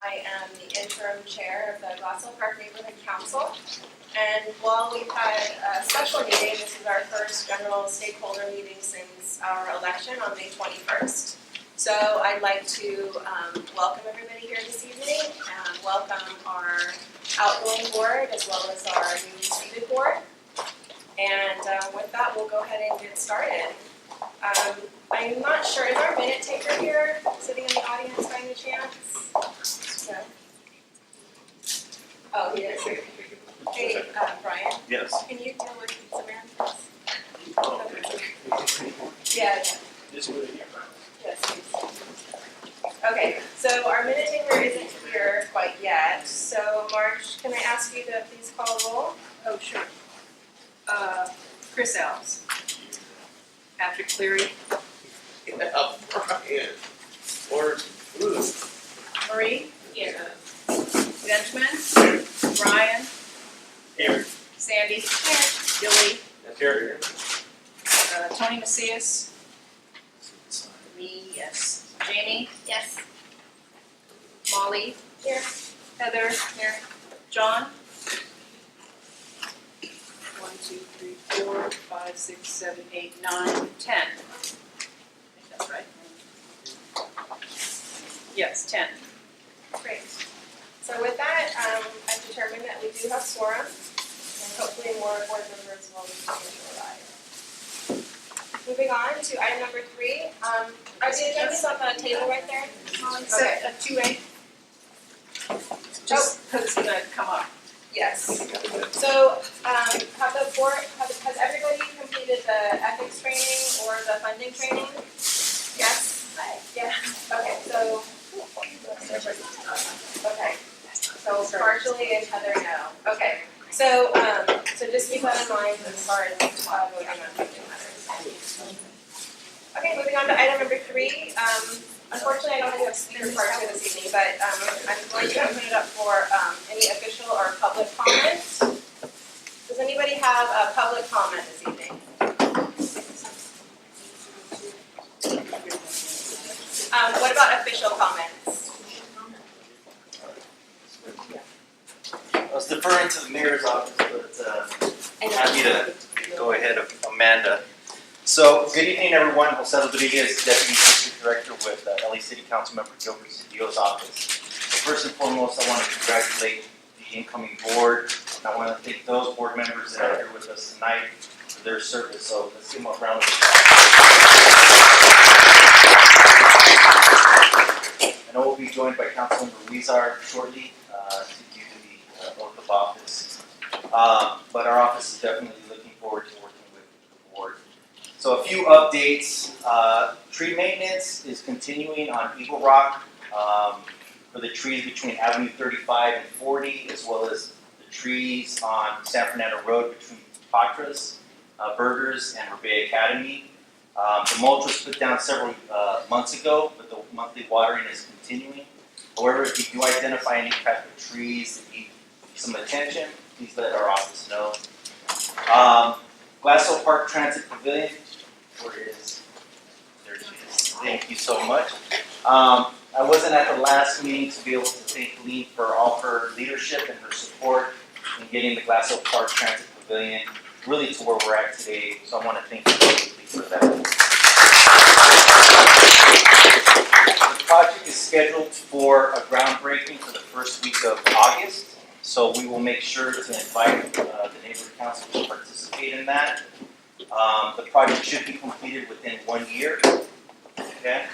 I am the interim chair of the Glassell Park Neighborhood Council. And while we've had a special meeting, this is our first general stakeholder meeting since our election on May 21st. So I'd like to welcome everybody here this evening, and welcome our outgoing board as well as our newly seated board. And with that, we'll go ahead and get started. I'm not sure, is our minute taker here sitting in the audience by any chance? No. Oh, he is. Hey, Brian? Yes. Can you deal with pizza man, please? Yeah. This way. Yes, please. Okay, so our minute taker isn't here quite yet. So, Marge, can I ask you to please call roll? Oh, sure. Chris Alves. Patrick Cleary. Brian. Or Marie. Here. Benjamin. Brian. Here. Sandy. Here. Billy. Here. Tony Macias. Me, yes. Jamie. Yes. Molly. Here. Heather. Here. John. 1, 2, 3, 4, 5, 6, 7, 8, 9, 10. I think that's right. Yes, 10. Great. So with that, I've determined that we do have quorum, and hopefully more board members will continue to arrive. Moving on to item number 3. Are the agendas on the table right there? Okay. 2A. Just because it's going to come up. Yes. So have the board, has everybody completed the ethics training or the funding training? Yes? Yeah. Okay, so. Okay. So partially and Heather, no. Okay. So so just keep that in mind as far as voting on funding matters. Okay, moving on to item number 3. Unfortunately, I don't have a speaker part for this evening, but I'm going to open it up for any official or public comment. Does anybody have a public comment this evening? What about official comments? I was deferring to the mayor's office, but I'm happy to go ahead of Amanda. So, good evening, everyone. Jose Rodriguez, Deputy District Director with LA City Council Member Gilbert Cedillo's office. So first and foremost, I want to congratulate the incoming board, and I want to thank those board members that are here with us tonight for their service. So, let's give them a round of applause. I know we'll be joined by Councilmember Huizar shortly to do the oath of office, but our office is definitely looking forward to working with the board. So a few updates. Tree maintenance is continuing on Eagle Rock for the trees between Avenue 35 and 40, as well as the trees on San Fernando Road between Patras, Burgers, and Rebay Academy. The mulch was put down several months ago, but the monthly watering is continuing. However, if you do identify any type of trees that need some attention, please let our office know. Glassell Park Transit Pavilion. Where it is. There she is. Thank you so much. I wasn't at the last meeting to be able to thank Lee for all her leadership and her support in getting the Glassell Park Transit Pavilion really to where we're at today. So I want to thank you publicly for that. The project is scheduled for a groundbreaking for the first week of August. So we will make sure to invite the neighborhood council to participate in that. The project should be completed within 1 year. Okay.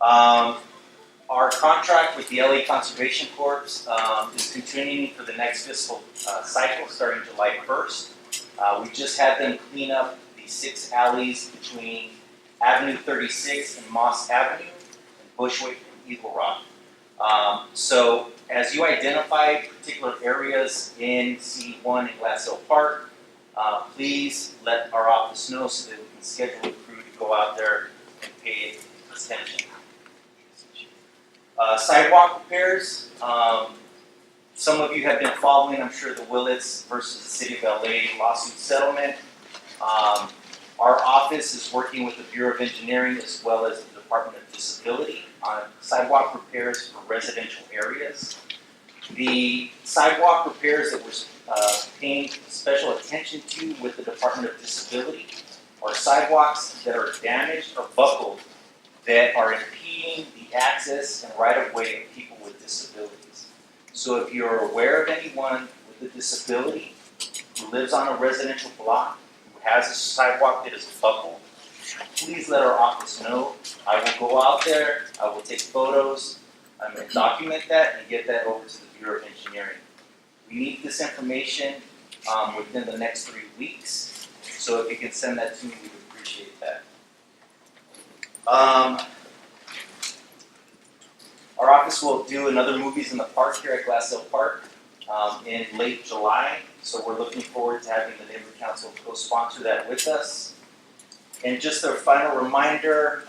Our contract with the LA Conservation Corps is continuing for the next fiscal cycle starting July 1st. We just had them clean up the 6 alleys between Avenue 36 and Moss Avenue, and Bushwick and Eagle Rock. So as you identify particular areas in C1 and Glassell Park, please let our office know so that we can schedule a crew to go out there and pay attention. Sidewalk repairs. Some of you have been following, I'm sure, the Willits versus the City of LA lawsuit settlement. Our office is working with the Bureau of Engineering as well as the Department of Disability on sidewalk repairs for residential areas. The sidewalk repairs that we're paying special attention to with the Department of Disability are sidewalks that are damaged or buckled that are impeding the access and right-of-way of people with disabilities. So if you're aware of anyone with a disability who lives on a residential block, who has a sidewalk that is buckled, please let our office know. I will go out there, I will take photos, I'm going to document that and get that over to the Bureau of Engineering. We need this information within the next 3 weeks, so if you can send that to me, we would appreciate that. Our office will do another Movies in the Park here at Glass Hill Park in late July, so we're looking forward to having the Neighborhood Council co-sponsor that with us. And just a final reminder,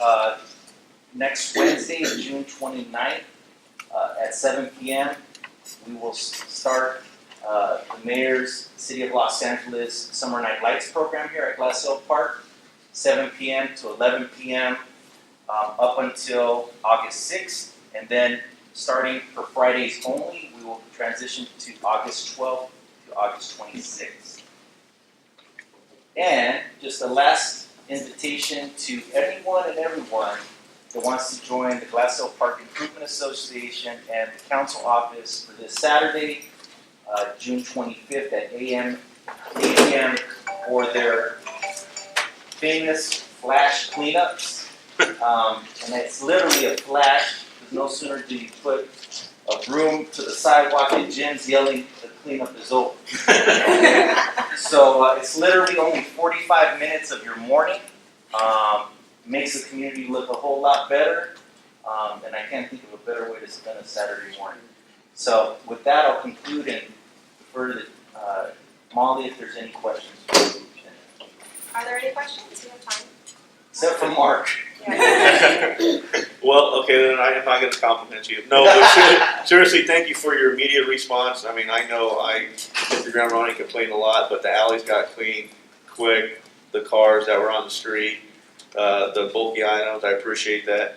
next Wednesday, June 29th, at 7 p.m., we will start the Mayor's City of Los Angeles Summer Night Lights program here at Glass Hill Park, 7 p.m. to 11 p.m. Up until August 6th. And then starting for Fridays only, we will transition to August 12th to August 26th. And just a last invitation to anyone and everyone that wants to join the Glass Hill Park Improvement Association and the council office for this Saturday, June 25th at 8 a.m. for their famous flash cleanups. And it's literally a flash. No sooner do you put a broom to the sidewalk and Jim's yelling the cleanup is over. So it's literally only 45 minutes of your morning. Makes the community look a whole lot better. And I can't think of a better way to spend a Saturday morning. So with that, I'll conclude and defer to Molly if there's any questions. Are there any questions? We have time. Except for Mark. Yeah. Well, okay, then I'm not gonna compliment you. No, but seriously, thank you for your immediate response. I mean, I know I hit the ground running, complained a lot, but the alleys got clean quick. The cars that were on the street, the bulky items, I appreciate that.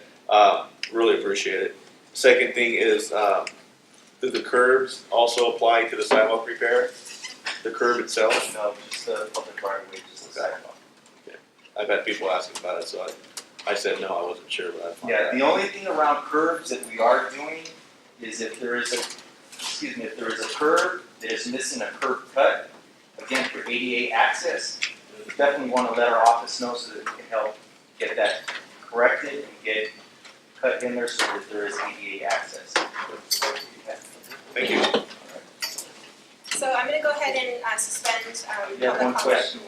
Really appreciate it. Second thing is, do the curbs also apply to the sidewalk repair? The curb itself? No, just the public right of way, just the sidewalk. I've had people asking about it, so I said no, I wasn't sure, but I found Yeah, out. the only thing around curbs that we are doing is if there is a curb that is missing a curb cut, again for ADA access, we definitely want to let our office know so that we can help get that corrected and get cut in there so that there is ADA access. Thank you. So I'm going to go ahead and suspend You have public one comment. question?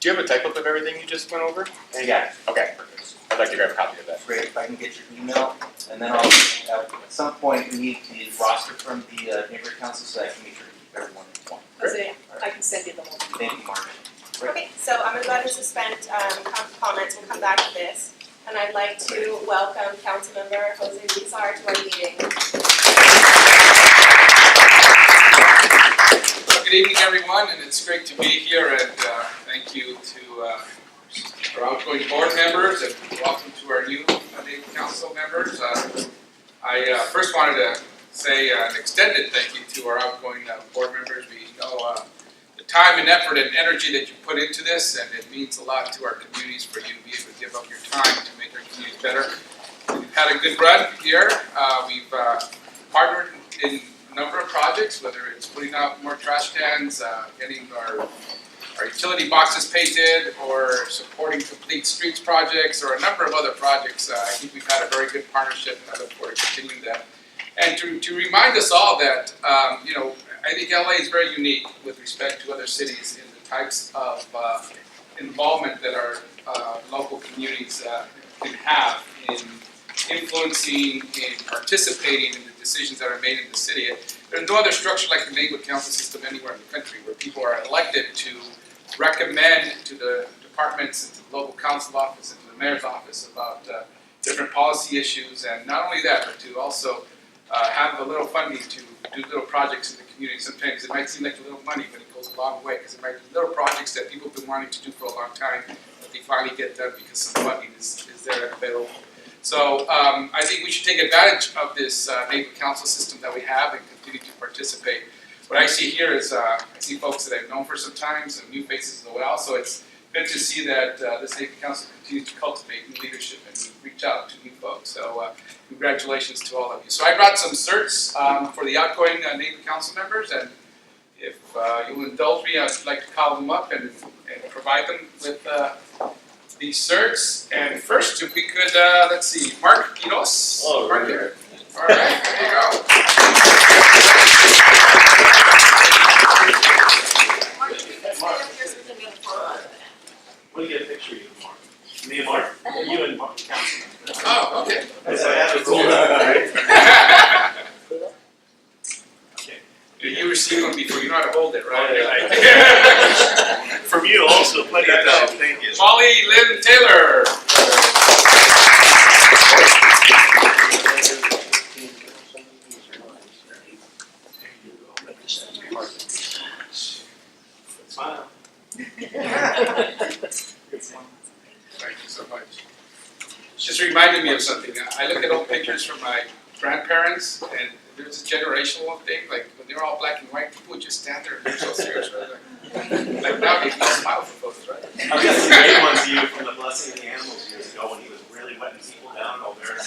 Do you have a type of everything you just went over? Yeah. Okay, perfect. I'd like to grab a copy of that. Great, if I can get your email, and then I'll, at some point, we need the roster from the neighborhood council so I can make sure to keep everyone informed. Jose, I can send you the whole. Thank you, Mark. Okay, so I'm going to go ahead and suspend comments. We'll come back to this. And I'd like to welcome Councilmember Jose Rizar to our meeting. Well, good evening, everyone, and it's great to be here, and thank you to our outgoing board members, and welcome to our new neighborhood council members. I first wanted to say an extended thank you to our outgoing board members. We know the time and effort and energy that you put into this, and it means a lot to our communities for you to be able to give up your time to make our communities better. We've had a good run here. We've partnered in a number of projects, whether it's putting out more trash cans, getting our utility boxes painted, or supporting complete streets projects, or a number of other projects. I think we've had a very good partnership, and I look forward to continuing that. And to remind us all that, I think LA is very unique with respect to other cities in the types of involvement that our local communities can have in influencing and participating in the decisions that are made in the city. There's no other structure like the neighborhood council system anywhere in the country where people are elected to recommend to the departments and to the local council office and to the mayor's office about different policy issues, and not only that, but to also have a little funding to do little projects in the community. Sometimes it might seem like a little money, but it goes a long way, because it might be little projects that people have been wanting to do for a long time, but they finally get done because some funding is there and available. So I think we should take advantage of this neighborhood council system that we have and continue to participate. What I see here is I see folks that I've known for some time, some new faces as well. So it's good to see that this neighborhood council continues to cultivate new leadership and reach out to new folks. So congratulations to all of you. So I brought some certs for the outgoing neighborhood council members, and if you'll indulge me, I'd like to call them up and provide them with these certs. And first, if we could, let's see, Mark Quiros. Oh, Mark really? here. All right, there you go. We'll get a picture of you, Mark. Me and Mark? You and Mark, councilman. Oh, okay. So I have to roll that, right? You received one before, you know how to hold it, right? From you also, plenty of time, thank you. Molly Lynn Taylor. Smile. Thank you so much. Just reminded me of something. I look at old pictures from my grandparents, and there's a generational thing. Like when they were all black and white, people would just stand there and look so serious, right? Like nowadays, no smile for photos, right? I've got some great ones of you from the Blessing of the Animals years ago when he was really letting people down over there.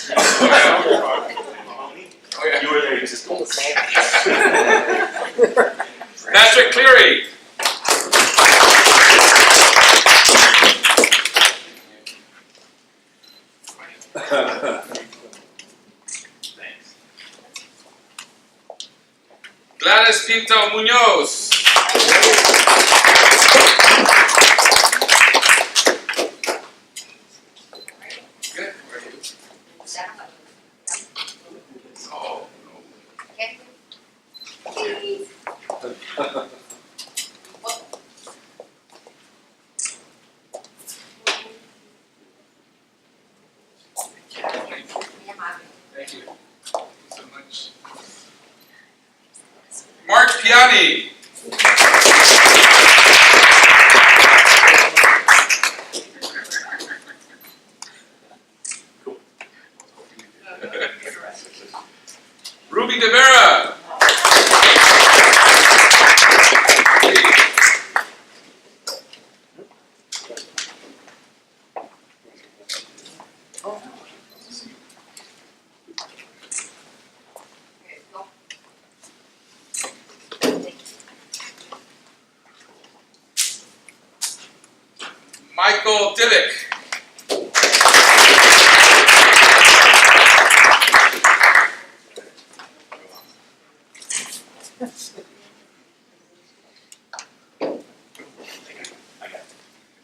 Oh yeah. You were there, you just told us. Patrick Cleary. Thanks. Gladys Pinto Munoz. Good. Where are you? Oh, thank you. Thank you so much. Mark Piani. Ruby De Vera. Michael Dillick.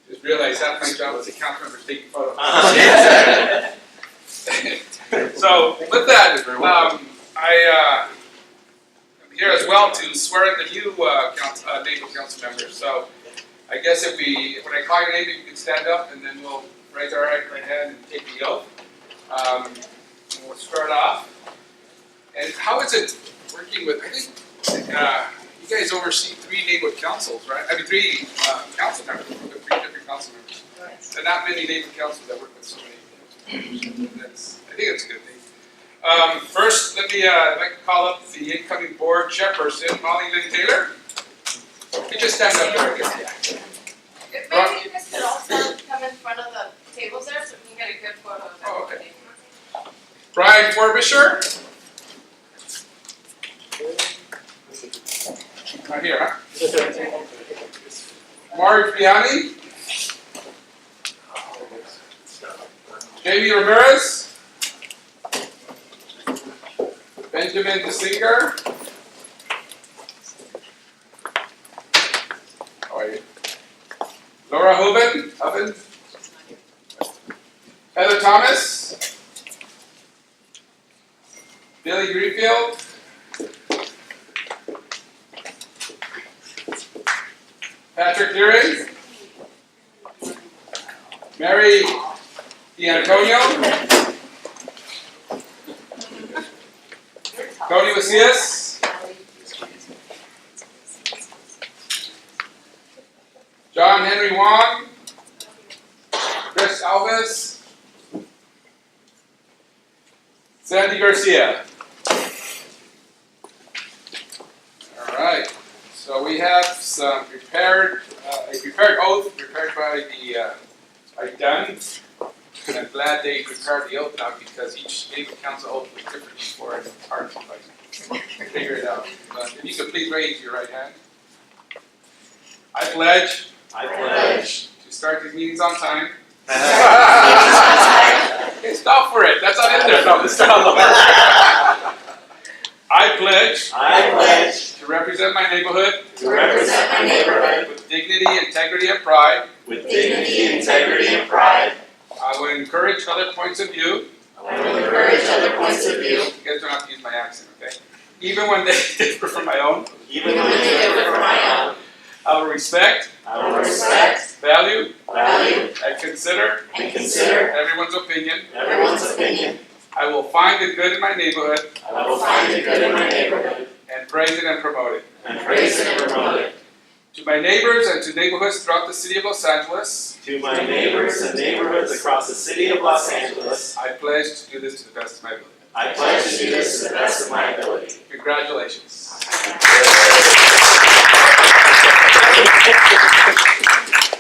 Just realized half my job as a council member is taking photos. So with that, I'm here as well to swear in the new neighborhood council members. So I guess when I call your name, you can stand up, and then we'll raise our right hand and take the oath. And we'll start off. And how is it working with? I think you guys oversee 3 neighborhood councils, right? I mean, 3 council members. We work with 3 different council members. There are not many neighborhood councils that work with so many council members. I think it's a good thing. First, I'd like to call up the incoming board chairperson, Molly Lynn Taylor. You just stand up there. If maybe you guys could also come in front of the tables there so we can get a good photo of Oh, everybody. Brian Forbisher. Right here, huh? Mark Piani. Jamie Ramirez. Benjamin DeSinger. How are you? Laura Huben. Heather Thomas. Billy Greenfield. Patrick Deering. Mary D'Antonio. Cody Macias. John Henry Wong. Thomas. Sandy Garcia. All right, so we have some a prepared oath prepared by by Dunn. And I'm glad they prepared the oath now because each legal council oath was different before and it's hard to figure it out. But if you could please raise your right hand. I pledge. I pledge. To start these meetings on time. Okay, stop for it. That's not in there. No, let's start all over. I pledge. I pledge. To represent my neighborhood. To represent my neighborhood. With dignity, integrity, and pride. With dignity, integrity, and pride. I will encourage other points of view. I will encourage other points of view. You guys don't have to use my accent, okay? Even when they differ from my own. Even when they differ from my own. I will respect. I will respect. Value. Value. And consider. And consider. Everyone's opinion. Everyone's opinion. I will find the good in my neighborhood. I will find the good in my neighborhood. And praise it and promote it. And praise it and promote it. To my neighbors and to neighborhoods throughout the city of Los Angeles. To my neighbors and neighborhoods across the city of Los Angeles. I pledge to do this to the best of my ability. I pledge to do this to the best of my ability. Congratulations.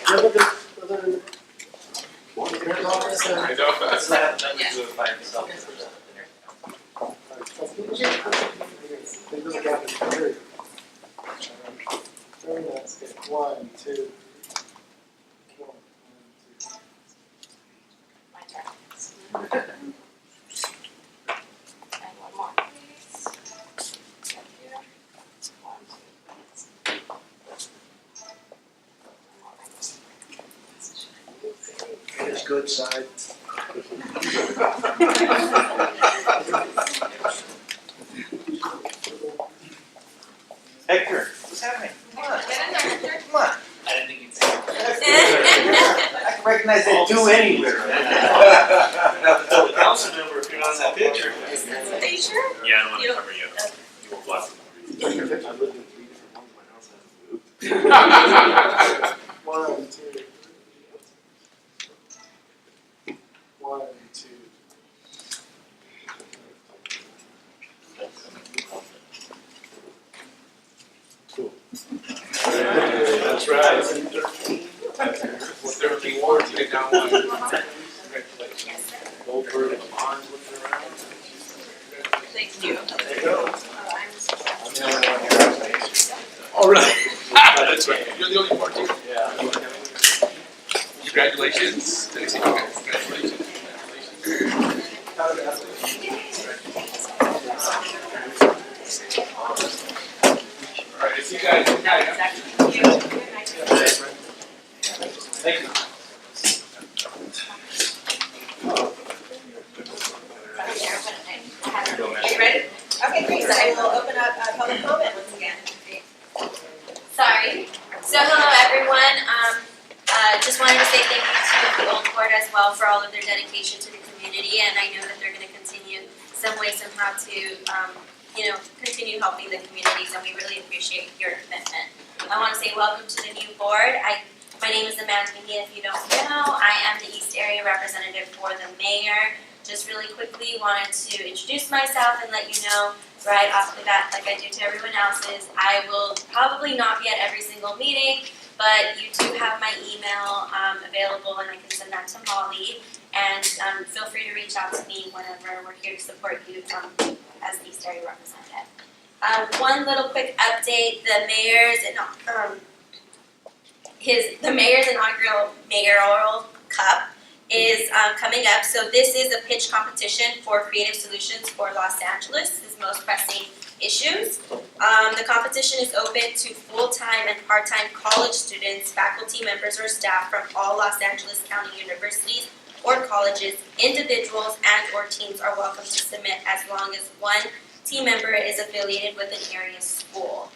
I know. That's not nothing to do with by yourself. Very nice. Okay. 1, 2. My turn. And one more, please. Thank you. 1, 2, please. It's good side. Hector, what's happening? Come on. Get in there, Hector. Come on. I didn't think you'd say that. I can recognize that do anywhere. Now to tell the council member if you're not in that picture. Are you sure? Yeah, I don't want You to don't- cover you. You will block them. I lived in 3 different homes. My house hasn't moved. 1, 2. 1, 2. That's right. 13 to get down one. Congratulations. Goldberg and Barnes looking around. Thank you. There you go. I'm the only one here. Oh, really? That's right. You're the only 14. Yeah. Congratulations. Congratulations. Congratulations. All right, I see you guys. Thank you. Are you ready? Okay, great. So I will open up public comment once again. Sorry. So hello everyone. Just wanted to say thank you to the old board as well for all of their dedication to the community, and I know that they're going to continue some way somehow to continue helping the communities, and we really appreciate your commitment. I want to say welcome to the new board. My name is Amanda McGee. If you don't know, I am the East Area representative for the mayor. Just really quickly wanted to introduce myself and let you know right off the bat, like I do to everyone else's, I will probably not be at every single meeting, but you do have my email available and I can send that to Molly. And feel free to reach out to me whenever. We're here to support you as the East Area representative. One little quick update, the mayor's inaugural mayoral cup is coming up. So this is a pitch competition for creative solutions for Los Angeles' most pressing issues. The competition is open to full-time and part-time college students, faculty members, or staff from all Los Angeles County universities or colleges. Individuals and or teams are welcome to submit as long as one team member is affiliated with an area school.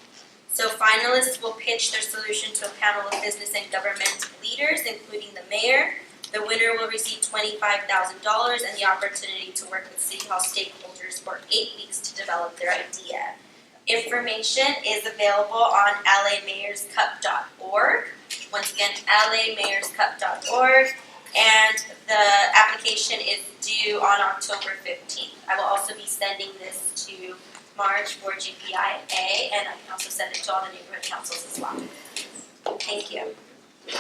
So finalists will pitch their solution to a panel of business and government leaders, including the mayor. The winner will receive $25,000 and the opportunity to work with City Hall stakeholders for 8 weeks to develop their idea. Information is available on lamayorscup.org. Once again, lamayorscup.org. and the application is due on October 15th. I will also be sending this to Marge for GPIA, and I can also send it to all the neighborhood councils as well. Thank you.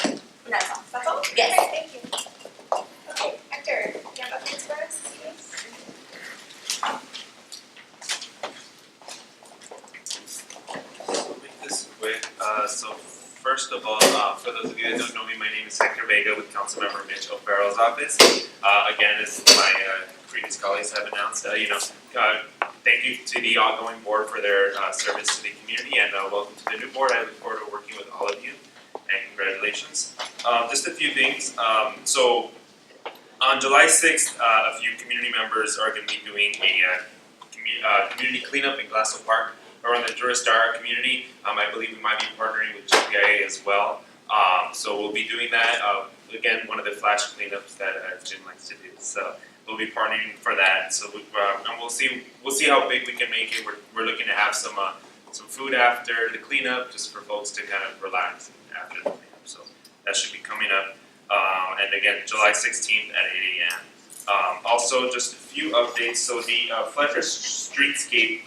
And that's all. That's all? Yes. Okay, thank you. Okay, Hector, do you have updates for us? I'll make this quick. So first of all, for those of you that don't know me, my name is Hector Vega with Councilmember Mitch O'Farrell's office. Again, as my previous colleagues have announced, thank you to the outgoing board for their service to the community, and welcome to the new board. I look forward to working with all of you, and congratulations. Just a few things. So on July 6th, a few community members are going to be doing a community cleanup in Glassell Park around the Juristar community. I believe we might be partnering with GPIA as well. So we'll be doing that. Again, one of the flash cleanups that Jim likes to do. So we'll be partnering for that. So and we'll see how big we can make it. We're looking to have some food after the cleanup, just for folks to kind of relax after the cleanup. So that should be coming up. And again, July 16th at 8 a.m. Also, just a few updates. So the Fletcher Streetscape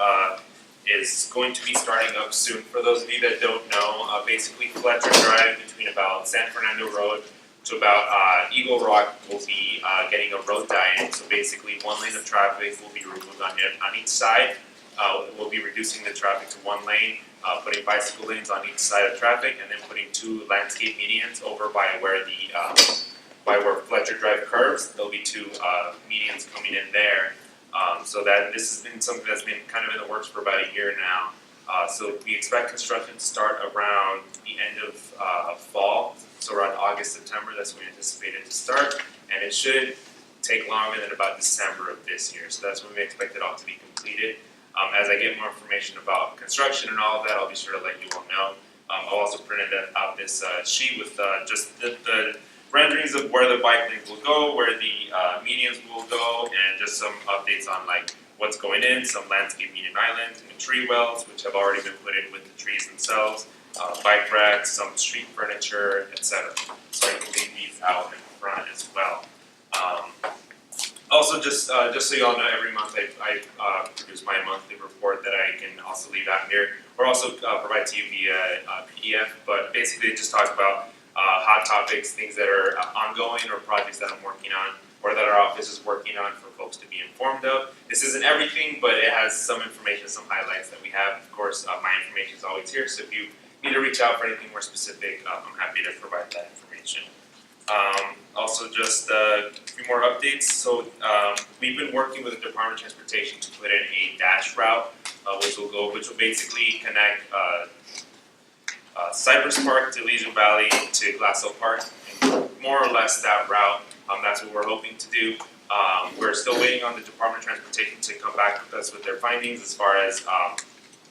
is going to be starting up soon. For those of you that don't know, basically Fletcher Drive between about San Fernando Road to about Eagle Rock will be getting a road die-in. So basically, one lane of traffic will be removed on each side. We'll be reducing the traffic to one lane, putting bicycle lanes on each side of traffic, and then putting two landscape medians over by where Fletcher Drive curves. There'll be two medians coming in there. So that this has been something that's been kind of in the works for about a year now. So we expect construction to start around the end of fall, so around August, September. That's when we anticipate it to start, and it shouldn't take longer than about December of this year. So that's when we expect it all to be completed. As I get more information about construction and all of that, I'll be sure to let you all know. I'll also print out this sheet with just the renderings of where the bike lanes will go, where the medians will go, and just some updates on like what's going in, some landscape median islands, and tree wells, which have already been put in with the trees themselves, bike racks, some street furniture, etc. So I can leave these out in front as well. Also, just so you all know, every month I produce my monthly report that I can also leave out here, or also provide to you via PDF. But basically, it just talks about hot topics, things that are ongoing, or projects that I'm working on, or that our office is working on for folks to be informed of. This isn't everything, but it has some information, some highlights that we have. Of course, my information is always here, so if you need to reach out for anything more specific, I'm happy to provide that information. Also, just a few more updates. So we've been working with the Department of Transportation to put in a dash route, which will basically connect Cypress Park to Legion Valley to Glassell Park, and more or less that route. That's what we're hoping to do. We're still waiting on the Department of Transportation to come back with us with their findings as far as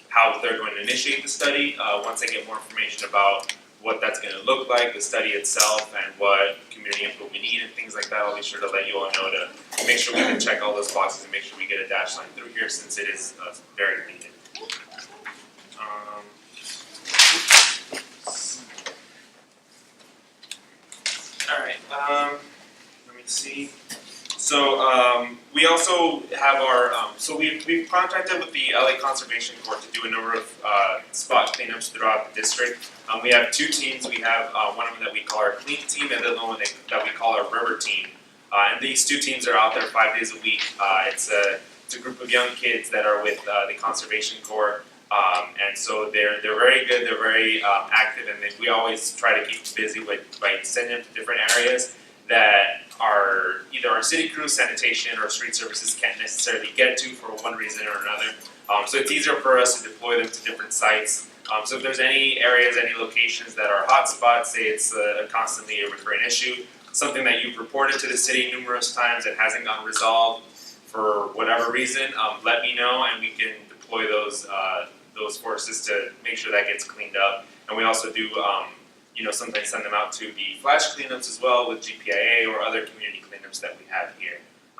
how they're going to initiate the study. Once I get more information about what that's going to look like, the study itself, and what community input we need and things like that, I'll be sure to let you all know to make sure we can check all those boxes and make sure we get a dash line through here since it is very needed. Alright, let me see. So we also have our, so we've contracted with the LA Conservation Corps to do a number of spot cleanups throughout the district. We have two teams. We have one of them that we call our clean team, and the other one that we call our river team. And these two teams are out there 5 days a week. It's a group of young kids that are with the Conservation Corps. And so they're very good, they're very active, and we always try to keep them busy by sending them to different areas that are either our city crew, sanitation, or street services can't necessarily get to for one reason or another. So it's easier for us to deploy them to different sites. So if there's any areas, any locations that are hot spots, say it's constantly a recurring issue, something that you've reported to the city numerous times and hasn't gotten resolved for whatever reason, let me know and we can deploy those forces to make sure that gets cleaned up. And we also do, sometimes send them out to the flash cleanups as well with GPIA or other community cleanups that we have here.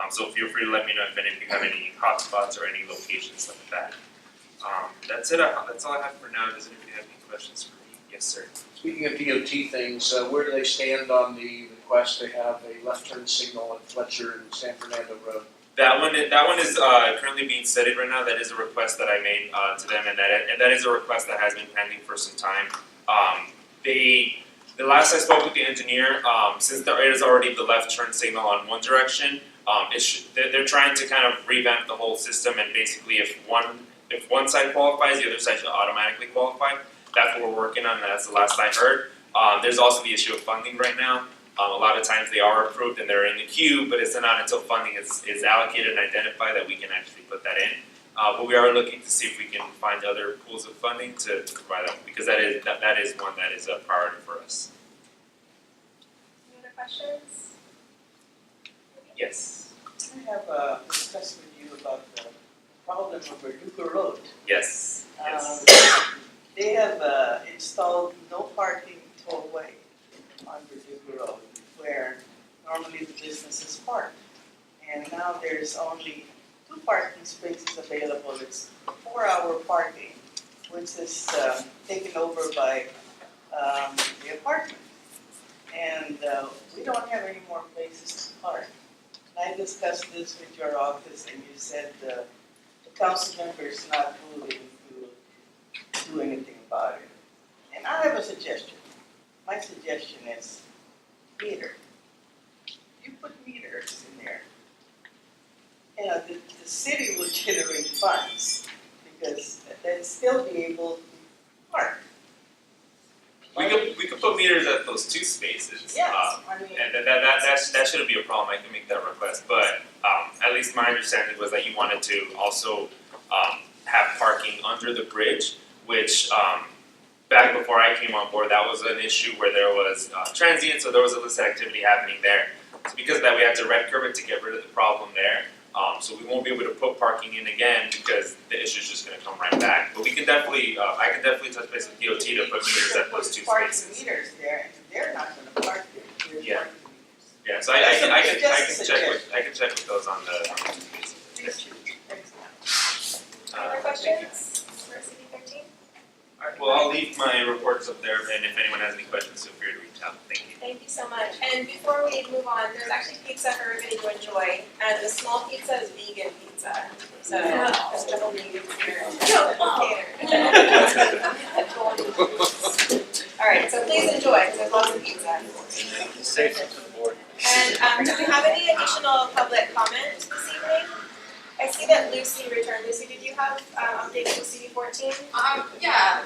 So feel free to let me know if any of you have any hot spots or any locations like that. That's it. That's all I have for now. Does anybody have any questions for me? Yes, sir. Speaking of DOT things, where do they stand on the request, they have a left turn signal at Fletcher and San Fernando Road. That one is currently being studied right now. That is a request that I made to them, and that is a request that has been pending for some time. The last I spoke with the engineer, since there is already the left turn signal on one direction, they're trying to kind of revamp the whole system, and basically if one side qualifies, the other side should automatically qualify. That's what we're working on. That's the last I heard. There's also the issue of funding right now. A lot of times they are approved and they're in the queue, but it's not until funding is allocated and identified that we can actually put that in. But we are looking to see if we can find other pools of funding to provide that, because that is one that is a priority for us. Any other questions? Yes. I have discussed with you about the problem of Verdugo Road. Yes. They have installed no parking tollway on Verdugo Road, where normally the businesses park. And now there's only 2 parking spaces available. It's 4-hour parking, which is taken over by the apartment. And we don't have any more places to park. I discussed this with your office, and you said the council member is not willing to do anything about it. And I have a suggestion. My suggestion is meter. You put meters in there. You know, the city will generate funds because they'll still be able to park. We could put meters at those 2 spaces. Yes, I mean, And that shouldn't be a problem. I can make that request. But at least my understanding was that you wanted to also have parking under the bridge, which back before I came on board, that was an issue where there was transient, so there was illicit activity happening there. So because of that, we had to red curb it to get rid of the problem there. So we won't be able to put parking in again because the issue is just going to come right back. But we can definitely, I can definitely touch base with DOT to put meters at those 2 parking spaces. meters there, and they're not gonna park there. There's Yeah. parking meters. Yeah, so I can Just a check with those on the 2 spaces. Please shoot. Thanks. Any other questions for CD 13? Alright, well, I'll leave my reports up there, and if anyone has any questions, feel free to reach out. Thank you. Thank you so much. And before we move on, there's actually pizza for everybody to enjoy, and the small pizza is vegan pizza. So there's double vegans here. All right, so please enjoy, because there's lots of pizza. Safe for the board. And do we have any additional public comment this evening? I see that Lucy returned. Lucy, did you have updates with CD 14? Yeah.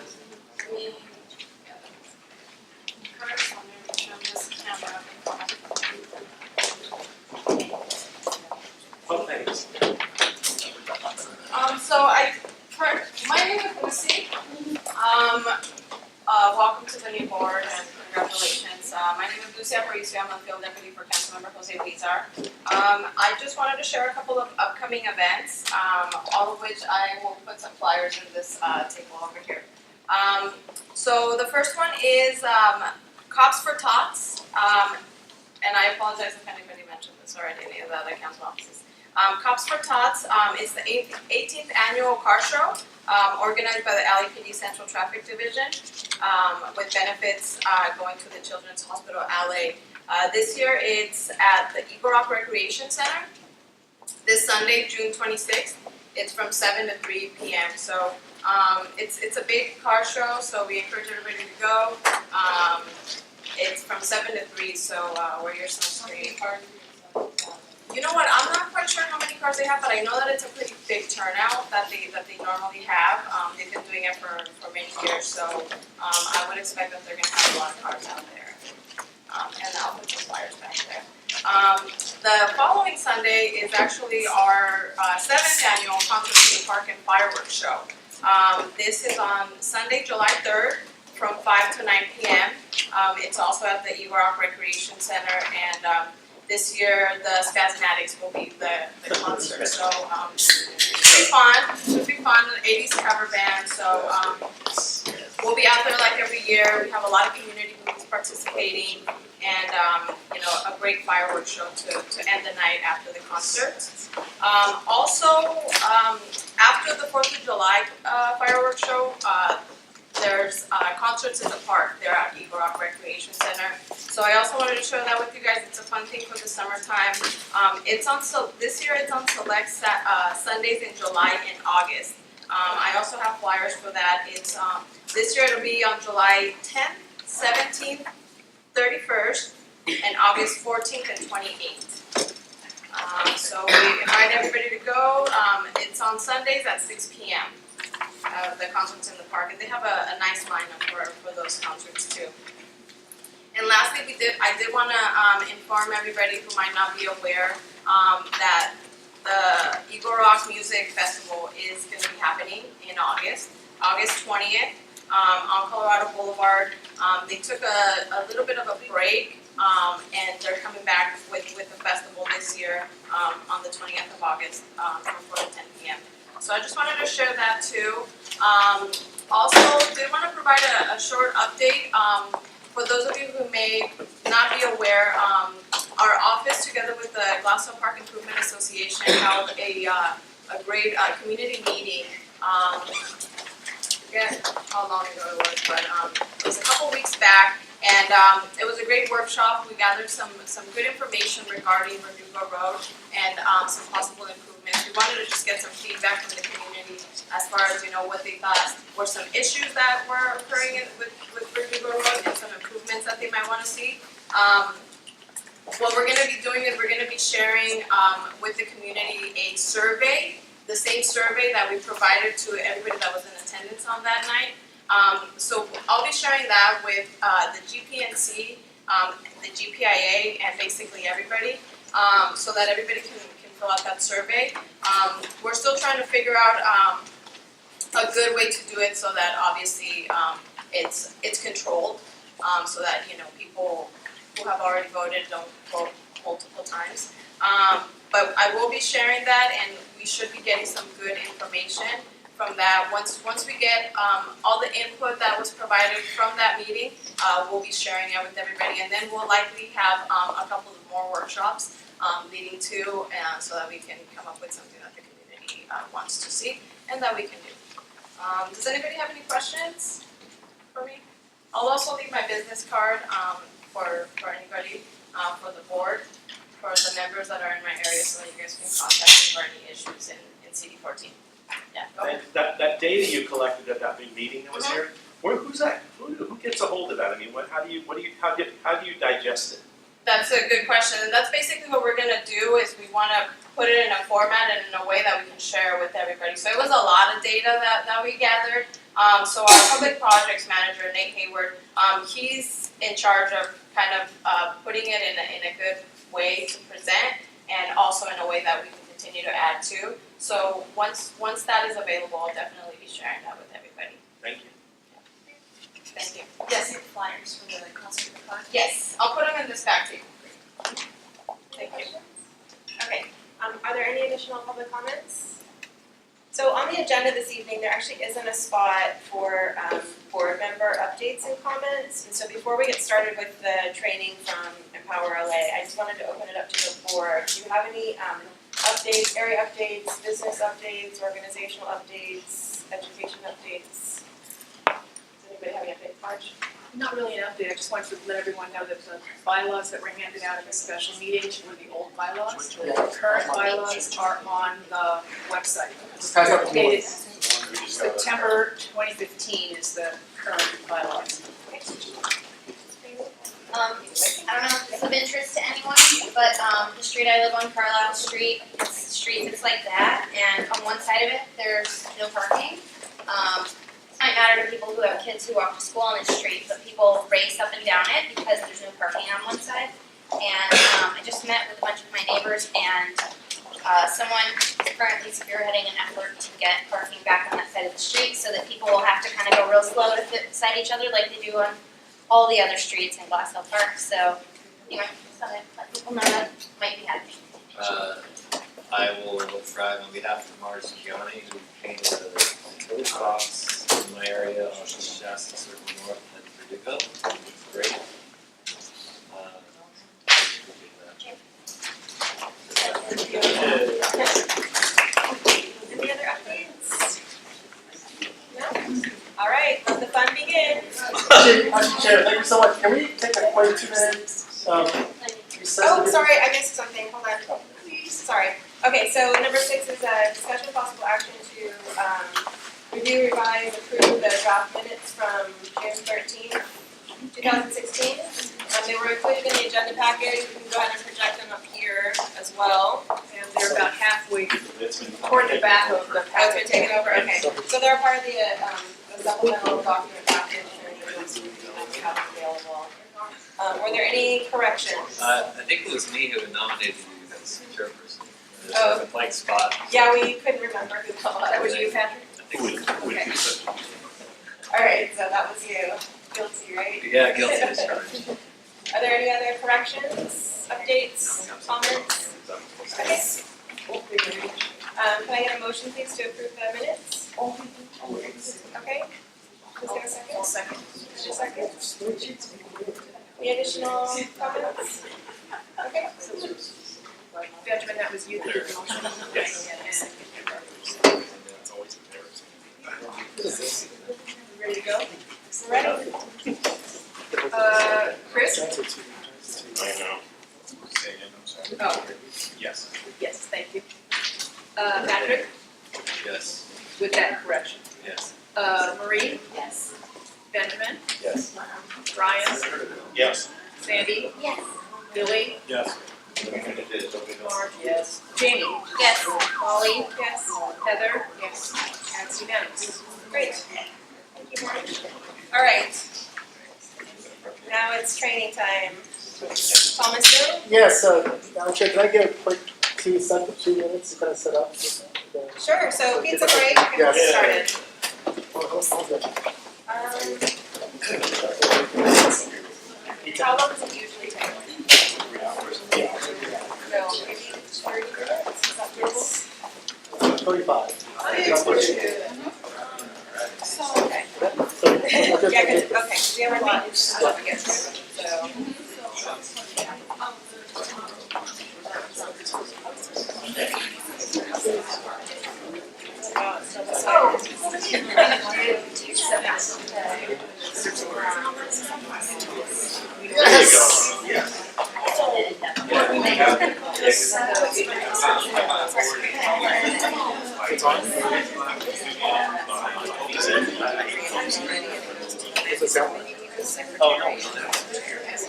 First, I'm gonna turn this camera. Oh, thanks. My name is Lucy. Welcome to the new board and congratulations. My name is Lucy Aparicio. I'm the field deputy for Councilmember Jose Huizar. I just wanted to share a couple of upcoming events, all of which I will put some flyers in this table over here. So the first one is Cops for Tots, and I apologize if anybody mentioned this already, any of the other council offices. Cops for Tots is the 18th annual car show organized by the LAPD Central Traffic Division with benefits going to the Children's Hospital LA. This year it's at the Eagle Rock Recreation Center this Sunday, June 26th. It's from 7 to 3 p.m. So it's a big car show, so we encourage everybody to go. It's from 7 to 3, so wear your sunscreen. You know what? I'm not quite sure how many cars they have, but I know that it's a pretty big turnout that they normally have. They've been doing it for many years, so I would expect that they're going to have a lot of cars out there. And I'll put some flyers back there. The following Sunday is actually our 7th annual Concert City Park and Fireworks Show. This is on Sunday, July 3rd from 5 to 9 p.m. It's also at the Eagle Rock Recreation Center, and this year the Spasmatics will be the concert. So it should be fun, an 80s cover band. So we'll be out there like every year. We have a lot of community groups participating, and a great fireworks show to end the night after the concert. Also, after the 4th of July fireworks show, there's concerts in the park there at Eagle Rock Recreation Center. So I also wanted to share that with you guys. It's a fun thing for the summertime. This year it's on select Sundays in July and August. I also have flyers for that. It's this year it'll be on July 10th, 17th, 31st, and August 14th and 28th. So we invite everybody to go. It's on Sundays at 6 p.m. The concerts in the park, and they have a nice lineup for those concerts too. And lastly, I did want to inform everybody who might not be aware that the Eagle Rock Music Festival is going to be happening in August 20th, on Colorado Boulevard. They took a little bit of a break, and they're coming back with the festival this year on the 20th of August from 4 to 10 p.m. So I just wanted to share that too. Also, did want to provide a short update. For those of you who may not be aware, our office, together with the Glassell Park Improvement Association, held a great community meeting. I forget how long ago it was, but it was a couple weeks back, and it was a great workshop. We gathered some good information regarding Verdugo Road and some possible improvements. We wanted to just get some feedback from the community as far as what they thought were some issues that were occurring with Verdugo Road and some improvements that they might want to see. What we're going to be doing is we're going to be sharing with the community a survey, the same survey that we provided to everybody that was in attendance on that night. So I'll be sharing that with the GPNC, the GPIA, and basically everybody, so that everybody can fill out that survey. We're still trying to figure out a good way to do it so that obviously it's controlled, so that people who have already voted don't vote multiple times. But I will be sharing that, and we should be getting some good information from that. Once we get all the input that was provided from that meeting, we'll be sharing it with everybody, and then we'll likely have a couple of more workshops leading to, so that we can come up with something that the community wants to see and that we can do. Does anybody have any questions for me? I'll also leave my business card for anybody, for the board, for the members that are in my area, so that you guys can contact me for any issues in CD14. Yeah, go ahead. That data you collected at that big meeting that was here, who's that? Who gets a hold of that? I mean, how do you digest it? That's a good question, and that's basically what we're gonna do. Is we want to put it in a format and in a way that we can share with everybody. So it was a lot of data that we gathered. So our public projects manager, Nate Hayward, he's in charge of kind of putting it in a good way to present, and also in a way that we can continue to add to. So once that is available, I'll definitely be sharing that with everybody. Thank you. Thank you. Yes. Flyers for the concert in the park? Yes, I'll put them in this back too. Thank you. Okay, are there any additional public comments? So on the agenda this evening, there actually isn't a spot for board member updates and comments. And so before we get started with the training from Empower LA, I just wanted to open it up to the board. Do you have any updates, area updates, business updates, organizational updates, education updates? Does anybody have any updates, Marge? Not really an update, I just wanted to let everyone know that the bylaws that were handed out at the special meeting were the old bylaws. The current bylaws are on the website. Dated September 2015 is the current bylaws. I don't know if it's of interest to anyone, but the street I live on, Carlisle Street, it's like that, and on one side of it, there's no parking. It might matter to people who have kids who walk to school on the street, but people race up and down it because there's no parking on one side. And I just met with a bunch of my neighbors, and someone is currently spearheading an effort to get parking back on that side of the street so that people will have to kind of go real slow to fit beside each other like they do on all the other streets in Glassell Park. So anyway, just thought I'd let people know that might be happening. I will thrive on behalf of Mars Gianni, who painted a village box in my area on Shasta Circle North and Verdugo. It's great. Any other updates? No? All right, let the fun begin. Chair, thank you so much. Can we take a wait 2 minutes, Oh, sorry, I missed something, hold on, please, sorry. Okay, so number 6 is a discussion of possible action to, review, revise, approve the draft minutes from June 13th, 2016. They were included in the agenda package, we can go ahead and project them up here as well. And they're about halfway It's been. toward the back of the Oh, it's package. been taken over, okay. So they're part of the supplemental document package, and you can see them have available. Were there any corrections? I think it was me who nominated you as chairperson. There's Oh. a blank spot. Yeah, we couldn't remember who that was. That was you, Patrick? I think it was. Okay. Alright, so that was you. Guilty, right? Yeah, guilty as charged. Are there any other corrections, updates, comments? Okay. Can I get a motion please to approve the minutes? Okay. Who's gonna second? I'll second. Just a second. Any additional comments? Okay. Benjamin, that was you that did the motion? Yes. And It's always embarrassing. Ready to go? Ready? Chris? I know. Say again, I'm sorry. Oh, Yes. yes, thank you. Patrick, Yes, with that correction. yes. Marie? Yes. Benjamin? Yes. Ryan? Yes. Sandy? Yes. Billy? Yes. Mark, yes. Jamie? Yes. Molly? Yes. Heather? Yes. That's unanimous. Great. Thank you, Mark. Alright. Now it's training time. Thomas Boone? Yes, Madam Chair, can I get a quick 2 minutes to kind of set up? Sure, so pizza break, we can get Yes. started. All good. How long does it usually take? So maybe 30 minutes, is that doable? 35. Okay. Yeah, good, okay, we have a lot of stuff to get through, so. Oh, no.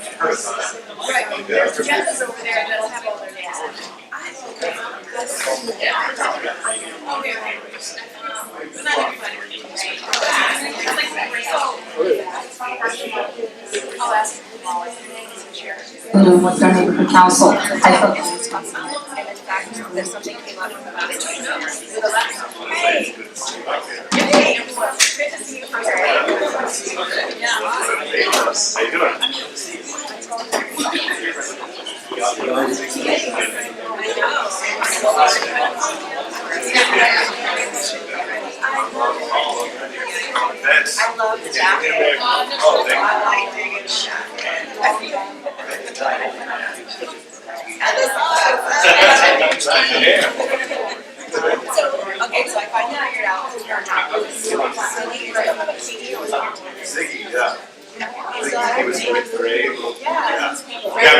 Right, there's agendas over there that'll have all their names. I'll ask Molly. With their neighborhood council. I felt And in fact, if something came up about it. Hey. Hey, everyone. Good to see you first. Yeah. How you doing? I love the jacket. Oh, thank you. I like digging shot. And this So, okay, so I finally figured out who your top is. Ziggy, right? Have a CD or something. Ziggy, yeah. So I He have was to- with Ray. Yeah. Yeah,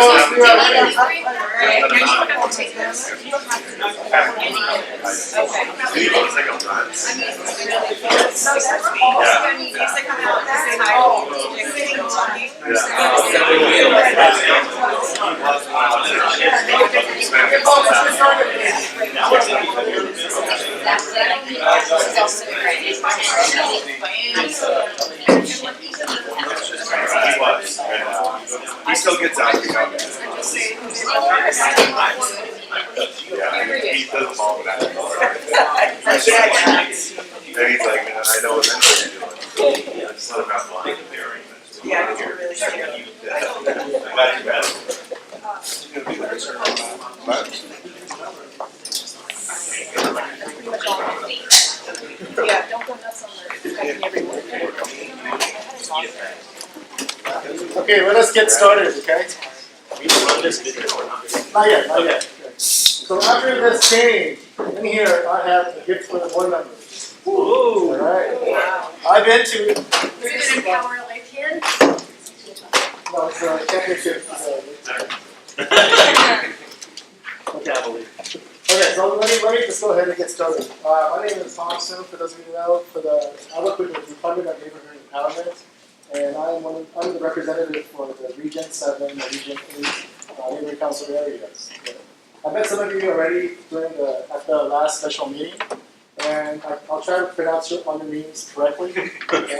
Okay. He looks like a nuts. So that's awesome. He used to come out and say hi. He was. He still gets out of the Yeah, he does them all without. And he's like, man, I know what they're doing. I just let him have fun with the arrangements. Yeah, he's really Glad you met him. Yeah, don't go nuts on the checking everyone. Okay, let us get started, okay? We run this video or not? Not yet, not yet. So after this training, in here, I have a gift for the board members. Ooh. All right. Wow. I've been to, Is it Empower LA Kid? no, it's a championship. Cavalier. Okay, so let me just go ahead and get started. My name is Tom Soon, for those of you who know, I work with the Department of Neighborhood Empowerment, and I'm the representative for the Region 7, the Region 8 neighborhood council areas. I met some of you already at the last special meeting, and I'll try to pronounce all your names correctly. Okay?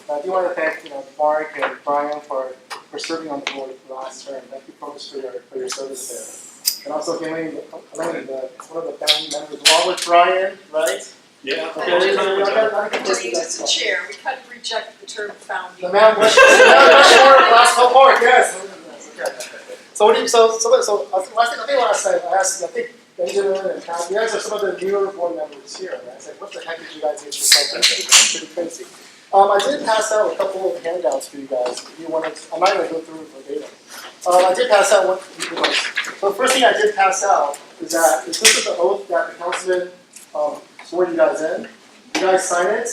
I do want to thank Mark and Brian for serving on the board last term. Thank you so much for your service there. And also Elaine, one of the family members, along with Brian, right? Yeah. Just a chair, we couldn't reject the term founding. The Mount Rushmore last cohort, yes. Okay. So what do you, so I think last time I asked, I think Benjamin and Pat, you guys are some of the newer board members here, right? I said, what the heck did you guys get yourself into? It's pretty crazy. I did pass out a couple of handouts for you guys. If you wanted, I'm not going to go through verbatim. I did pass out one. So the first thing I did pass out is that this is the oath that the councilman swore you guys in. You guys sign it,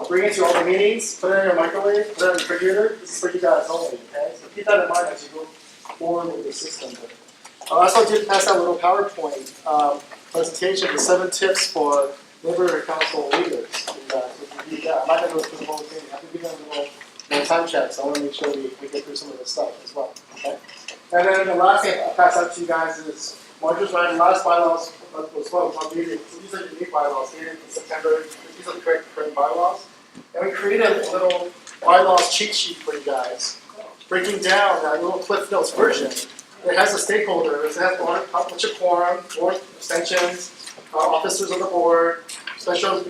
bring it to all the meetings, put it in your microwave, put it in the refrigerator. This is for you guys only, okay? So keep that in mind as you go forward with the system. I also did pass out a little PowerPoint presentation, the 7 tips for neighborhood council leaders. I'm not going to go through the whole thing. I think we're going to do a little time check, so I want to make sure we get through some of this stuff as well. Okay? And then the last thing I'll pass out to you guys is Marjo's right. The last bylaws was updated. So these are the new bylaws dated in September. These are the current bylaws. And we created a little bylaws cheat sheet for you guys, breaking down that little Cliff Notes version. It has the stakeholders. It has what's your quorum, board extensions, officers of the board, special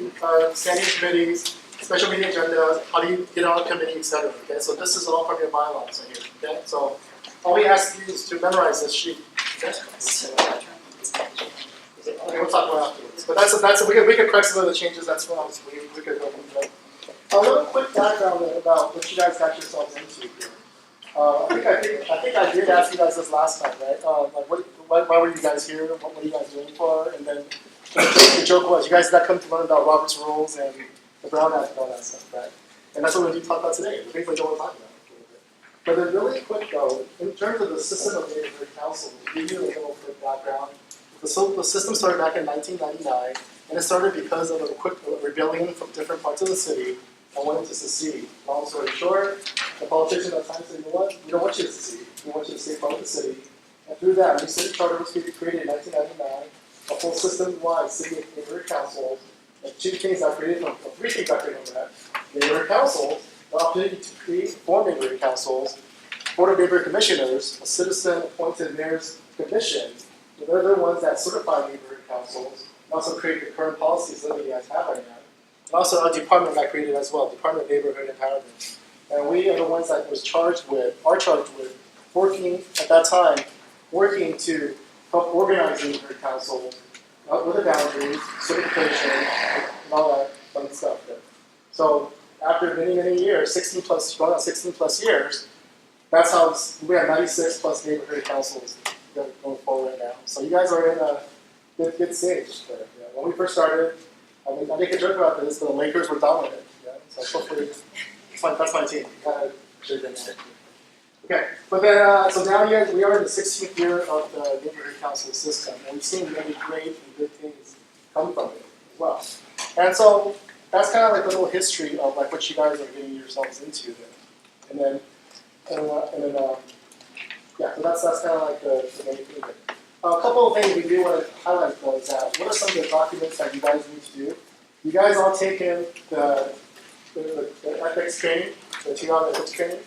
standing committees, special meeting agendas, how do you get on a committee, etc. Okay, so this is all from your bylaws right here. Okay, so all we ask you is to memorize this sheet. Okay, we'll talk about it afterwards. But we could correct some of the changes. That's what we could go into. A little quick background about what you guys got yourselves into here. I think I did ask you guys this last time, right? Like, why were you guys here? What were you guys doing for? And then the joke was, you guys got come to learn about Robert's Rules and the Brown Act and all that stuff, right? And that's what we're going to talk about today, the things I don't want to talk about. But then really quick though, in terms of the system of neighborhood council, to give you a little quick background, the system started back in 1999, and it started because of a quick rebellion from different parts of the city that wanted to secede. Long story short, the politicians at the time said, you know what, we don't want you to secede, we want you to stay part of the city. And through that, a new city charter was created in 1999, a full system-wide city of neighborhood councils, and 2 things got created from, 3 things got created from that. Neighborhood councils, the opportunity to create 4 neighborhood councils, Board of Neighborhood Commissioners, a citizen-appointed mayor's commission. They're the ones that certify neighborhood councils, and also create the current policies that you guys have right now. And also our department got created as well, Department of Neighborhood Empowerment. And we are the ones that are charged with, working at that time, working to help organize neighborhood councils, with the boundaries, certification, and all that fun stuff there. So after many, many years, 16 plus years, that's how we have 96 plus neighborhood councils going forward right now. So you guys are in a good stage there. Yeah. When we first started, I make a joke about this, the Lakers were dominant. Yeah? So hopefully, that's my team. Okay, but then, so now we are in the 16th year of the neighborhood council system, and we've seen many great and good things come from it as well. And so that's kind of like a little history of like what you guys are getting yourselves into there. And then, yeah, so that's kind of like the main thing there. A couple of things we do want to highlight though is that what are some of the documents that you guys need to do? You guys all taken the ethics training, the 2-hour ethics training.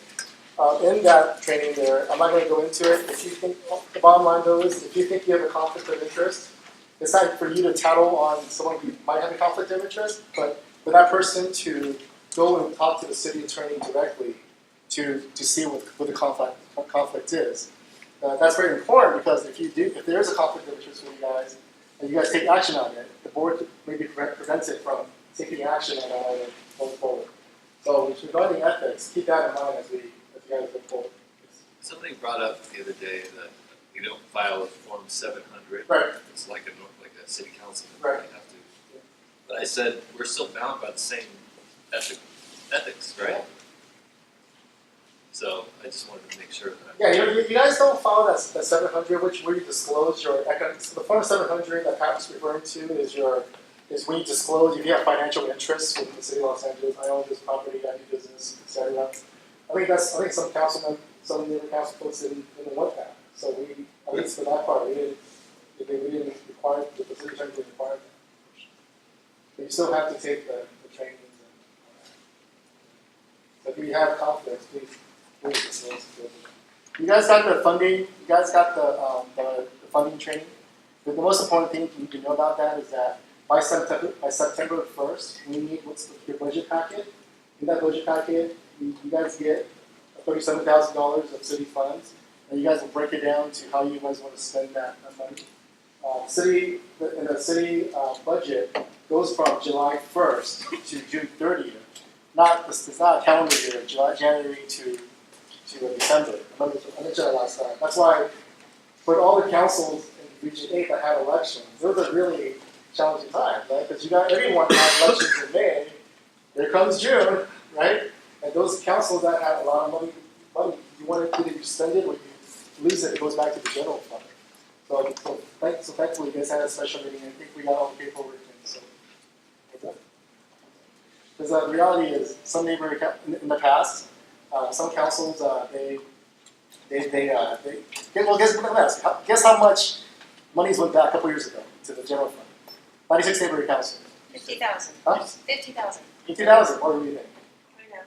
In that training there, I'm not going to go into it. If you think, the bottom line though is, if you think you have a conflict of interest, it's not for you to tattle on someone who might have a conflict of interest, but for that person to go and talk to the city attorney directly to see what the conflict is. That's very important because if there is a conflict of interest with you guys, and you guys take action on it, the board maybe prevents it from taking action on it going forward. So regarding ethics, keep that in mind as you guys look forward. Somebody brought up the other day that you don't file a Form 700. Right. It's like a city councilman, Right. you have to. But I said, we're still bound by the same ethics, right? So I just wanted to make sure that. Yeah, you guys don't follow that 700, where you disclose your economics. The Form 700 that Pat's referring to is when you disclose if you have financial interests within the city of Los Angeles. I own this property, I do business, etc. I think some councilmen, some of the other council folks didn't want that. So we, at least for that part, we didn't require, the city attorney didn't require that. But you still have to take the trainings and all that. So if you have conflicts, please disclose it. You guys got the funding, you guys got the funding training. The most important thing you need to know about that is that by September 1st, we need your budget packet. In that budget packet, you guys get $37,000 of city funds, and you guys will break it down to how you guys want to spend that money. The city budget goes from July 1st to June 30th. It's not a calendar year, January to December. I mentioned that last time. That's why for all the councils in Region 8 that had elections, those are really challenging times, right? Because everyone had elections in May. There comes June, right? And those councils that had a lot of money, you want to either you spend it or you lose it. It goes back to the general fund. So thankfully, you guys had a special meeting. I think we got all the paperwork in. So, because the reality is, some neighborhood in the past, some councils guess how much monies went back a couple years ago to the general fund. 96 neighborhood council. 50,000. Huh? 50,000. 50,000. What do you think? I know.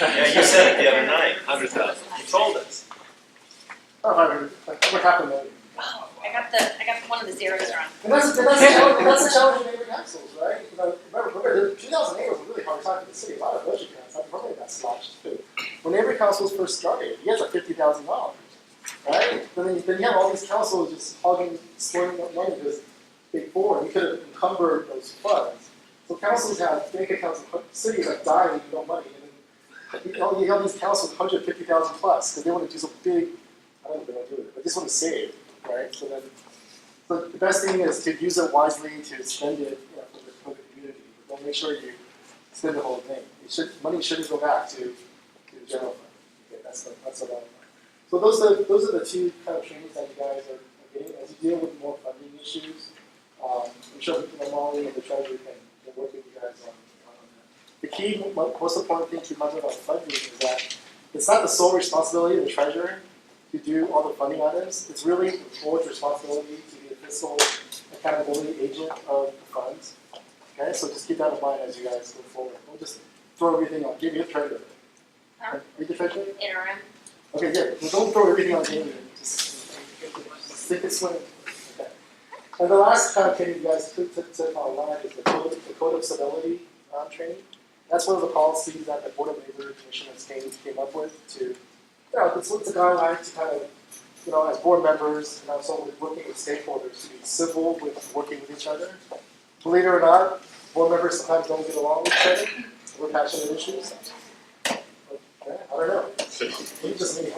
Yeah, you said it the other night, 100,000. You told us. Oh, what happened there? Oh, I got one of the zeros wrong. And that's the challenge of neighborhood councils, right? Remember, 2008 was a really hard time for the city. A lot of budget cuts. I probably got slotched too. When neighborhood councils first started, you guys had $50,000, right? Then you have all these councils just storing up money because before you could have encumbered those funds. So councils have bank accounts, cities are dying with no money, and then you have these councils 150,000 plus because they want to do some big. I don't know if they want to do it, but they just want to save, right? So the best thing is to use it wisely, to spend it for the community. But don't make sure you spend the whole thing. Money shouldn't go back to the general fund. Okay, that's the bottom line. So those are the two kind of trainings that you guys are getting as you deal with more funding issues. I'm sure Molly and the treasurer can work with you guys on that. The key, most important thing to remember about funding is that it's not the sole responsibility of the treasurer to do all the funding items. It's really the board's responsibility to be the fiscal accountability agent of the funds. Okay, so just keep that in mind as you guys go forward. Don't just throw everything on. Give me a treasurer. Huh? Read the treasurer? Interim. Okay, good. Well, don't throw everything on Jamie. Just stick it swing. Okay. And the last kind of training you guys took online is the Code of Civility training. That's one of the policies that the Board of Neighborhood Commissioners came up with to, it's a guideline to kind of, as board members, so working with stakeholders to be civil with working with each other. Believe it or not, board members sometimes don't get along with each other over passionate issues. Okay, I don't know. Maybe just me.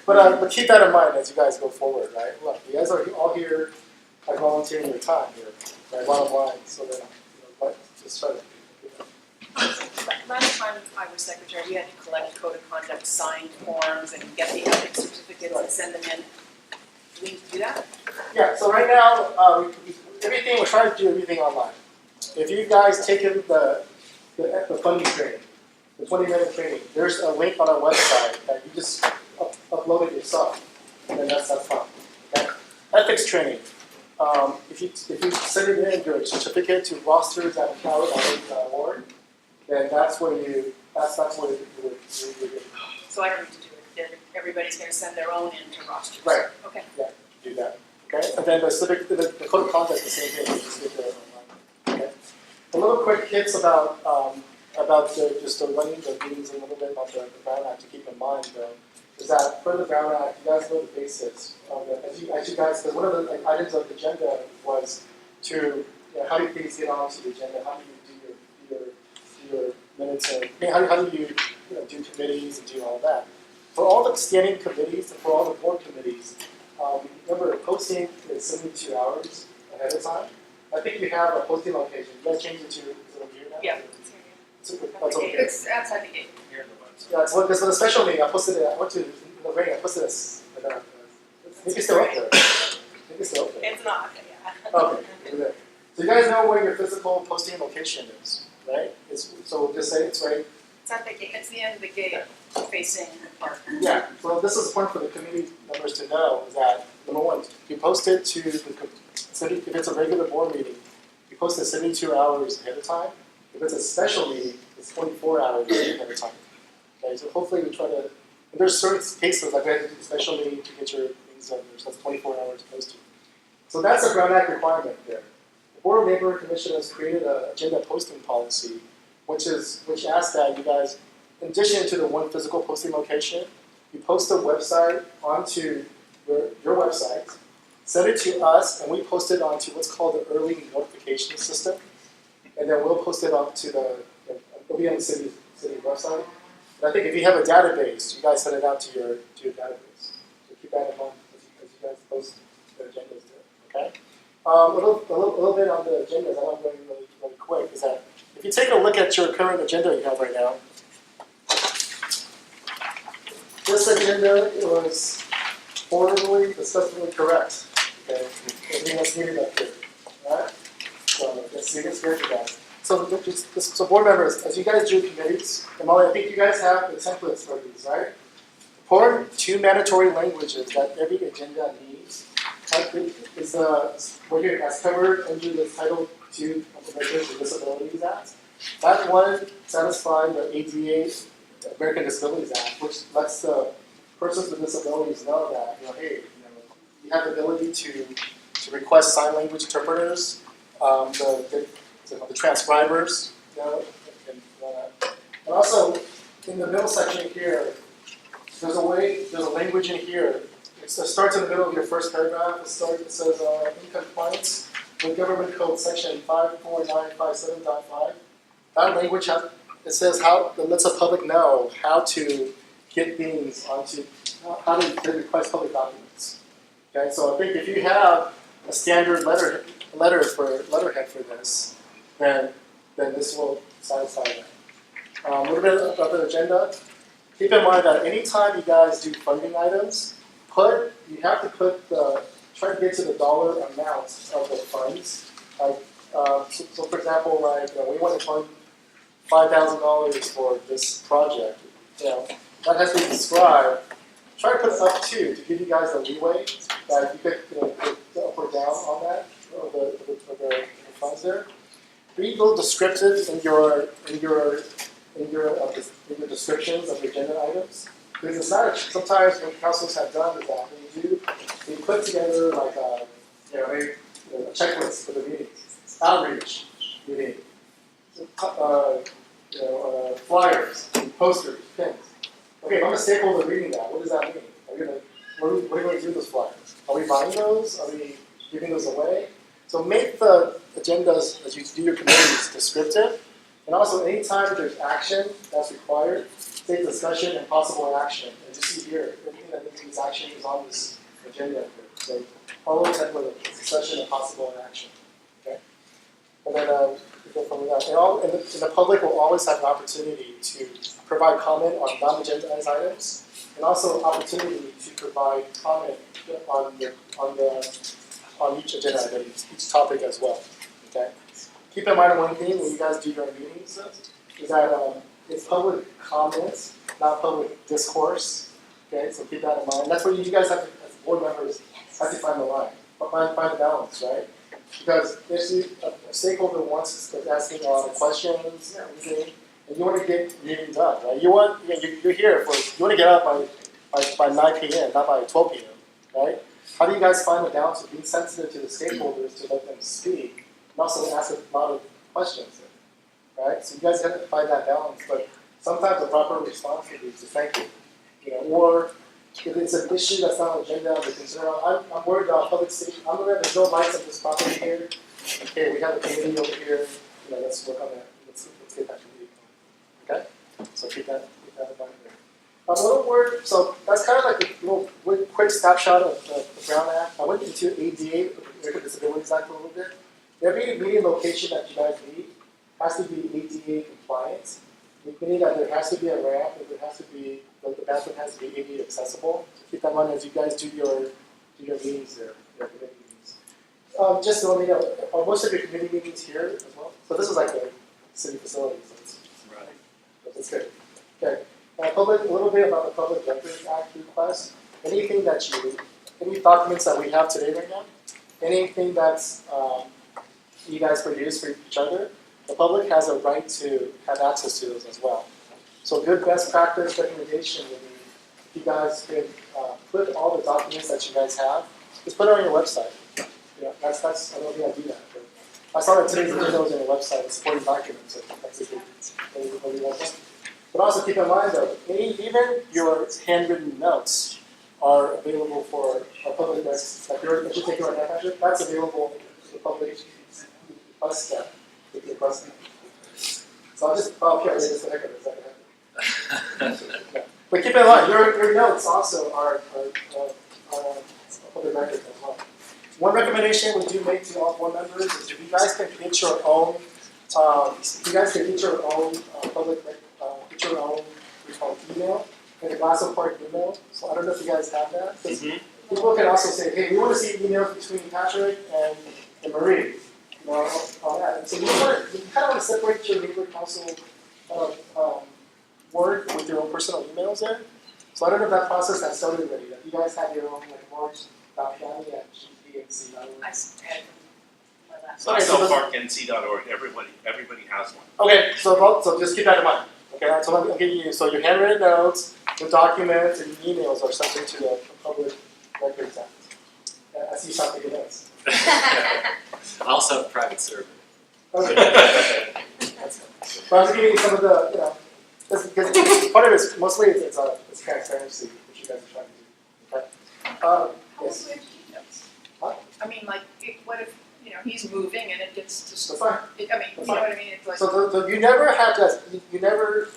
But keep that in mind as you guys go forward, right? Look, you guys are all here by volunteering your time here, right? Bottom line, so then, just try to. Last time I was secretary, we had to collect code of conduct signed forms and get the ethics certificates and send them in. Do we do that? Yeah, so right now, we're trying to do everything online. If you guys taken the funding training, the 20-minute training, there's a link on our website that you just upload it yourself, and then that's fine. Okay? Ethics training. If you send it in your certificate to rosters@empower.org, then that's where you do. So I don't need to do it. Everybody's going to send their own in to rosters. Right. Okay. Yeah, do that. Okay, and then the code of conduct the same thing. You just get there online. Okay. A little quick hits about just running the meetings a little bit about the Brown Act to keep in mind though. Is that for the Brown Act, you guys know the basics. As you guys, because one of the items of the agenda was to how do things get onto the agenda? How do you do your minutes and how do you do committees and do all that? For all the standing committees and for all the board committees, remember posting is 72 hours ahead of time. I think you have a posting location. You guys changed it to, is it over here now? Yeah. That's okay. It's outside the gate. Here in the website. Yeah, it's what, because for the special meeting, I posted it, I went to, in the rain, I posted this, I think it's still up there. I think it's still up there. It's not, yeah. Okay, good. So you guys know where your physical posting location is, right? So just say it's right. It's at the gate, it's the end of the gate facing the park. Yeah, so this is important for the community members to know, is that, number one, you post it to the city, if it's a regular board meeting, you post it 72 hours ahead of time. If it's a special meeting, it's 24 hours ahead of time. Okay, so hopefully we try to, and there's certain cases, like we had to do the special meeting to get your things done, so that's 24 hours posted. So that's a Brown Act requirement there. The Board of Neighborhood Commission has created an agenda posting policy, which asks that you guys, in addition to the one physical posting location, you post a website onto your website, send it to us, and we post it onto what's called the early notification system. And then we'll post it onto it'll be on the city website. And I think if you have a database, you guys send it out to your database. So keep that in mind as you guys post the agendas there, okay? A little bit on the agendas, I know I'm going really quick, is that if you take a look at your current agenda you have right now, this agenda was horribly, disgustingly correct, okay? Everything that's needed up here, alright? So let's see, let's get to that. So board members, as you guys do committees, and Molly, I think you guys have the templates for these, right? Important 2 mandatory languages that every agenda needs is what here as covered under the Title II of the Americans with Disabilities Act. That one satisfies the ADA, American Disabilities Act, which lets the persons with disabilities know that, hey, you have the ability to request sign language interpreters, the transcribers, and also in the middle section here, there's a language in here. It starts in the middle of your first paragraph. It says in compliance with Government Code Section 54957.5. That language it says it lets the public know how to get things onto how to request public documents. Okay, so I think if you have a standard letterhead for this, then this will satisfy that. A little bit about the agenda. Keep in mind that anytime you guys do funding items, you have to try to get to the dollar amount of the funds. So for example, we want to fund $5,000 for this project. That has to be described. Try to put it up to give you guys the leeway that you could go up or down on that, or the funds there. Be a little descriptive in your descriptions of your agenda items. Because it's not sometimes what councils have done is that they put together like a checklist for the meetings, outreach meeting, flyers, posters, pins. Okay, if I'm a stakeholder reading that, what does that mean? What are we going to do with those flyers? Are we buying those? Are we giving those away? So make the agendas as you do your committees descriptive, and also anytime there's action that's required, say discussion and possible action. And you see here, everything that needs action is on this agenda here. So follow the template, discussion and possible action. Okay? And then we go from that. And the public will always have an opportunity to provide comment on non-agendized items, and also opportunity to provide comment on each agenda item, each topic as well. Okay. Keep in mind one thing when you guys do your meetings is that it's public comments, not public discourse. Okay, so keep that in mind. That's where you guys have to, as board members, have to find the line, find the balance, right? Because if a stakeholder wants to asking a lot of questions, everything, and you want to get meeting done, right? You're here for you want to get out by 9 p.m., not by 12 p.m., right? How do you guys find the balance of being sensitive to the stakeholders to let them speak, and also ask a lot of questions, right? So you guys have to find that balance, but sometimes the proper response would be to thank you, or if it's an issue that's not on the agenda, the concern, I'm worried about public safety. I'm worried there's no lights at this property here. Okay, we have a committee over here. Let's work on that. Let's get that committee going. Okay, so keep that in mind there. A little word, so that's kind of like a little quick snapshot of the Brown Act. I went into ADA, the American Disabilities Act a little bit. Every meeting location that you guys meet has to be ADA compliant, meaning that there has to be a ramp and there has to be, like the bathroom has to be ADA accessible. So keep that in mind as you guys do your meetings there, your committee meetings. Just to let you know, are most of your committee meetings here as well? So this is like the city facility, so it's Right. that's good. Okay. A little bit about the Public Records Act request. Any documents that we have today right now, anything that's you guys produce for each other, the public has a right to have access to those as well. So good best practice recommendation would be if you guys could put all the documents that you guys have, just put it on your website. Yeah, that's I don't think I do that. But I saw that today's agenda was on your website, it's supporting documents, so that's a good thing. But also keep in mind though, even your handwritten notes are available for our public records. Like if you're taking our deck, that's available to the public. Request that. If you request it. So I'll just here, just the heck of it. Yeah. But keep in mind, your notes also are public records as well. One recommendation we do make to all board members is if you guys can get your own, public get your own email, like a Glassell Park email. So I don't know if you guys have that. People can also say, hey, we want to see emails between Patrick and Marie. You know, on that. And so you kind of want to separate your neighbor council work with your own personal emails there. So I don't know if that process has started already. That you guys have your own like march.county at GPNC. I added my last. GlassellParkNC.org. Everybody has one. Okay, so just keep that in mind. Okay, so I'm giving you, so your handwritten notes, the documents, and emails are subject to the Public Records Act. I see something in this. I also have a private server. Okay. That's fine. But I'm just giving you some of the, because part of it is, mostly it's transparency, which you guys are trying to do. Okay? Yes. Also, keep notes. What? I mean, like, what if, he's moving and it gets just. That's fine. You know what I mean? It's like. So you never have to, you never,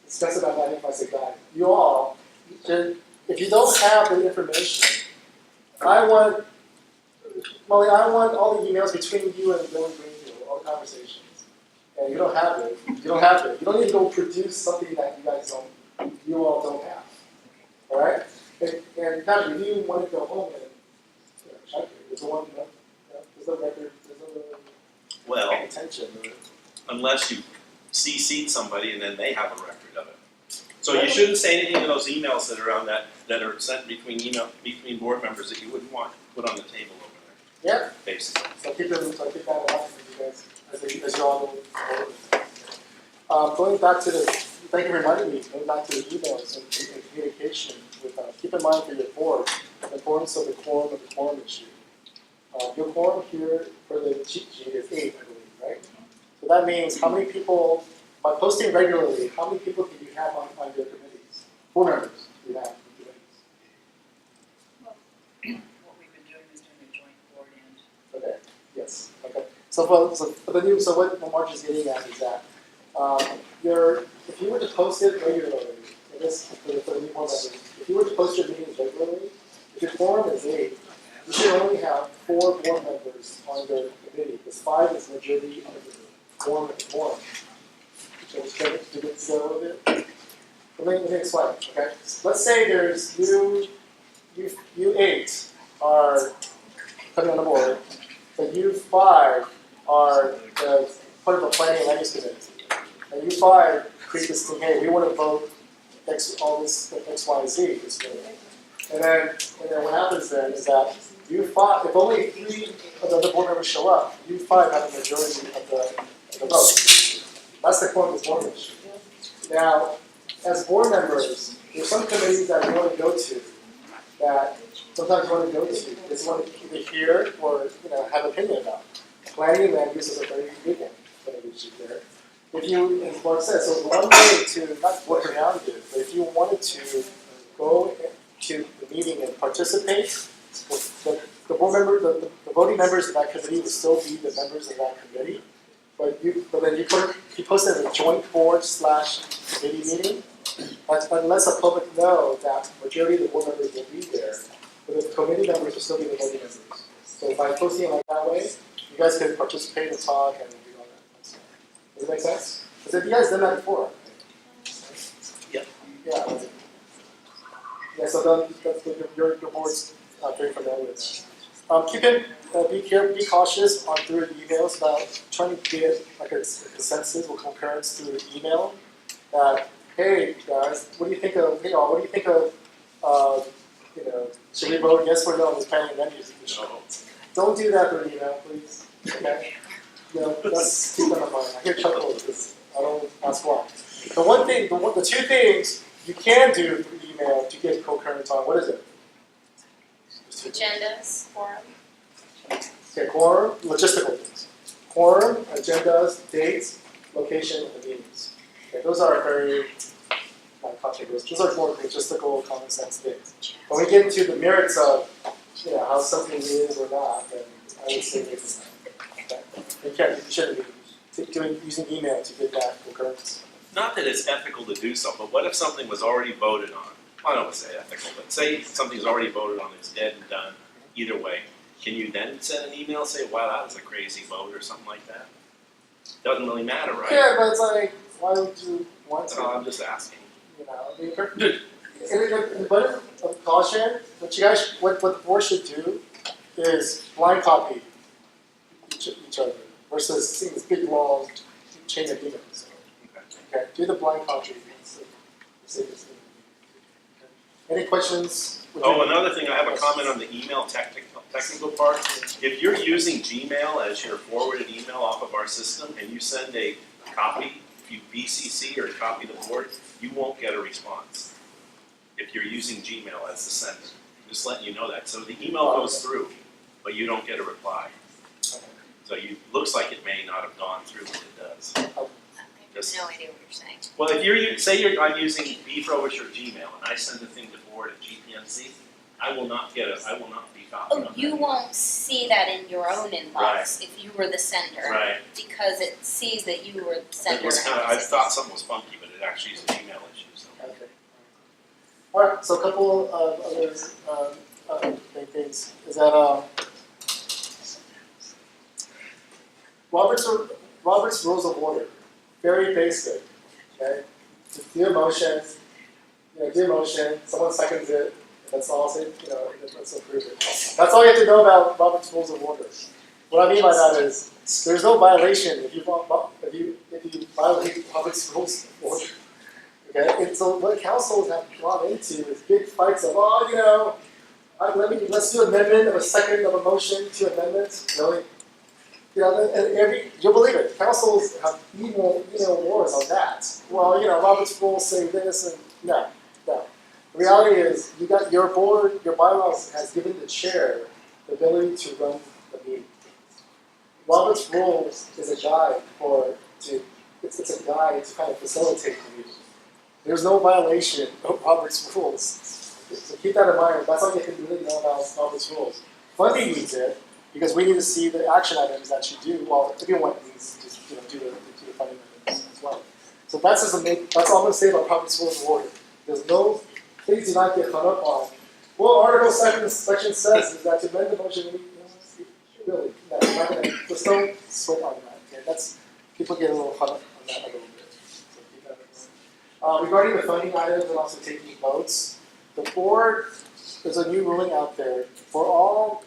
discuss about that if I say guy. You all, if you don't have the information, I want all the emails between you and Billy Greenfield, all the conversations. And you don't have it. You don't need to go produce something that you all don't have. All right? And Patrick, if you want to go home and check it, there's no record, there's no intention. Unless you CC'd somebody and then they have a record of it. So you shouldn't say anything in those emails that are on that are sent between board members that you wouldn't want put on the table over there. Yeah. Basically. So keep that in mind for you guys as you all know. Going back to thank you for reminding me, going back to the emails and communication with, keep in mind for your board, the importance of the quorum issue. Your quorum here for the cheat sheet is 8, I believe, right? So that means how many people, by posting regularly, how many people do you have on your committees? 4 members do you have on committees? What we've been doing is doing a joint board and. Okay, yes, okay. So what Marge is getting at is that if you were to post it regularly, for the new board members, if you were to post your meetings regularly, if your quorum is 8, you should only have 4 board members on your committee, because 5 is majority of the quorum. So to get to go with it. Let me explain, okay? Let's say there's you 8 are coming on the board, but you 5 are part of the planning and land use committee. And you 5 create this thing, hey, we want to vote all this X, Y, Z this way. And then what happens then is that you 5, if only 3 of the other board members show up, you 5 have a majority of the vote. That's the quorum of board members. Now, as board members, there's some committees that you want to go to that sometimes you want to go to. Just want to either hear or have opinion about. Planning and land use is a very big one issue there. If you, as Mark said, so one way to not work around it, but if you wanted to go to the meeting and participate, the board member, the voting members of that committee would still be the members of that committee. But then you posted a joint board/committee meeting, But lets the public know that majority of the board members will be there, but the committee members will still be the voting members. So by posting it like that way, you guys can participate and talk and do all that stuff. Does that make sense? Because you guys done that before. Yeah. Yeah. Yeah, so that's your board's very familiar with that. Be cautious on through the emails about trying to get like a consensus or concurrence through the email. That hey guys, what do you think of should we vote yes or no on this planning and land use issue? Don't do that through email, please. Okay? Let's keep that in mind. I hear chuckles because I don't ask why. The two things you can do through email to get concurrence on, what is it? Agendas, forum. Okay, quorum, logistical things. Quorum, agendas, dates, location of the meetings. Okay, those are very controversial. Those are more logistical, common sense things. When we get into the merits of how something is or not, then I would say it's okay. You shouldn't be using email to get that concurrence. Not that it's ethical to do so, but what if something was already voted on? I don't want to say ethical, but say something's already voted on, it's dead and done, either way. Can you then send an email and say, wow, that was a crazy vote or something like that? Doesn't really matter, right? Yeah, but it's like, why would you want to? No, I'm just asking. But of caution, what the board should do is blind copy each other versus seeing this big long chain of emails. Okay, do the blind copy. Any questions? Oh, another thing, I have a comment on the email technical part. If you're using Gmail as your forwarded email off of our system and you send a copy, if you BCC or copy the board, you won't get a response. If you're using Gmail as the sender, just letting you know that. So the email goes through, but you don't get a reply. So looks like it may not have gone through, but it does. I have no idea what you're saying. Well, if I'm using Beefrowish or Gmail and I send the thing to board at GPNC, I will not be copied on that. You won't see that in your own inbox Right. if you were the sender. Right. Because it sees that you were the sender. It was I thought something was funky, but it actually is a Gmail issue. So. Okay. All right. So a couple of other big things is that Robert's Rules of Order, very basic. Okay. Just do a motion. Do a motion. Someone seconds it. That's all. Say let's approve it. That's all you have to know about Robert's Rules of Order. What I mean by that is there's no violation if you violate Robert's Rules of Order. Okay, and so what councils have gone into is big fights of let's do amendment of a second of a motion to amendment. Really, and you'll believe it. Councils have email wars on that. Well, Robert's Rules say this and no. The reality is, you got your board, your bylaws has given the chair the ability to run the meeting. Robert's Rules is a guide it's a guide to kind of facilitate the meeting. There's no violation of Robert's Rules. So keep that in mind. That's all you can really know about Robert's Rules. Funding needs it because we need to see the action items that you do. Well, everyone needs to do the funding items as well. So that's all I'm going to say about Robert's Rules of Order. There's no. Please do not get hung up on. Well, Article 7 section says is that to amend the motion, really, just don't sweat on that. Okay? That's people get a little hung up on that a little bit. So keep that in mind. Regarding the funding items and also taking votes, the board there's a new ruling out there for all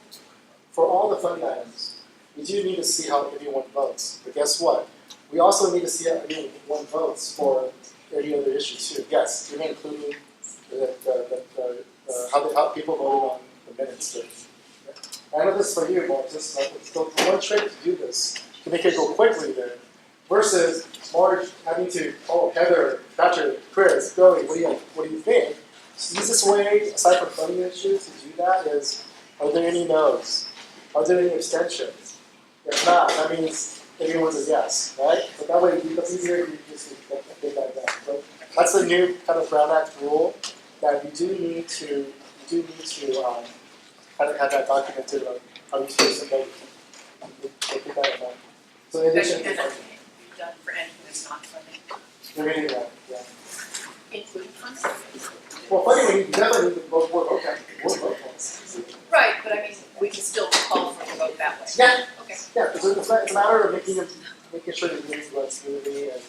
the funding items. We do need to see how everyone votes, but guess what? We also need to see how everyone votes for any other issue too. Yes, you're including how people voted on the minutes. I know this is for you, but just one trick to do this to make it go quickly there, versus Marge having to Heather, Patrick, Chris, Billy, what do you think? The easiest way, aside from funding issues, to do that is: are there any no's? Are there any abstentions? If not, that means everyone says yes, right? So that way it's easier to just get that done. So that's the new kind of Brown Act rule that you do need to kind of have that documented about how you're supposed to vote. Keep that in mind. So in addition to funding. Done for anything that's not funding. You're reading that, yeah. Including Well, funny, we definitely need to vote for, okay, we'll vote for it. Right, but I mean, we can still call for the vote that way. Yeah, Okay. yeah, because it's a matter of making sure that meetings run smoothly and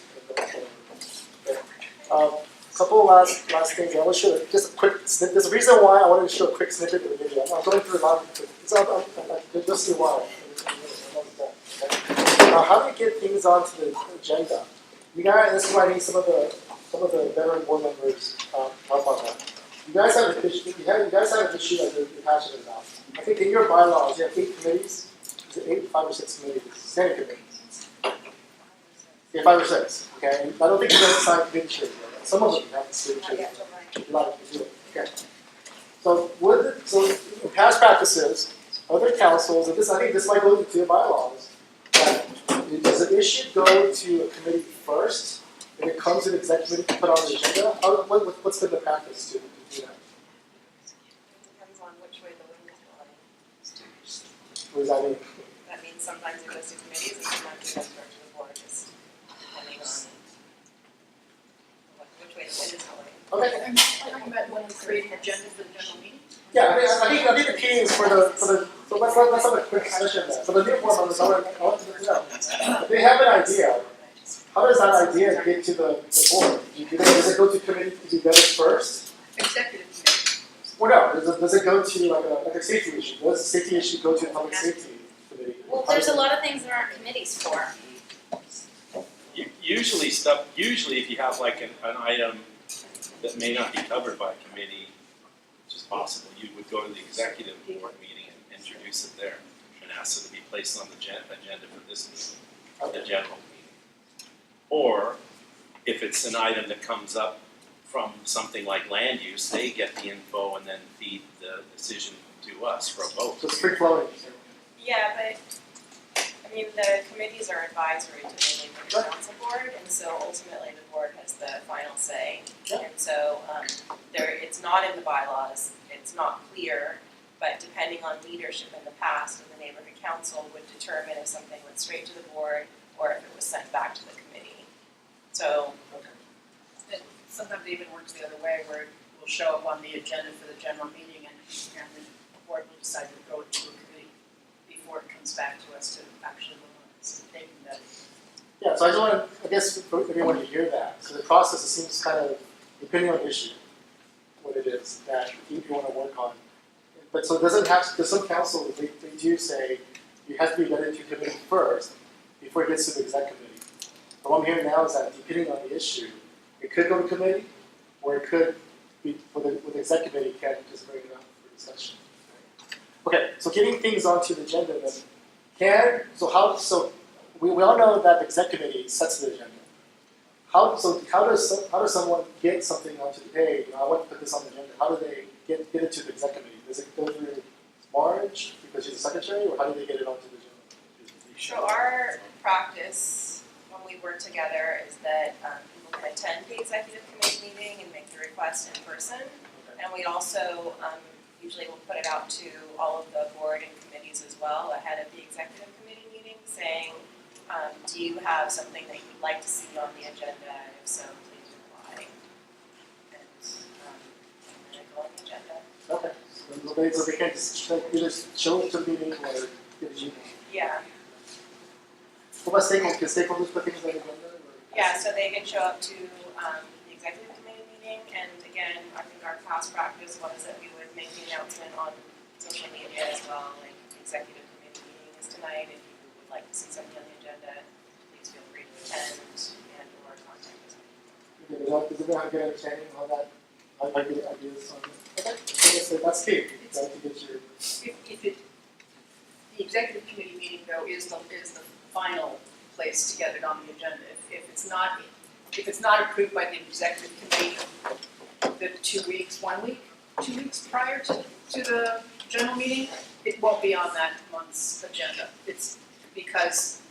couple of last things, I want to show just a quick snippet. There's a reason why I wanted to show a quick snippet of the video. I'm not going through a lot of it, but just see why. How do you get things onto the agenda? You guys, this is why I need some of the veteran board members help on that. You guys have an issue. You guys have an issue that you're passionate about. I think in your bylaws you have 8 committees. Is it 5 or 6 committees? Standing committees. Yeah, 5 or 6. Okay. And I don't think you guys assign committee chairs. Some of them have committee chairs. A lot of them do it. Okay. So in past practices, other councils, and I think this might go into your bylaws. Does an issue go to a committee first, and it comes to the exec committee to put on the agenda? What's been the practice to do that? Depends on which way the wind is blowing. What does that mean? That means sometimes it goes to committees and sometimes it goes direct to the board, just depending on which way the wind is blowing. Okay. Are you talking about when we create an agenda for the general meeting? Yeah, I think the key is for the so let's have a quick session there. So the new board members, I want to know. If they have an idea, how does that idea get to the board? Does it go to committee to be vetted first? Executive committee. Well, no. Does it go to like a safety issue? Does the safety issue go to the public safety committee? Well, there's a lot of things there aren't committees for. Usually if you have like an item that may not be covered by a committee, which is possible, you would go to the executive board meeting and introduce it there and ask it to be placed on the agenda for this meeting, the general meeting. Or if it's an item that comes up from something like land use, they get the info and then feed the decision to us for a vote. So it's free flowing. Yeah, but I mean, the committees are advisory to the Labor Council Board, and so ultimately the board has the final say. And so it's not in the bylaws, it's not clear, but depending on leadership in the past of the neighborhood council would determine if something went straight to the board or if it was sent back to the committee. So. And sometimes it even works the other way, where it will show up on the agenda for the general meeting and the board will decide to go to a committee before it comes back to us to actually vote on it. So taking that. Yeah, so I just want to, I guess, for everyone to hear that. So the process, it seems kind of, depending on the issue, what it is that you want to work on. But so it doesn't have, because some councils, they do say you have to be vetted to committee first before it gets to the exec committee. But what I'm hearing now is that depending on the issue, it could go to committee, or it could be, with the exec committee, you can't just bring it up for discussion. Okay, so getting things onto the agenda then, so we all know that the exec committee sets the agenda. How does someone get something onto the, hey, I want to put this on the agenda, how do they get it to the exec committee? Does it go through Marge, because she's the secretary, or how do they get it onto the agenda? So our practice when we work together is that people can attend the executive committee meeting and make the request in person. And we also usually will put it out to all of the board and committees as well ahead of the executive committee meeting, saying, do you have something that you'd like to see on the agenda? If so, please reply. And then it go on the agenda. Okay, so they can't just either show it to the meeting or give it to you. Yeah. What about stakeholders? Can stakeholders put things on the agenda? Yeah, so they can show up to the executive committee meeting, and again, I think our past practice was that we would make the announcement on social media as well, like the executive committee meeting is tonight, if you would like to see something on the agenda, please feel free to attend and or contact us. Okay, does everyone have a good understanding of how that, how I get ideas on it? Okay, so that's key, to get your. The executive committee meeting though is the final place to get it on the agenda. If it's not approved by the executive committee, the 2 weeks, 1 week, 2 weeks prior to the general meeting, it won't be on that month's agenda. It's because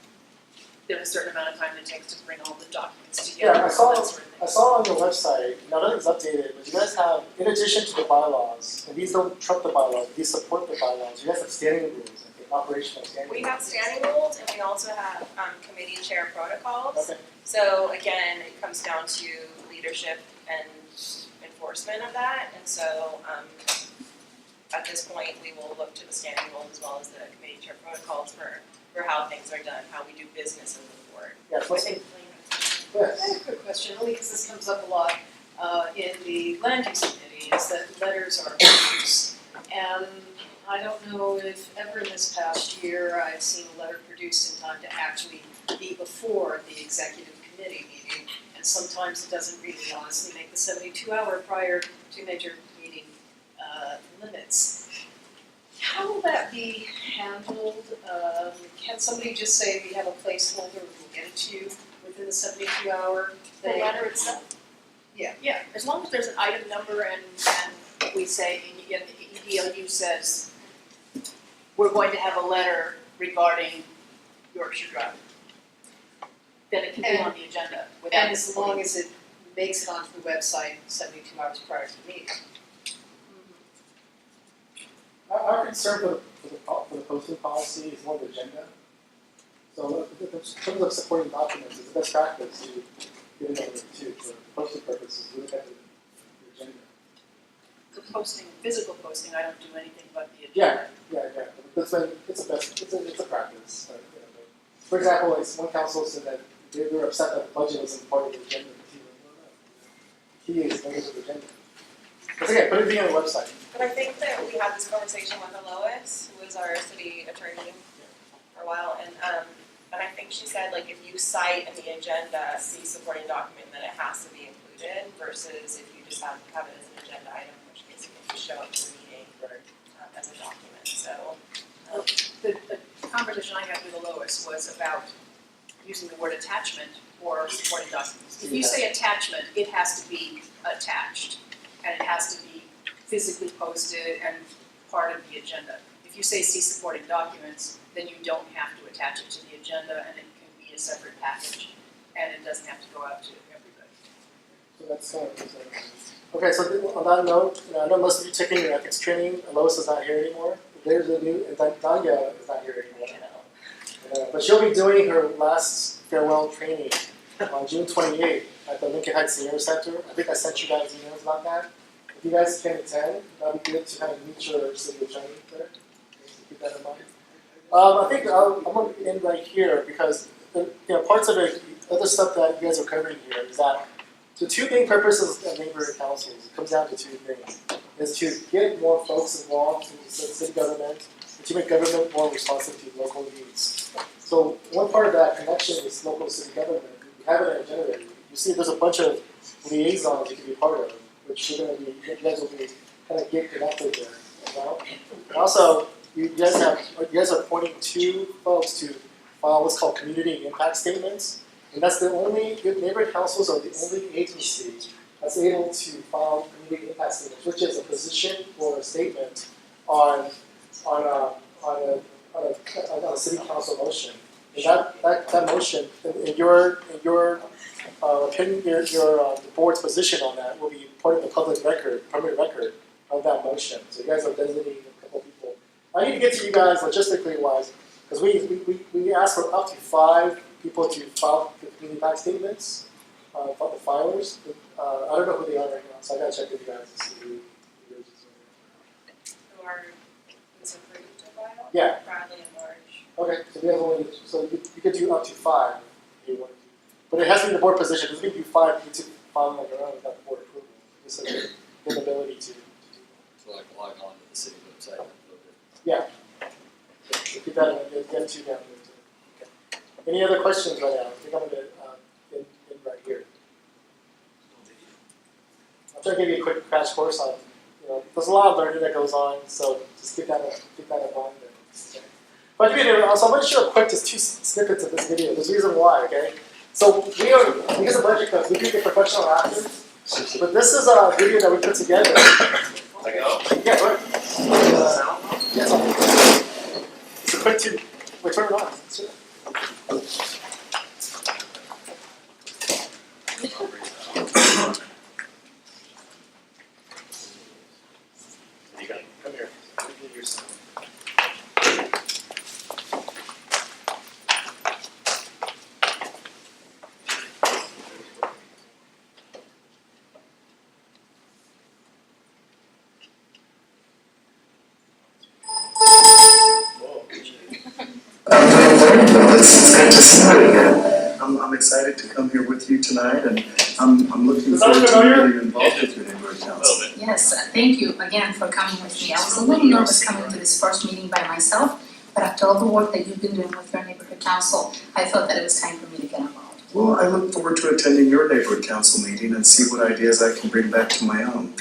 there's a certain amount of time it takes to bring all the documents together. Yeah, I saw on your website, now nothing's updated, but you guys have, in addition to the bylaws, and these don't trump the bylaws, these support the bylaws, you guys have standing rules, like operational standing rules. We have standing rules, and we also have committee chair protocols. Okay. So again, it comes down to leadership and enforcement of that, and so, at this point, we will look to the standing rules as well as the committee chair protocols for how things are done, how we do business as a board. Yes, I think, I have a quick question, only because this comes up a lot in the land use committee, is that letters are produced. And I don't know if ever in this past year I've seen a letter produced in time to actually be before the executive committee meeting. And sometimes it doesn't really honestly make the 72-hour prior to major meeting limits. How will that be handled? Can somebody just say we have a placeholder, we'll get it to you within the 72-hour The thing? letter itself? Yeah, as long as there's an item number and we say, and the EDLU says, we're going to have a letter regarding Yorkshire Drive. Then it can be on the agenda without. And as long as it makes it onto the website 72 hours prior to the meeting. Our concern for the posting policy is more the agenda. So in terms of supporting documents, it's the best practice to get it over to for posting purposes, we look at the agenda. The posting, physical posting, I don't do anything but the agenda. Yeah. It's a practice. For example, like one council said that they were upset that the budget wasn't part of the agenda. The key is members of the agenda. But again, put it on the website. But I think that we had this conversation with Lois, who was our city attorney for a while, and I think she said, like, if you cite in the agenda, see supporting document, then it has to be included, versus if you just have it as an agenda item, in which case you can show up to the meeting as a document, so. The conversation I had with Lois was about using the word attachment or supporting documents. If you say attachment, it has to be attached, and it has to be physically posted and part of the agenda. If you say see supporting documents, then you don't have to attach it to the agenda, and it can be a separate package, and it doesn't have to go out to everybody. So that's kind of okay. So on that note, I know most of you taking your ethics training. Lois is not here anymore. There's a new, and Danya is not here anymore. But she'll be doing her last farewell training on June 28th at the Lincoln Heights Senior Center. I think I sent you guys emails about that. If you guys can attend, that'd be good to kind of meet your city attorney there. Keep that in mind. I think I'm going to end right here because parts of it, other stuff that you guys are covering here is that the two main purposes of neighborhood councils, it comes down to two things, is to get more folks involved in city government and to make government more responsive to local needs. So one part of that connection is local city government. We have it in a generator. You see there's a bunch of liaisons you can be part of, which you're going to be, you guys will be kind of get connected there as well. And also, you guys are appointing two folks to file what's called community impact statements. And that's the only, neighborhood councils are the only agency that's able to file community impact statements, which is a position or a statement on a city council motion. And that motion, in your opinion, the board's position on that will be part of the public record, permanent record of that motion. So you guys are designating a couple of people. I need to get to you guys logistically wise, because we asked for up to 5 people to file the community impact statements, the filers. I don't know who they are right now, so I gotta check with you guys to see who yours is. Who are, who's approved to file? Yeah. Bradley and Marge. Okay, so we have only, so you could do up to 5 if you want to. But it has to be the board position. It doesn't mean you 5 you to file on your own without the board approval. Just so you have the ability to do that. So like log on to the city website. Yeah. So keep that in, get 2 down there too. Okay. Any other questions right now? I think I'm gonna end right here. I'll try to give you a quick crash course on, there's a lot of learning that goes on, so just keep that in mind. But so I'm going to show quick just 2 snippets of this video. There's a reason why, okay? So because of budget cuts, we get professional actors. But this is a video that we put together. Yeah, right. It's a quick 2. Wait, turn it on. Sure. Come here. Give yourself. Yes, I'm excited to come here with you tonight, and I'm looking forward to getting involved with your neighborhood council. Yes, thank you again for coming with me. I was a little nervous coming to this first meeting by myself, but after all the work that you've been doing with your neighborhood council, I felt that it was time for me to get involved. Well, I look forward to attending your neighborhood council meeting and see what ideas I can bring back to my own.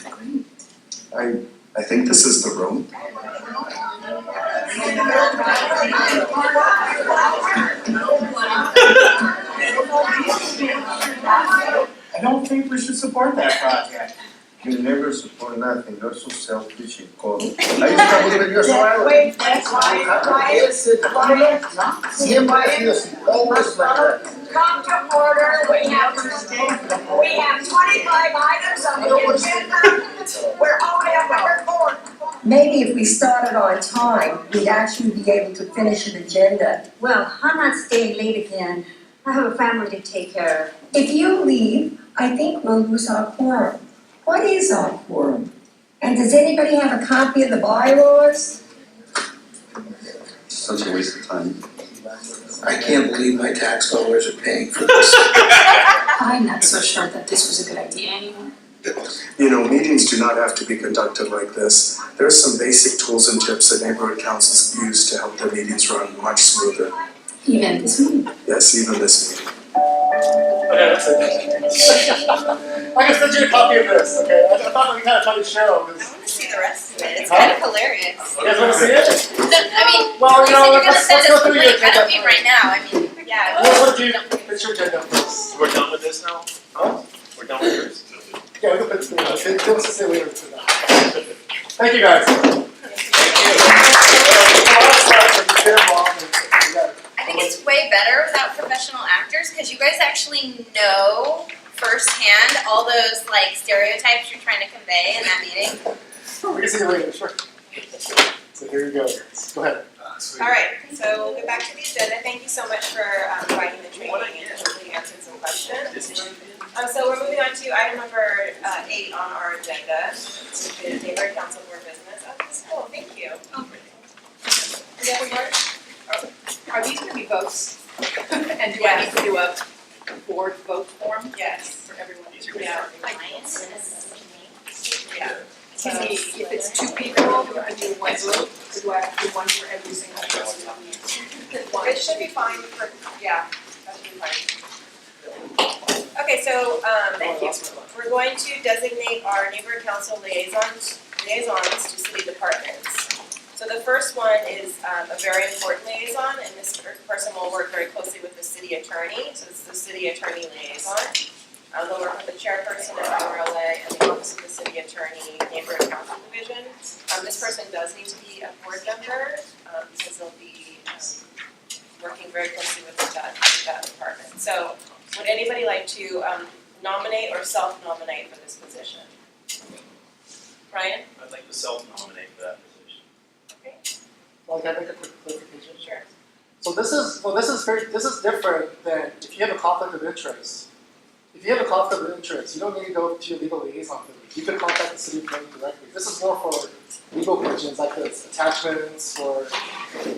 I think this is the room. I don't think we should support that project. You never support nothing, you're so selfish and cold. Ahí está, pues, venía su lado. Wait, that's quiet. Siempre ha sido así, always like that. Come to order, we have 25 items on the agenda. We're only at number 4. Maybe if we started on time, we'd actually be able to finish an agenda. Well, I'm not staying late again. I have a family to take care of. If you leave, I think we'll lose our quorum. What is our quorum? And does anybody have a copy of the bylaws? Such a waste of time. I can't believe my tax dollars are paying for this. I'm not so sure that this was a good idea anymore. You know, meetings do not have to be conducted like this. There are some basic tools and tips that neighborhood councils use to help their meetings run much smoother. Even this meeting. Yes, even this meeting. Okay, that's it. I can send you a copy of this, okay? I thought we kind of tried to share all this. I wanna see the rest of it, it's Huh? kind of hilarious. You guys wanna see it? I mean, Well, you you know, said you're gonna let's send go us the through your link, I don't agenda. mean right now, I mean, yeah. What do you, it's your agenda first. We're done with this now? Huh? We're done with yours? Yeah, we can put it through. Give us a say later to that. Thank you, guys. I think it's way better without professional actors, because you guys actually know firsthand all those like stereotypes you're trying to convey in that meeting. We can see you later, sure. So here you go. Go ahead. Alright, so we'll get back to the agenda. Thank you so much for providing the training and hopefully answering some questions. So we're moving on to item number 8 on our agenda, which is neighborhood council board business. Oh, this is cool, thank you. Are these gonna be votes? And do I need to do a board vote form Yes. for everyone? Yeah. Yeah. So if it's 2 people, do I do one vote, or do I have to do one for every single person? It should be fine for, yeah, that should be fine. Okay, so, thank you. We're going to designate our neighborhood council liaisons to city departments. So the first one is a very important liaison, and this person will work very closely with the city attorney, so it's the city attorney liaison. They'll work with the chairperson of RLA and the office of the city attorney, neighborhood council division. This person does need to be a board member, because they'll be working very closely with that department. So would anybody like to nominate or self-nominate for this position? Ryan? I'd like to self-nominate for that position. Okay. Well, can I make a quick clarification? Sure. So this is different than if you have a conflict of interest. If you have a conflict of interest, you don't need to go to your legal liaison for this. You can contact the city attorney directly. This is more for legal questions like this, attachments, or,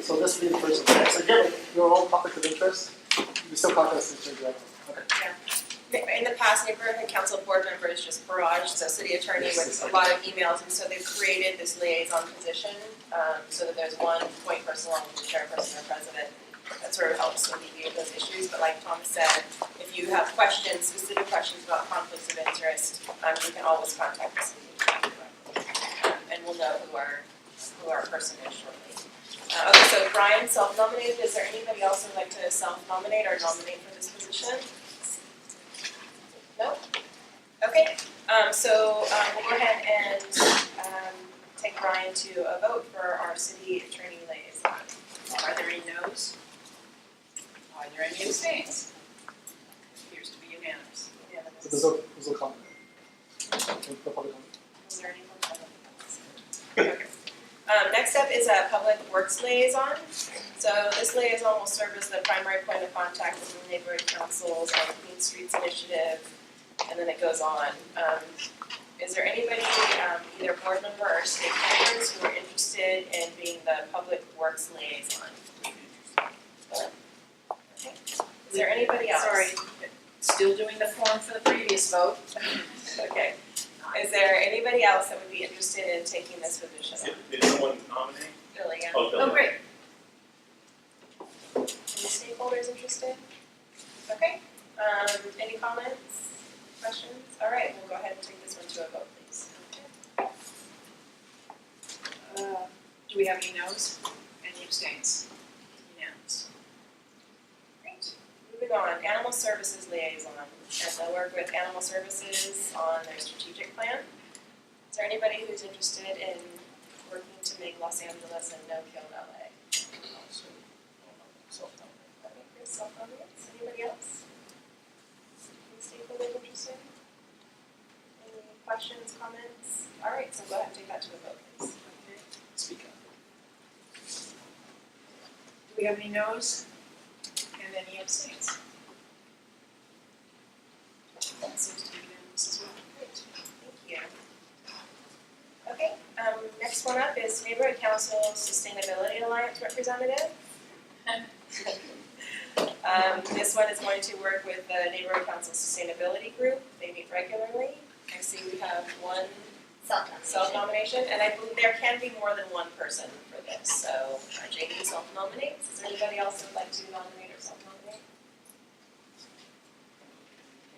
so this would be the person. So if you have your own conflict of interest, you still contact the city attorney directly. Okay. Yeah. In the past, neighborhood council board members just barraged the city attorney with a lot of emails, and so they've created this liaison position, so that there's one point person along with the chairperson or president that sort of helps alleviate those issues. But like Thomas said, if you have questions, specific questions about conflicts of interest, you can always contact the city attorney directly, and we'll know who our person is shortly. Okay, so Brian self-nominated. Is there anybody else who would like to self-nominate or nominate for this position? No? Okay, so we'll go ahead and take Brian to a vote for our city attorney liaison. Are there any no's? Are there any abstains? Appears to be unanimous. So there's no comment. No public comment. Is there any public comment? Okay. Next up is a public works liaison. So this liaison will serve as the primary point of contact with the neighborhood councils on the Clean Streets Initiative, and then it goes on. Is there anybody, either board member or stakeholders, who are interested in being the public works liaison? Okay. Is there anybody else? Sorry, still doing the form for the previous vote. Okay. Is there anybody else that would be interested in taking this position on? Did someone nominate? Billy, yeah. Oh, Billy. Oh, great. Any stakeholders interested? Okay, any comments, questions? All right, we'll go ahead and take this one to a vote, please. Do we have any no's? Any abstains? Unanimous. Great. Moving on, Animal Services Liaison, and they'll work with Animal Services on their strategic plan. Is there anybody who's interested in working to make Los Angeles a no-kill LA? Self-nominates, anybody else? Any stakeholders interested? Any questions, comments? All right, so go ahead and take that to a vote, please. Okay. Speak up. Do we have any no's? And any abstains? That seems to be unanimous as well. Great, thank you. Okay, next one up is Neighborhood Council Sustainability Alliance representative. This one is going to work with the Neighborhood Council Sustainability Group. They meet regularly. I see we have one self-nomination, and I believe there can be more than one person for this. So Jamie self-nominates. Is there anybody else who would like to nominate or self-nominate?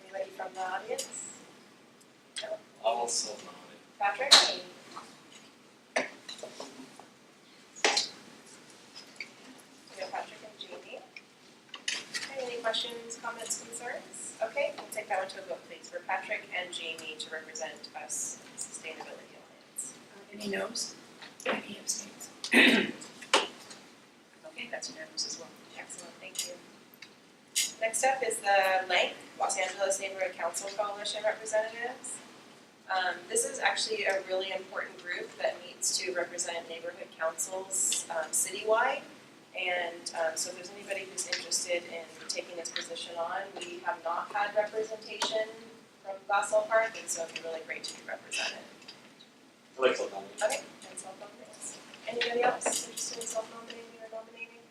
Anybody from the audience? No? I'll self-nominate. Patrick? We have Patrick and Jamie. Okay, any questions, comments, concerns? Okay, we'll take that one to a vote, please, for Patrick and Jamie to represent us in the Sustainability Alliance. Any no's? Any abstains? Okay, that's unanimous as well. Excellent, thank you. Next up is the LANC, Los Angeles Neighborhood Council Coalition representatives. This is actually a really important group that meets to represent neighborhood councils citywide. And so if there's anybody who's interested in taking this position on, we have not had representation from Glassell Park, and so it'd be really great to be represented. I like self-nominate. Okay, and self-nominates. Anybody else interested in self-nominating or nominating?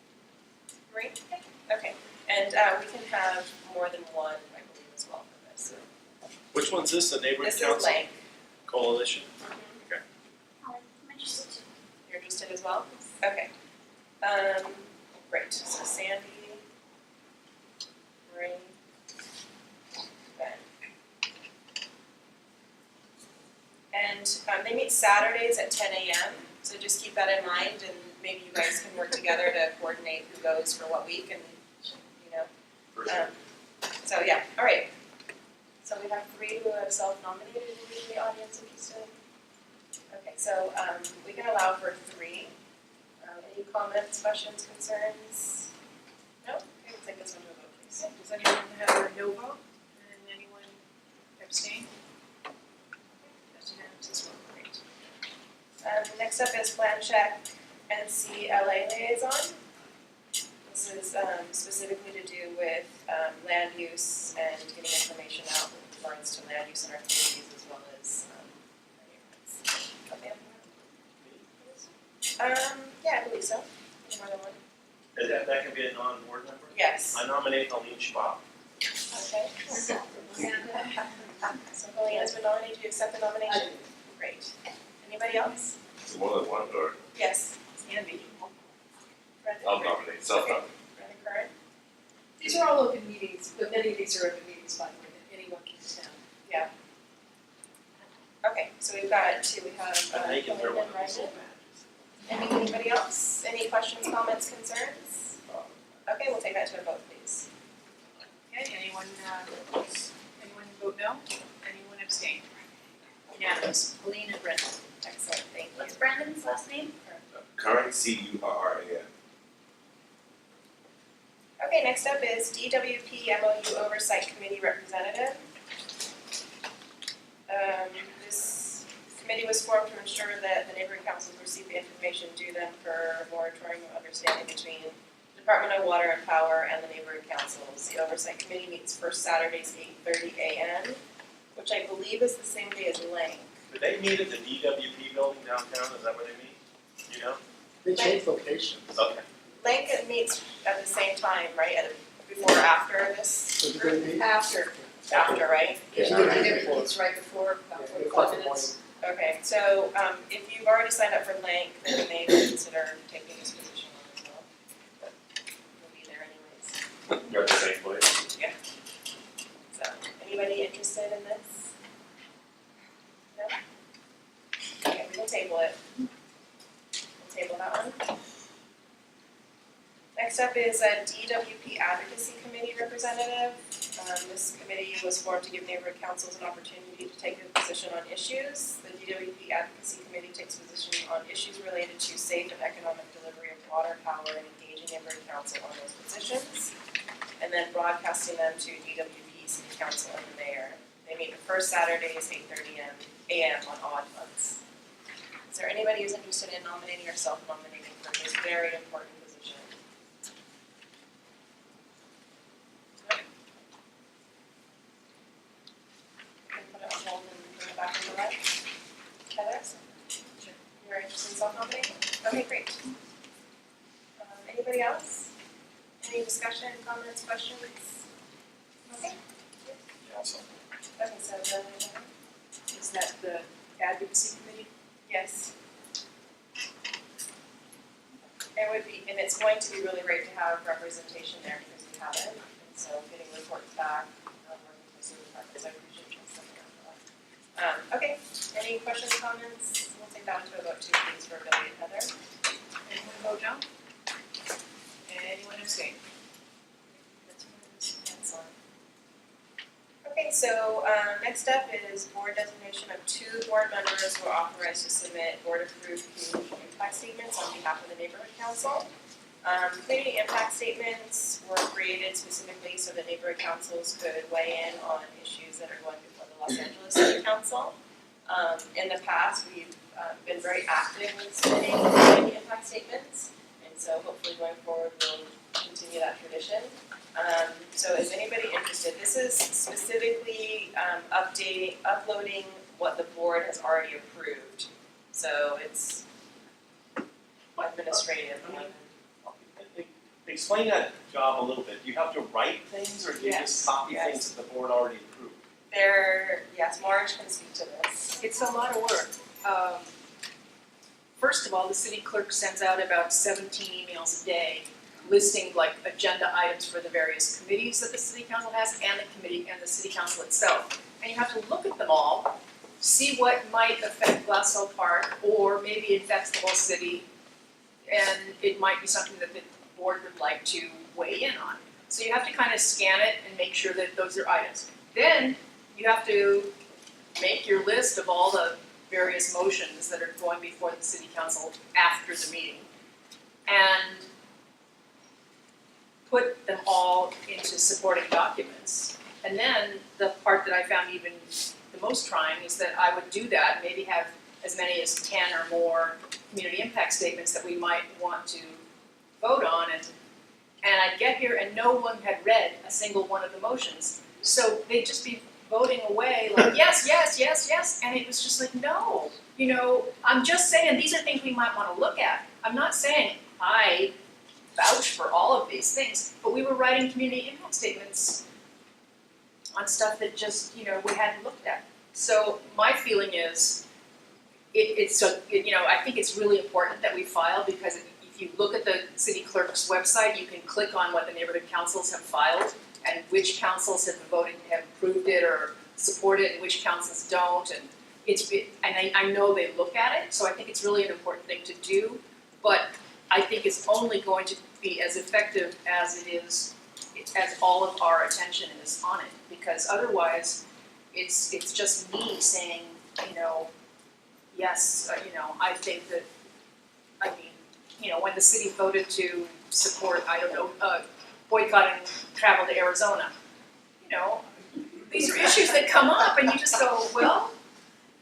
Great, okay. And we can have more than one, I believe, as well for this. Which one's this, the neighborhood This council? is LANC. Coalition? Okay. I'm interested too. You're interested as well? Okay. Great, so Sandy, Marie, Ben. And they meet Saturdays at 10 a.m., so just keep that in mind, and maybe you guys can work together to coordinate who goes for what week, and, you know. So yeah, all right. So we have 3 who have self-nominated, in the audience interested. Okay, so we can allow for 3. Any comments, questions, concerns? No? Okay, we'll take this one to a vote, please. Does anyone have a no vote? And anyone abstain? That's unanimous as well, great. Next up is Plan Check NCLA Liaison. This is specifically to do with land use and getting information out with regards to land use in our communities as well as our neighborhoods. Yeah, I believe so. More than one. That can be a non-board member? Yes. I nominate Helene Schwab. Okay. So Helene has been nominated. Do you accept the nomination? Great. Anybody else? It's more than one, or? Yes. Andy. Brendan? I'll nominate, self-nominate. Brendan Curran? These are all open meetings, but many of these are open meetings, by the way, that anyone can attend. Yeah. Okay, so we've got 2. We have I can Helene and Brendan. Anybody else? Any questions, comments, concerns? Okay, we'll take that to a vote, please. Okay, anyone vote no? Anyone abstain? Unanimous. Helene and Brendan. Excellent, thank you. What's Brandon's last name? Current CURRAN. Okay, next up is DWP MOU Oversight Committee Representative. This committee was formed to ensure that the neighborhood councils receive the information due them for moratorium of understanding between Department of Water and Power and the neighborhood councils. The Oversight Committee meets first Saturdays, 8:30 a.m., which I believe is the same day as LANC. Do they meet at the DWP building downtown, is that where they meet? You know? They change locations. Okay. LANC meets at the same time, right, before or after this? So you gonna meet? After, After, right? Yeah, it's you right did it before. right before, about Yeah, 45 o'clock in the minutes. Okay, so if you've already signed up for Link, then you may consider taking this position on as well. But you'll be there anyways. You're at the same place. So, anybody interested in this? No? Okay, we can table it. We'll table that one. Next up is a DWP Advocacy Committee representative. This committee was formed to give neighborhood councils an opportunity to take a position on issues. The DWP Advocacy Committee takes position on issues related to safe and economic delivery of water, power, and engaging neighborhood council on those positions, and then broadcasting them to DWP, City Council, and the mayor. They meet the first Saturdays, 8:30 a.m. on odd months. Is there anybody who's interested in nominating or self-nominating for this very important position? Can put it on hold and bring it back into life. Heather? You're interested in self-nominating? Okay, great. Anybody else? Any discussion, comments, questions? Okay. Yeah, so. Okay, so Is that the advocacy committee? yes. It would be, and it's going to be really great to have representation there because we haven't, and so getting reports back, working with the departments, I appreciate you stepping up for that. Okay, any questions, comments? We'll take that to a vote too, please, for Billy and Heather. Anyone vote no? Anyone abstain? Okay, so next up is board designation of 2 board members who are authorized to submit board-approved community impact statements on behalf of the neighborhood council. Community impact statements were created specifically so that neighborhood councils could weigh in on issues that are going before the Los Angeles City Council. In the past, we've been very active with submitting community impact statements, and so hopefully going forward we'll continue that tradition. So is anybody interested? This is specifically uploading what the board has already approved. So it's administrative. Explain that job a little bit. Do you have to write things or do you just copy Yes. things that the board already approved? Yes, Marge can speak to this. It's a lot of work. First of all, the city clerk sends out about 17 emails a day listing like agenda items for the various committees that the city council has and the committee and the city council itself. And you have to look at them all, see what might affect Glassell Park or maybe it affects the whole city. And it might be something that the board would like to weigh in on. So you have to kind of scan it and make sure that those are items. Then you have to make your list of all the various motions that are going before the city council after the meeting. And put them all into supporting documents. And then the part that I found even the most trying is that I would do that, maybe have as many as 10 or more community impact statements that we might want to vote on, and I'd get here and no one had read a single one of the motions. So they'd just be voting away like, yes, yes, yes, yes, and it was just like, no. You know, I'm just saying these are things we might want to look at. I'm not saying I vouch for all of these things, but we were writing community impact statements on stuff that just, you know, we hadn't looked at. So my feeling is, I think it's really important that we file because if you look at the city clerk's website, you can click on what the neighborhood councils have filed and which councils have approved it or supported it and which councils don't. And I know they look at it, so I think it's really an important thing to do, but I think it's only going to be as effective as it is, as all of our attention is on it, because otherwise, it's just me saying, you know, yes, I think that, when the city voted to support, boycotting travel to Arizona, these are issues that come up and you just go, well,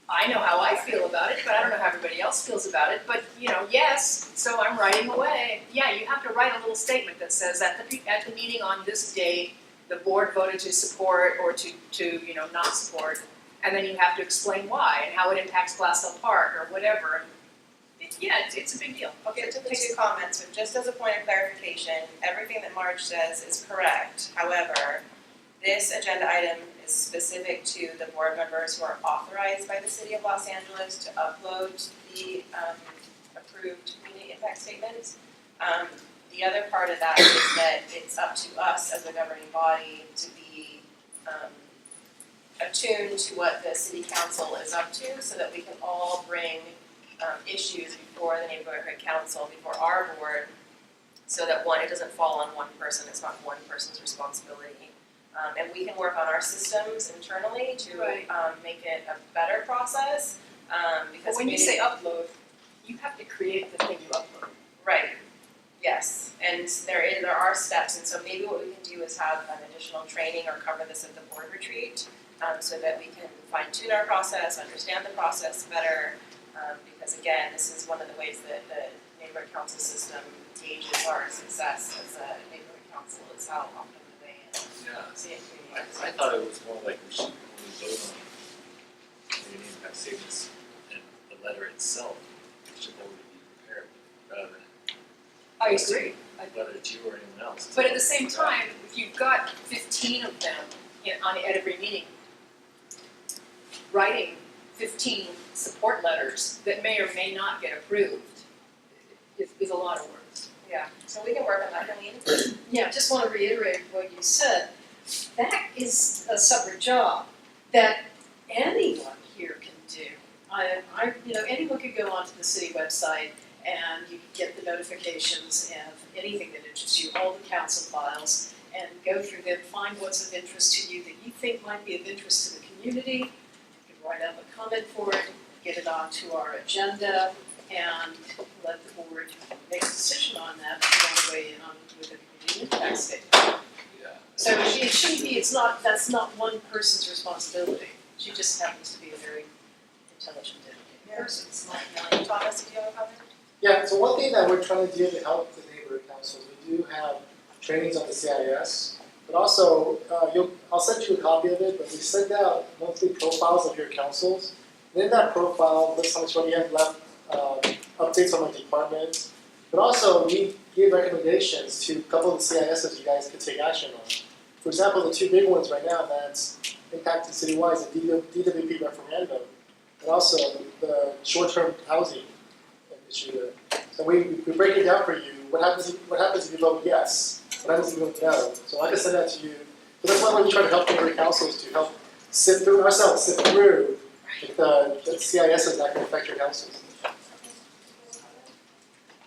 I know how I feel about it, but I don't know how everybody else feels about it, but, yes, so I'm writing away. Yeah, you have to write a little statement that says at the meeting on this date, the board voted to support or to not support, and then you have to explain why and how it impacts Glassell Park or whatever. And Yeah, it's a big deal. I'll get to the two comments, but just as a point of clarification, everything that Marge says is correct. However, this agenda item is specific to the board members who are authorized by the City of Los Angeles to upload the approved community impact statements. The other part of that is that it's up to us as a governing body to be attuned to what the city council is up to, so that we can all bring issues before the neighborhood council, before our board, so that one, it doesn't fall on one person, it's not one person's responsibility. And we can work on our systems internally to make it a better process, because But when you say upload, you have to create the thing you upload. right, yes, and there are steps, and so maybe what we can do is have an additional training or cover this at the board retreat, so that we can fine tune our process, understand the process better, because again, this is one of the ways that the neighborhood council system gauges our success as a neighborhood council, is how often do they see it community. I thought it was more like we should only vote on community impact statements and the letter itself should already be prepared, rather than I agree. whether it's you or anyone else. But at the same time, if you've got 15 of them at every meeting, writing 15 support letters that may or may not get approved is a lot of work. Yeah, so we can work on that, I mean. Yeah, just want to reiterate what you said. That is a separate job that anyone here can do. Anyone could go onto the city website and you can get the notifications of anything that interests you, all the council files, and go through them, find what's of interest to you that you think might be of interest to the community. You can write up a comment for it, get it onto our agenda, and let the board make a decision on that, if you want to weigh in on with a community impact statement. So it shouldn't be, that's not one person's responsibility. She just happens to be a very intelligent, dedicated person. Thomas, did you have a comment? Yeah, so one thing that we're trying to do to help the neighborhood councils, we do have trainings on the CIS, but also, I'll send you a copy of it, but we send out monthly profiles of your councils. And in that profile, lists how much money you have left, updates on my departments, but also we give recommendations to a couple of the CISs you guys could take action on. For example, the two big ones right now that's impacted citywide is the DWP referendum, and also the short-term housing issue. So we break it down for you. What happens if you vote yes? What happens if you vote no? So I can send that to you. So that's one way we try to help neighborhood councils to help sift through the CISs that can affect your councils.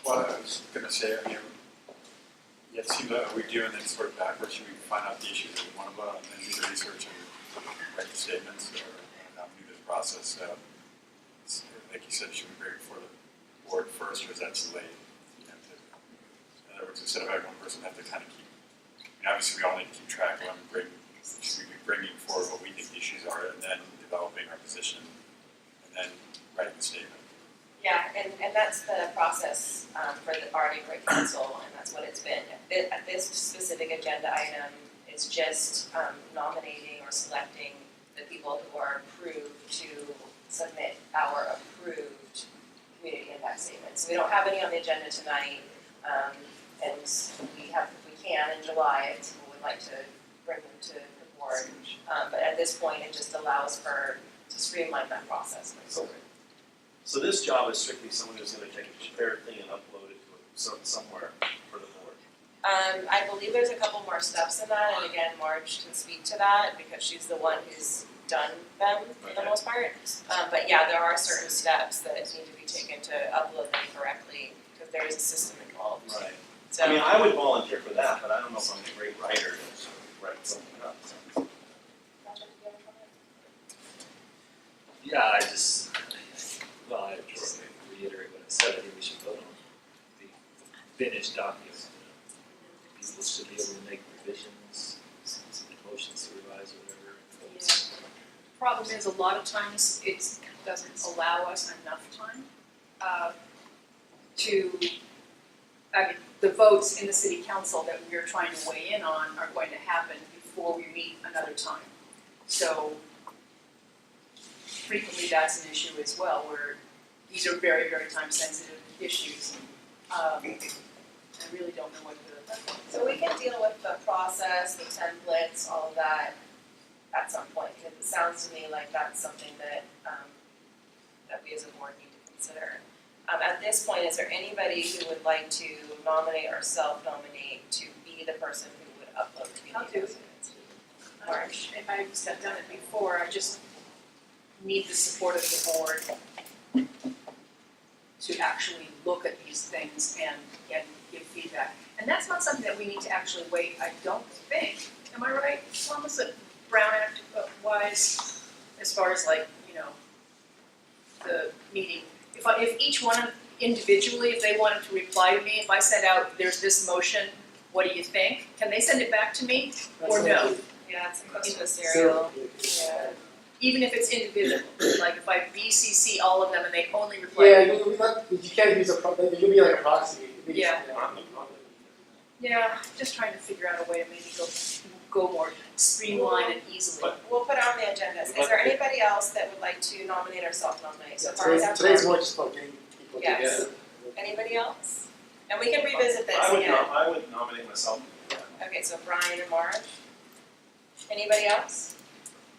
Well, I was gonna say, it seems that we do and then sort of backwards, should we find out the issues that we want to vote on, and then do the research and write the statements, or do this process? Like you said, should we bring it before the board first, or is that too late? In other words, instead of having one person have to kind of keep, obviously we all need to keep track of them, should we be bringing forward what we think the issues are, and then developing our position, and then writing the statement? Yeah, and that's the process for our neighborhood council, and that's what it's been. This specific agenda item is just nominating or selecting the people who are approved to submit our approved community impact statements. So we don't have any on the agenda tonight, and we can in July if people would like to bring them to the board. But at this point, it just allows to streamline that process. So this job is strictly someone who's gonna take a shared thing and upload it to somewhere for the board. I believe there's a couple more steps in that, and again, Marge can speak to that because she's the one who's done them for the most part. But yeah, there are certain steps that need to be taken to upload them correctly because there is a system involved. Right. So, I mean, I would volunteer for that, but I don't know if I'm a great writer to write something up. Yeah, I just reiterate what I said, I think we should vote on the finished document. People should be able to make revisions, motions to revise or whatever. Problem is, a lot of times it doesn't allow us enough time the votes in the city council that we're trying to weigh in on are going to happen before we meet another time. So frequently that's an issue as well, where these are very, very time sensitive issues. I really don't know what the. So we can deal with the process, the templates, all of that at some point, because it sounds to me like that's something that, that we as a board need to consider. At this point, is there anybody who would like to nominate or self-nominate to be the person who would upload community documents? March. I've done it before, I just need the support of the board to actually look at these things and give feedback. And that's not something that we need to actually wait, I don't think, am I right, Thomas, that Brown Act wise, as far as like, you know, the meeting, if each one individually, if they wanted to reply to me, if I sent out, there's this motion, what do you think? Can they send it back to me or no? Yeah, it's close to a serial. Yeah. Even if it's individual, like if I BCC all of them and they only reply. Yeah, you can't use you'll be like a proxy. Yeah. Yeah, just trying to figure out a way to maybe go more streamlined and easily. We'll put it on the agenda. Is there anybody else that would like to nominate or self-nominate? So far, we have Today's more just about getting people together. Yes. Anybody else? And we can revisit this again. I would nominate myself. Okay, so Brian and Marge. Anybody else?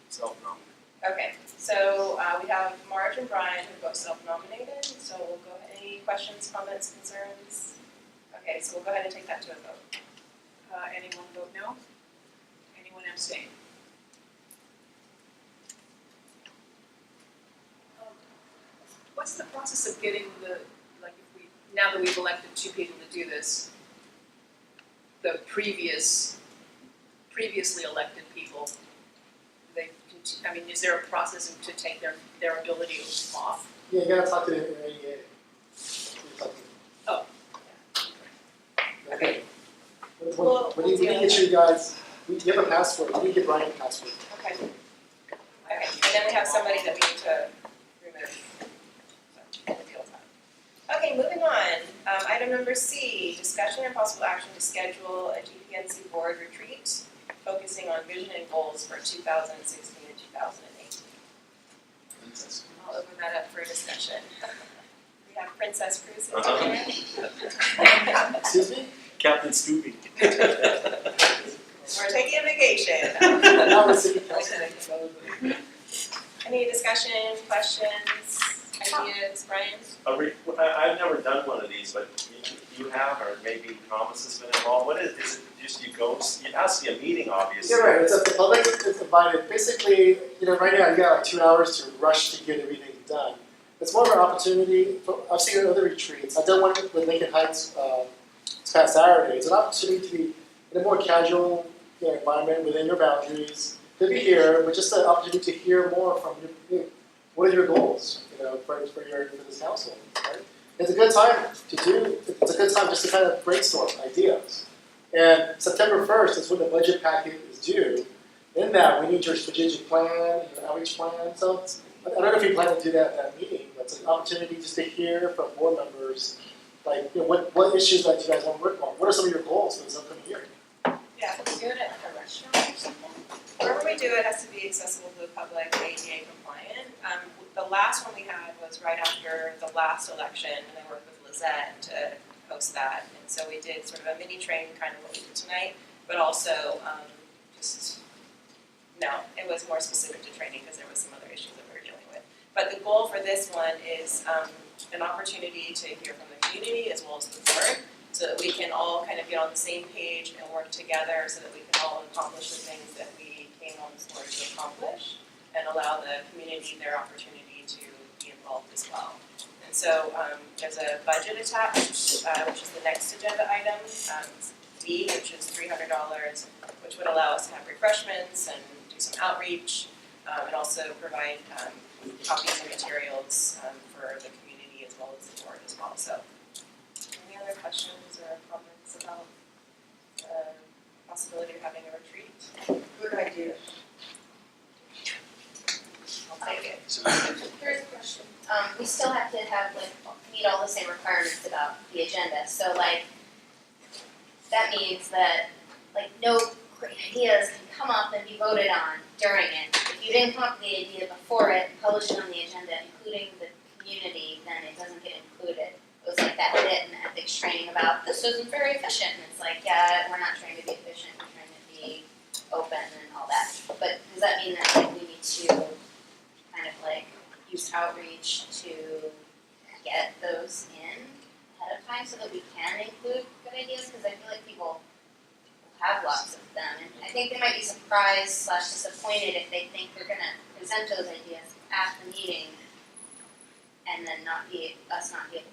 Self-nominate. Okay, so we have Marge and Brian who both self-nominated, so we'll go, any questions, comments, concerns? Okay, so we'll go ahead and take that to a vote. Anyone vote no? Anyone abstain? What's the process of getting like if we, now that we've elected 2 people to do this, the previously elected people, I mean, is there a process to take their ability off? Yeah, you gotta talk to the AEA. Oh. Okay. We need to get you guys, you have a password, we need to get Brian a password. Okay. Okay, and then we have somebody that we need to remove. So, we'll deal with that. Okay, moving on. Item number C, discussion and possible action to schedule a GPNC board retreat focusing on vision and goals for 2016 and 2018. I'll open that up for discussion. We have Princess Cruz in Excuse me? Captain Scooby. We're taking a vacation. Now we're sitting Any discussion, questions, ideas, Brian? I've never done one of these, but you have, or maybe Thomas has been involved. What is it just you go, it has to be a meeting, obviously. You're right, the public is invited. Basically, right now you got like 2 hours to rush to get everything done. It's more of an opportunity, I've seen other retreats. I've done one with Lincoln Heights this past Saturday. It's an opportunity to be in a more casual environment within your boundaries. To be here, but just an opportunity to hear more from you. What are your goals, for this council, right? It's a good time it's a good time just to kind of brainstorm ideas. And September 1st is when the budget packet is due. In that, we need your strategic plan, your outreach plan. So I don't know if you plan to do that at that meeting, but it's an opportunity just to hear from board members, like, what issues that you guys want to work on. What are some of your goals for this upcoming year? Yeah, Can we do it at a restaurant or something? wherever we do it has to be accessible to the public, ADA compliant. The last one we had was right after the last election, and I worked with Lizette to host that. And so we did sort of a mini training, kind of what we did tonight, but also it was more specific to training because there was some other issues that we were dealing with. But the goal for this one is an opportunity to hear from the community as well as the board, so that we can all kind of get on the same page and work together so that we can all accomplish the things that we came on this board to accomplish, and allow the community their opportunity to be involved as well. And so there's a budget attached, which is the next agenda item, D, which is $300, which would allow us to have refreshments and do some outreach, and also provide copies and materials for the community as well as the board as well. So, any other questions or comments about the possibility of having a retreat? Good idea. I'll take it. Here's a question. We still have to meet all the same requirements about the agenda, so that means that no great ideas can come up and be voted on during it. If you didn't come up with the idea before it, publish it on the agenda, including the community, then use outreach to get those in ahead of time so that we can include good ideas, because I feel like people have lots of them, and I think they might be surprised / disappointed if they think they're gonna present those ideas at the meeting and then not be able to vote on them.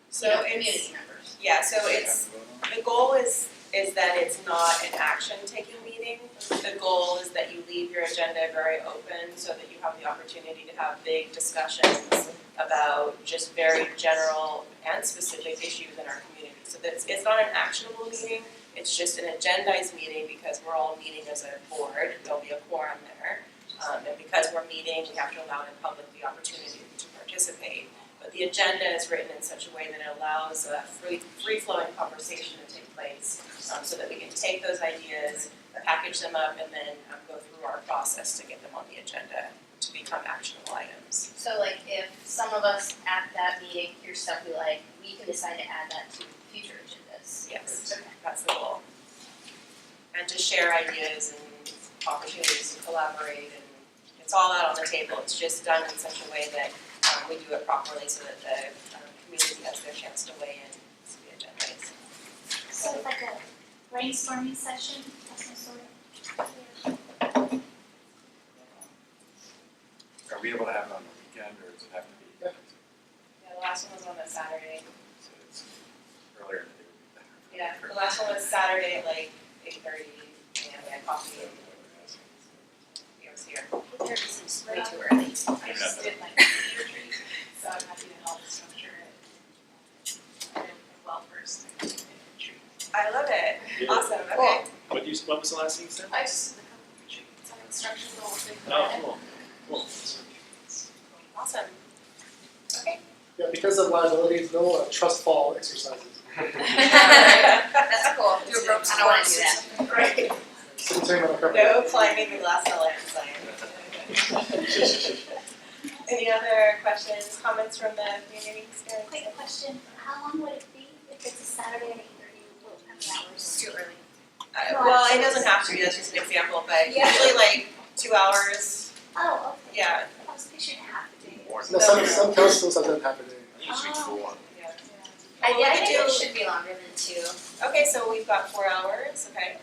So You know, it's- community members. Yeah, so it's, the goal is that it's not an action-taking meeting. The goal is that you leave your agenda very open so that you have the opportunity to have big discussions about just very general and specific issues in our community. So that it's not an actionable meeting, it's just an agendized meeting because we're all meeting as a board, there'll be a quorum there. And because we're meeting, we have to allow the public the opportunity to participate. But the agenda is written in such a way that it allows a free-flowing conversation to take place, so that we can take those ideas, package them up, and then go through our process to get them on the agenda to become actionable items. So like if some of us at that meeting hear stuff we like, we can decide to add that to future agendas. Yes, that's the goal. And to share ideas and opportunities to collaborate, and it's all out on the table. It's just done in such a way that we do it properly so that the community has their chance to weigh in to the agenda. So it's like a brainstorming session of some sort. Are we able to have it on the weekend, or does it have to be? Yeah, the last one was on a Saturday. So it's earlier in the day would be better. Yeah, the last one was Saturday at like 8:30, and we had coffee and he was here. It's way too early. I just did like a retreat, so I'm happy to help structure it. I did well first, I did retreat. I love it. Yeah. Awesome, okay. What was the last thing you said? I just did a couple of retreats, it's an instruction goal, big Oh, cool. Awesome. Okay. Yeah, because of liabilities, no trust fall exercises. That's cool. Do a rope I don't wanna do that. Right. City Attorney Montgomery. No climbing the glass ceiling sign. Any other questions, comments from the community? Quick question, how long would it be if it's a Saturday at 8:30, how many hours? It's too early. Well, it doesn't have to be, that's just an example, but Yeah. usually like 2 hours, Oh, okay. yeah. I was picturing half a day. No, some councils have done half a day. Usually four. Yeah. I Well, we think could it do- should be longer than 2. Okay, so we've got 4 hours, okay.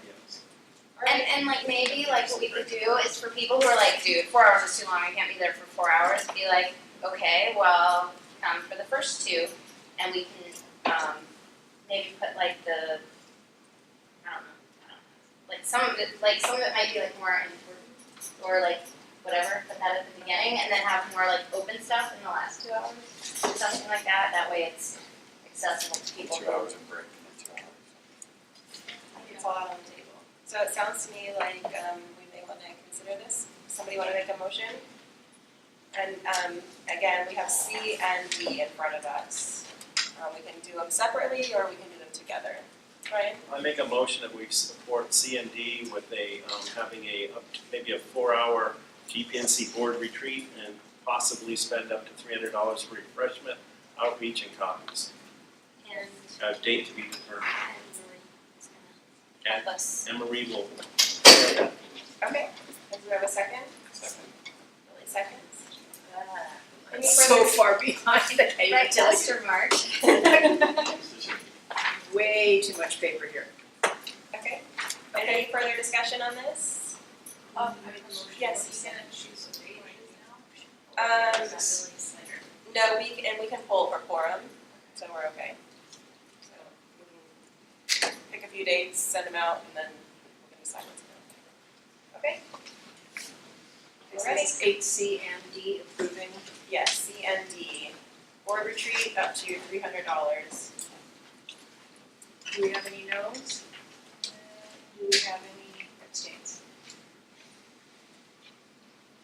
And like maybe like what we could do is for people who are like, dude, 4 hours is too long, I can't be there for 4 hours, be like, okay, well, come for the first 2, and we can maybe put like the, I don't know, like some of it might be like more important, or like whatever, put that at the beginning, and then have more like open stuff in the last 2 hours, or something like that, that way it's accessible to people. 2 hours and break, and then 2 hours. It's all out on the table. So it sounds to me like we may want to consider this. Somebody want to make a motion? And again, we have C and D in front of us. We can do them separately or we can do them together. Ryan? I make a motion that we support C and D with having maybe a 4-hour GPNC board retreat and possibly spend up to $300 for refreshment, outreach, and copies. And Date to be determined. help us. And Marie will. Okay. Do we have a second? Second. Really seconds? Any So further? far behind, I can't even Right, tell you. Mr. March. Way too much paper here. Okay. Any further discussion on this? Yes. You can choose a date now. Or is that really slated? No, we can poll for quorum, so we're okay. So we can pick a few dates, send them out, and then we can decide what's going on. Okay? This Ready? is 8C and D approving. Yes, C and D. Board retreat up to $300. Do we have any no's? Do we have any abstains?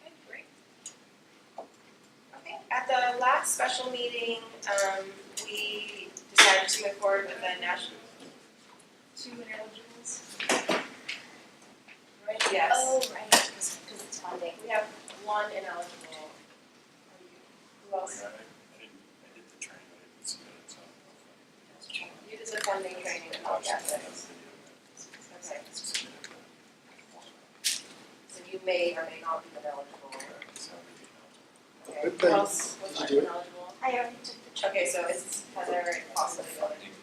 Okay, great. Okay, at the last special meeting, we decided to move forward with the national. 2 ineligibles. Right, yes. Oh, right, because it's funding. We have 1 ineligible. Who else? I did the training, but I didn't submit it, so. You did the funding training and all that, That's okay. the deal. So you may or may not be ineligible. So maybe not. Okay. Who else was Did you do it? ineligible? I already took the. Okay, so it's Heather, possibly voting.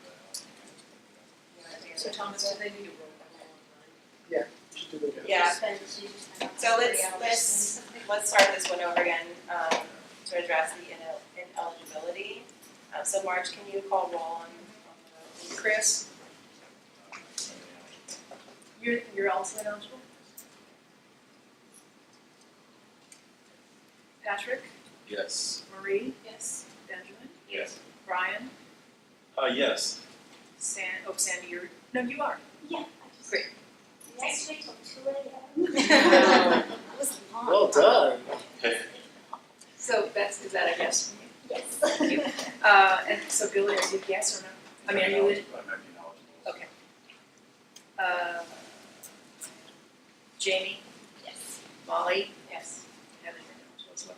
So Thomas, do they need a roll call? You should do the. Yeah. Spend 2 to 10 So hours, 3 hours. let's start this one over again, to address the ineligibility. So Marge, can you call roll on the vote? Chris? You're also ineligible? Patrick? Yes. Marie? Yes. Benjamin? Yes. Brian? Yes. Sandy, you're, no, you are. Yeah, I just. Great. Yesterday till 2 a.m. It was long. Well done. So is that a yes from you? Yes. Thank you. And so Billy, are you yes or no? I mean, are you in? I might be knowledgeable. Okay. Jamie? Yes. Molly? Yes. Heather, you're eligible as well.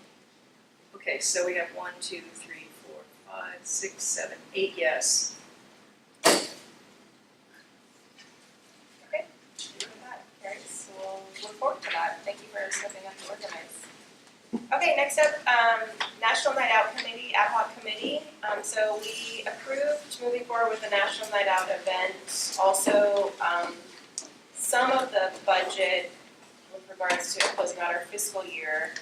Okay, so we have 1, 2, 3, 4, 5, 6, 7, 8 yes. Okay, look at that, Carrie, so we'll look forward to that, thank you for stepping up to organize. Okay, next up, National Night Out Committee, Ad Hoc Committee. So we approved moving forward with the National Night Out event. Also, some of the budget with regards to closing out our fiscal year,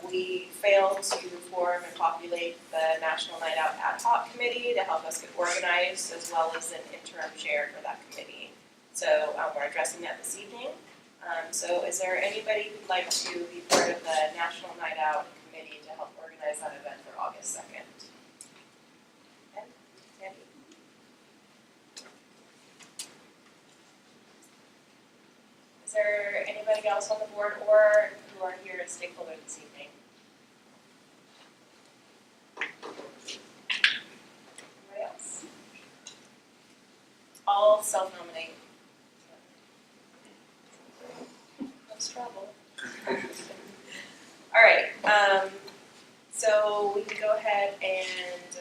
we failed to form and populate the National Night Out Ad Hoc Committee to help us get organized, as well as an interim chair for that committee. So we're addressing that this evening. So is there anybody who'd like to be part of the National Night Out Committee to help organize that event for August 2nd? Ed? Sandy? Is there anybody else on the board or who are here as stakeholder this evening? Anybody else? All self-nominate. That's trouble. All right, so we can go ahead and,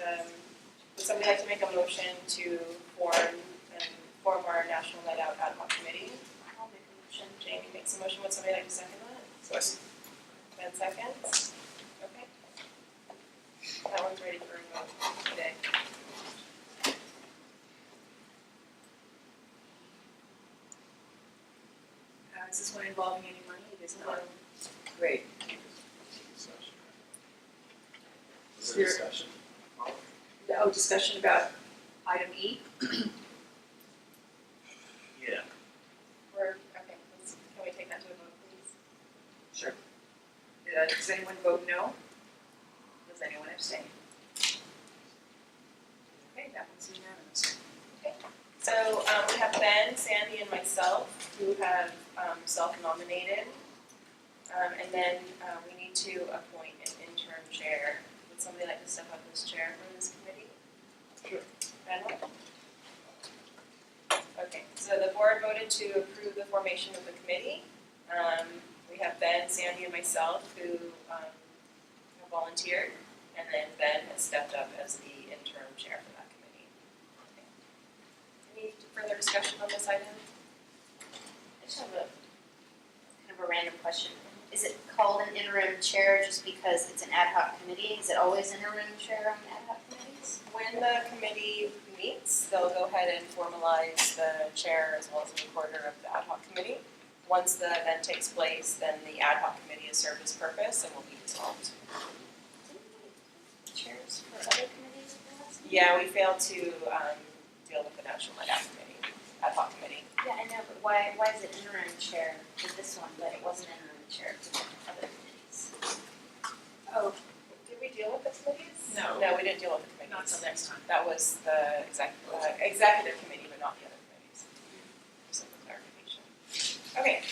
would somebody like to make a motion to form our National Night Out Ad Hoc Committee? I'll make a motion. Jamie makes a motion. Would somebody like to second that? Ben seconds. Okay. That one's ready for a vote today. Is this one involving any money? It is not. Great. Is there discussion? Oh, discussion about item E? Yeah. Okay, can we take that to a vote, please? Sure. Does anyone vote no? Does anyone abstain? Okay, that one's unanimous. So we have Ben, Sandy, and myself who have self-nominated. And then we need to appoint an interim chair. Would somebody like to step up as chair for this committee? Sure. Ben? Okay, so the board voted to approve the formation of the committee. We have Ben, Sandy, and myself who have volunteered. And then Ben has stepped up as the interim chair for that committee. Any further discussion on this item? I just have kind of a random question. Is it called an interim chair just because it's an ad hoc committee? Is it always interim chair on ad hoc committees? When the committee meets, they'll go ahead and formalize the chair as well as the recorder of the ad hoc committee. Once the event takes place, then the ad hoc committee has served its purpose and will be dissolved. Chairs for other committees at the last meeting? Yeah, we failed to deal with the National Night Out Committee, ad hoc committee. Yeah, I know, but why is it interim chair for this one, but it wasn't interim chair for other committees? Oh, did we deal with the committees? No. No, we didn't deal with the committees. Not till next time. That was the executive committee, but not the other committees. Just for clarification. Okay,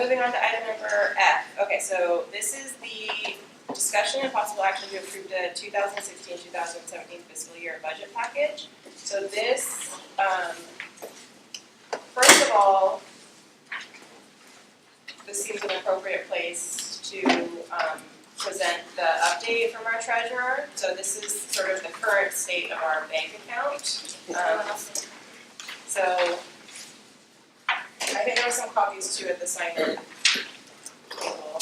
moving on to item number F. Okay, so this is the discussion and possible action to approve the 2016-2017 fiscal year budget package. So this, first of all, this seems an appropriate place to present the update from our treasurer. So this is sort of the current state of our bank account. So I think there were some copies too at the sign-in table.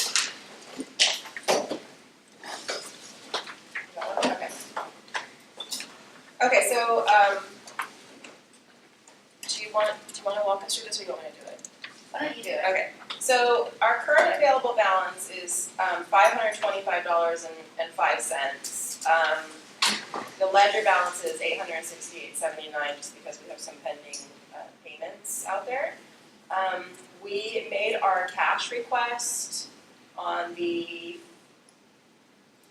Okay, so, do you wanna walk us through this, or you want me to do it? Why don't you do it? Okay, so our current available balance is $525.05. The ledger balance is $868.79, just because we have some pending payments out there. We made our cash request on the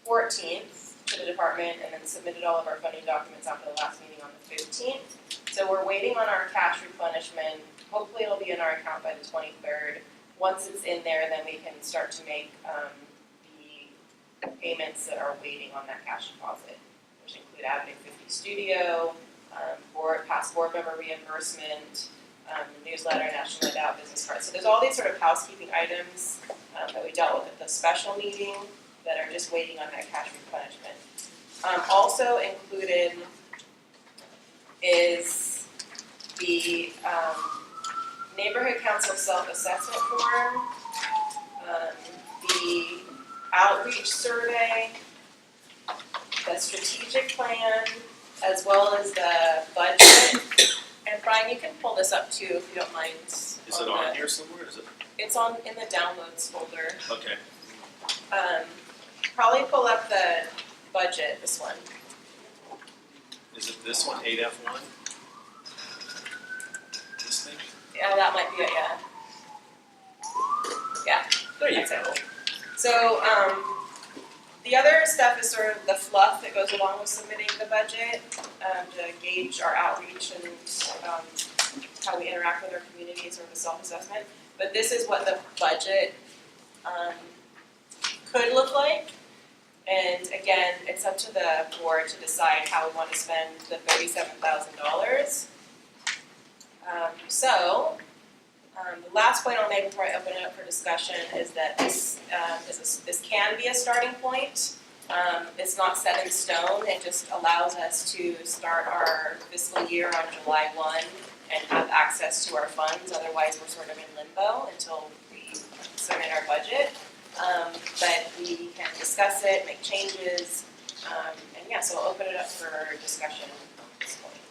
14th to the department, and then submitted all of our funding documents after the last meeting on the 15th. So we're waiting on our cash replenishment. Hopefully it'll be in our account by the 23rd. Once it's in there, then we can start to make the payments that are waiting on that cash deposit, which include Avenue 50 Studio, past board member reimbursement, newsletter, National Endowed business card. So there's all these sort of housekeeping items that we dealt with at the special meeting that are just waiting on that cash replenishment. Also included is the neighborhood council self-assessment form, the outreach survey, the strategic plan, as well as the budget. And Brian, you can pull this up too if you don't mind. Is it on here somewhere? Is it? It's in the downloads folder. Okay. Probably pull up the budget, this one. Is it this one, 8F1? This thing? Yeah, that might be it, yeah. Yeah. There you That's go. it. So, the other stuff is sort of the fluff that goes along with submitting the budget, to gauge our outreach and, how we interact with our community, sort of a self-assessment. But this is what the budget, could look like. And again, it's up to the board to decide how we want to spend the $37,000. The last point I'll make before I open it up for discussion is that this can be a starting point. It's not set in stone. It just allows us to start our fiscal year on July 1 and have access to our funds. Otherwise, we're sort of in limbo until we submit our budget. But we can discuss it, make changes, and yeah, so I'll open it up for discussion at this point.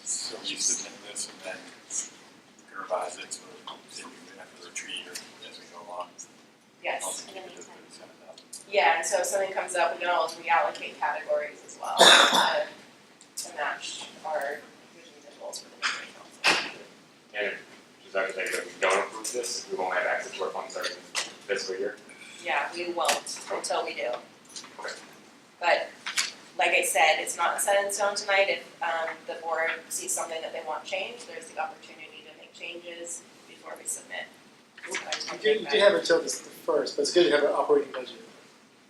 So you submit this and then you can revise it, so maybe after the retreat or as we go along. Yes. Also, you can just send it out. Yeah, and so if something comes up, we can always reallocate categories as well to match our visions and goals for the neighborhood council. And just like to say that if we don't approve this, we won't have access to our funds starting fiscal year. Yeah, we won't until we do. Okay. But like I said, it's not set in stone tonight. If the board sees something that they want changed, there's the opportunity to make changes before we submit. You do have until the first, but it's good to have an operating budget.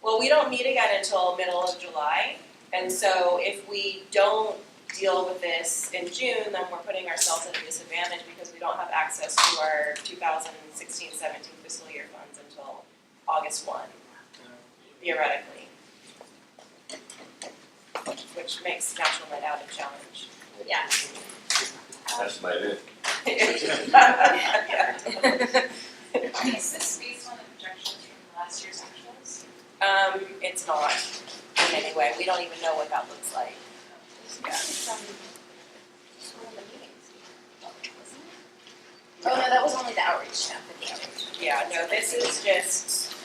Well, we don't meet again until middle of July, and so if we don't deal with this in June, then we're putting ourselves at a disadvantage because we don't have access to our 2016-17 fiscal year funds until August 1, theoretically. Which makes National Night Out a challenge. Yeah. That's about it. Yeah. Is this based on the projections from last year's actuals? It's not in any way. We don't even know what that looks like. Yeah. Oh, no, that was only the outreach stuff, the outreach. Yeah, no, this is just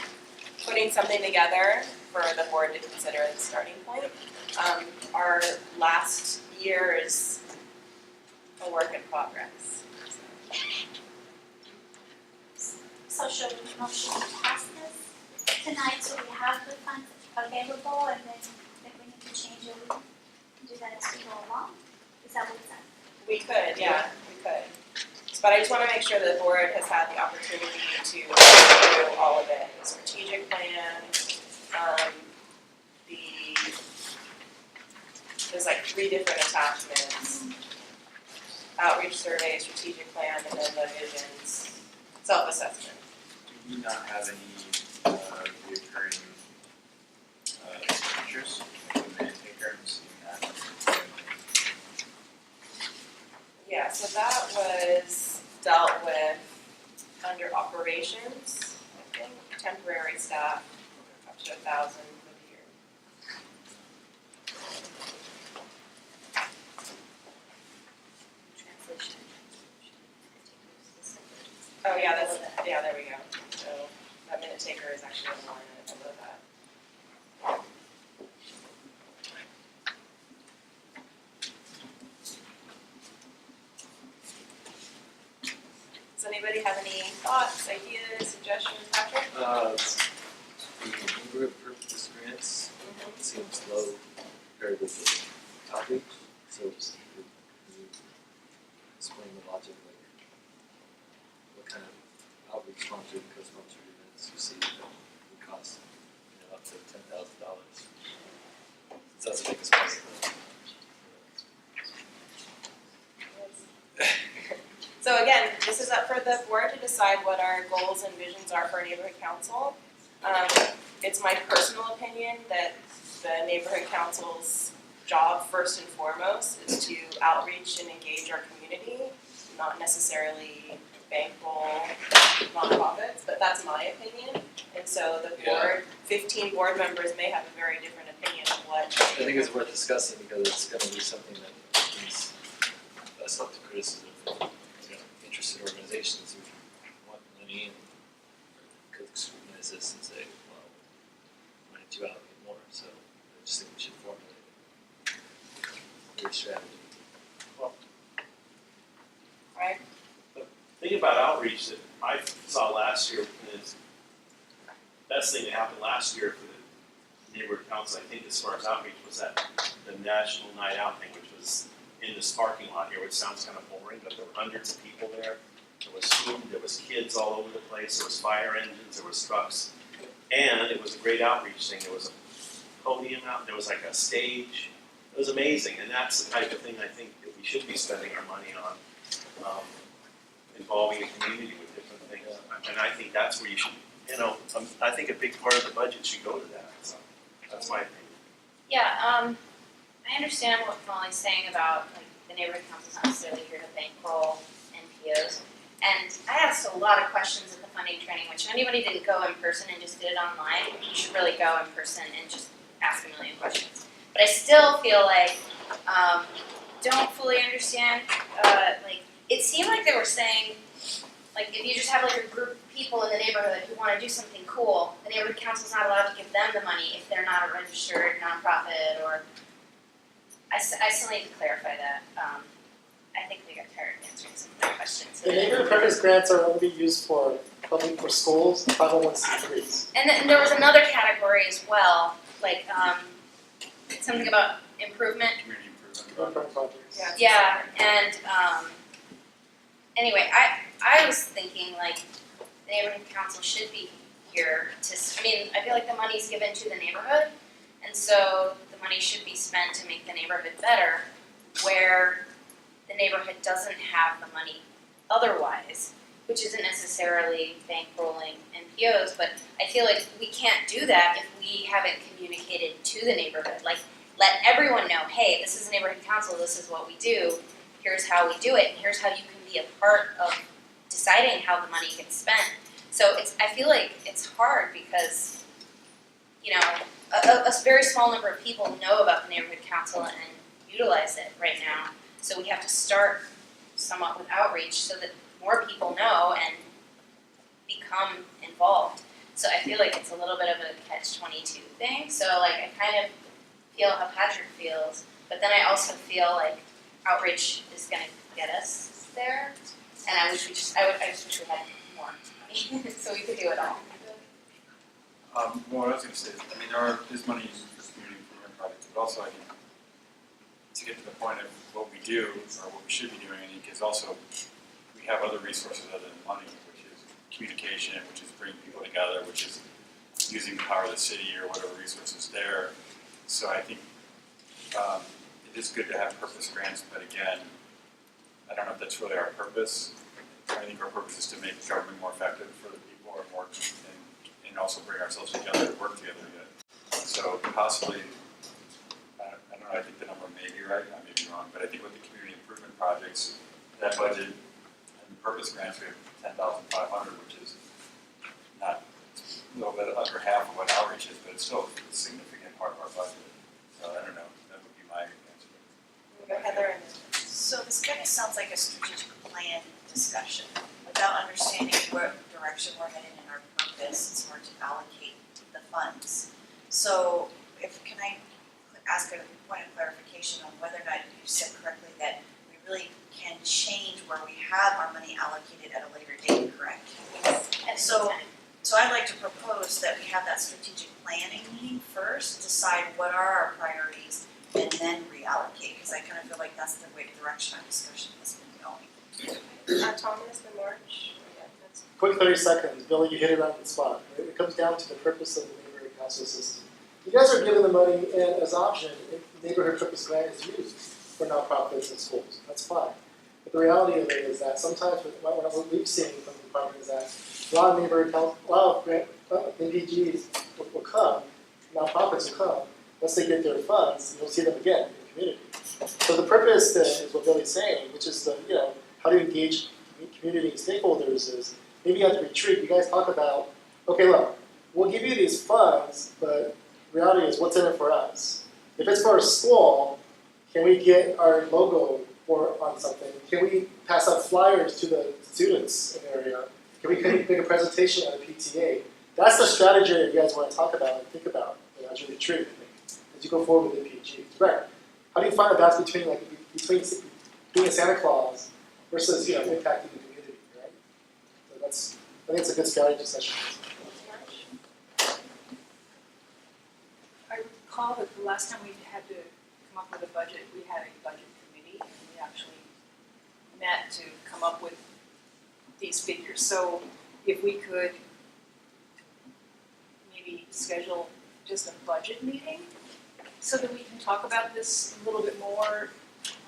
putting something together for the board to consider as a starting point. Our last year is a work in progress. So should we motion to pass this tonight so we have the funds available, and then if we need to change it, we can do that as we go along? Is that what it's at? We could, yeah, we could. But I just want to make sure the board has had the opportunity to go through all of it. The strategic plan, there's like 3 different attachments. Outreach survey, strategic plan, and then the visions, self-assessment. Do we not have any reoccurring expenditures? We may take care of seeing that. Yeah, so that was dealt with under operations, I think, temporary staff, up to 1,000 for the year. there is actually a line item below that. Does anybody have any thoughts, ideas, suggestions, Patrick? The neighborhood purpose grants seems low compared with the outreach, so just can you explain the logic, like what kind of outreach sponsored, co-sponsored events you see that would cost, up to $10,000? That's the biggest part of So again, this is up for the board to decide what our goals and visions are for a neighborhood council. It's my personal opinion that the neighborhood council's job, first and foremost, is to outreach and engage our community, not necessarily bankroll nonprofits, but that's my opinion. And so the board, 15 board members may have a very different opinion of what. I think it's worth discussing because it's gonna be something that is, that's up to criticism from, interested organizations who want money and could scrutinize this and say, well, why didn't you allocate more? So I just think we should formulate your strategy. Right. The thing about outreach that I saw last year is, best thing that happened last year for the neighborhood council, I think, as far as outreach, was that the National Night Out thing, which was in this parking lot here, which sounds kind of boring, but there were hundreds of people there. There was food, there was kids all over the place, there was fire engines, there was trucks. And it was a great outreach thing. There was a podium out, there was like a stage. It was amazing, and that's the type of thing I think that we should be spending our money on, involving the community with different things. And I think that's where you should, I think a big part of the budget should go to that, so that's my opinion. Yeah, I understand what Molly's saying about like the neighborhood council's not necessarily here to bankroll NPOs. And I asked a lot of questions at the funding training, which if anybody didn't go in person and just did it online, you should really go in person and just ask a million questions. But I still feel like, don't fully understand, like, it seemed like they were saying, like, if you just have like a group of people in the neighborhood who wanna do something cool, the neighborhood council's not allowed to give them the money if they're not a registered nonprofit, or, I still need to clarify that. I think we got tired of answering some of the questions. The neighborhood purpose grants are only used for schools, 501c3s. And then there was another category as well, like, something about improvement. Community improvement projects. Yeah, and, anyway, I was thinking like, the neighborhood council should be here to, I feel like the money's given to the neighborhood, and so the money should be spent to make the neighborhood better, where the neighborhood doesn't have the money otherwise, which isn't necessarily bankrolling NPOs, but I feel like we can't do that if we haven't communicated to the neighborhood. Like, let everyone know, hey, this is a neighborhood council, this is what we do, here's how we do it, and here's how you can be a part of deciding how the money gets spent. So I feel like it's hard because, a very small number of people know about the neighborhood council and utilize it right now. So we have to start somewhat with outreach so that more people know and become involved. So I feel like it's a little bit of a catch-22 thing. So like I kind of feel how Patrick feels, but then I also feel like outreach is gonna get us there. And I just wish we had more money so we could do it all. Well, what I was going to say is, there is money used for community improvement projects, but also I think to get to the point of what we do, or what we should be doing, I think is also, we have other resources other than money, which is communication, which is bringing people together, which is using the power of the city or whatever resources there. So I think it is good to have purpose grants, but again, I don't know if that's really our purpose. I think our purpose is to make government more effective for the people, or more, and also bring ourselves together to work together again. So possibly, I don't know, I think the number may be right, I may be wrong, but I think with the community improvement projects, that budget and the purpose grants, we have $10,500, which is not a little bit under half of what outreach is, but it's still a significant part of our budget. So I don't know, that would be my answer. Go Heather. So this kind of sounds like a strategic plan discussion without understanding where the direction we're heading in our purpose is for to allocate the funds. So can I ask a point of clarification on whether or not you said correctly that we really can change where we have our money allocated at a later date, correct? So I'd like to propose that we have that strategic planning meeting first, decide what are our priorities, and then reallocate, because I kind of feel like that's the direction our discussion has been going. Thomas, the March, Quick 30 seconds, Billy, you hit it on the spot. It comes down to the purpose of the neighborhood council system. You guys are given the money as option if neighborhood purpose grant is used for nonprofits and schools. That's fine. But the reality of it is that sometimes what we've seen from the department is that a lot of neighborhood health, a lot of NPGs will come, nonprofits will come. Once they get their funds, you'll see them again in the community. So the purpose then is what Billy's saying, which is how to engage community stakeholders is maybe at the retreat, you guys talk about, okay, look, we'll give you these funds, but the reality is what's in it for us? If it's for a school, can we get our logo on something? Can we pass out flyers to the students in the area? Can we make a presentation at a PTA? That's the strategy that you guys want to talk about and think about at your retreat, as you go forward with the PG. Right. How do you find a balance between being a Santa Claus versus impacting the community, right? So I think it's a good strategy session. I recall that the last time we had to come up with a budget, we had a budget committee, and we actually met to come up with these figures. So if we could maybe schedule just a budget meeting so that we can talk about this a little bit more,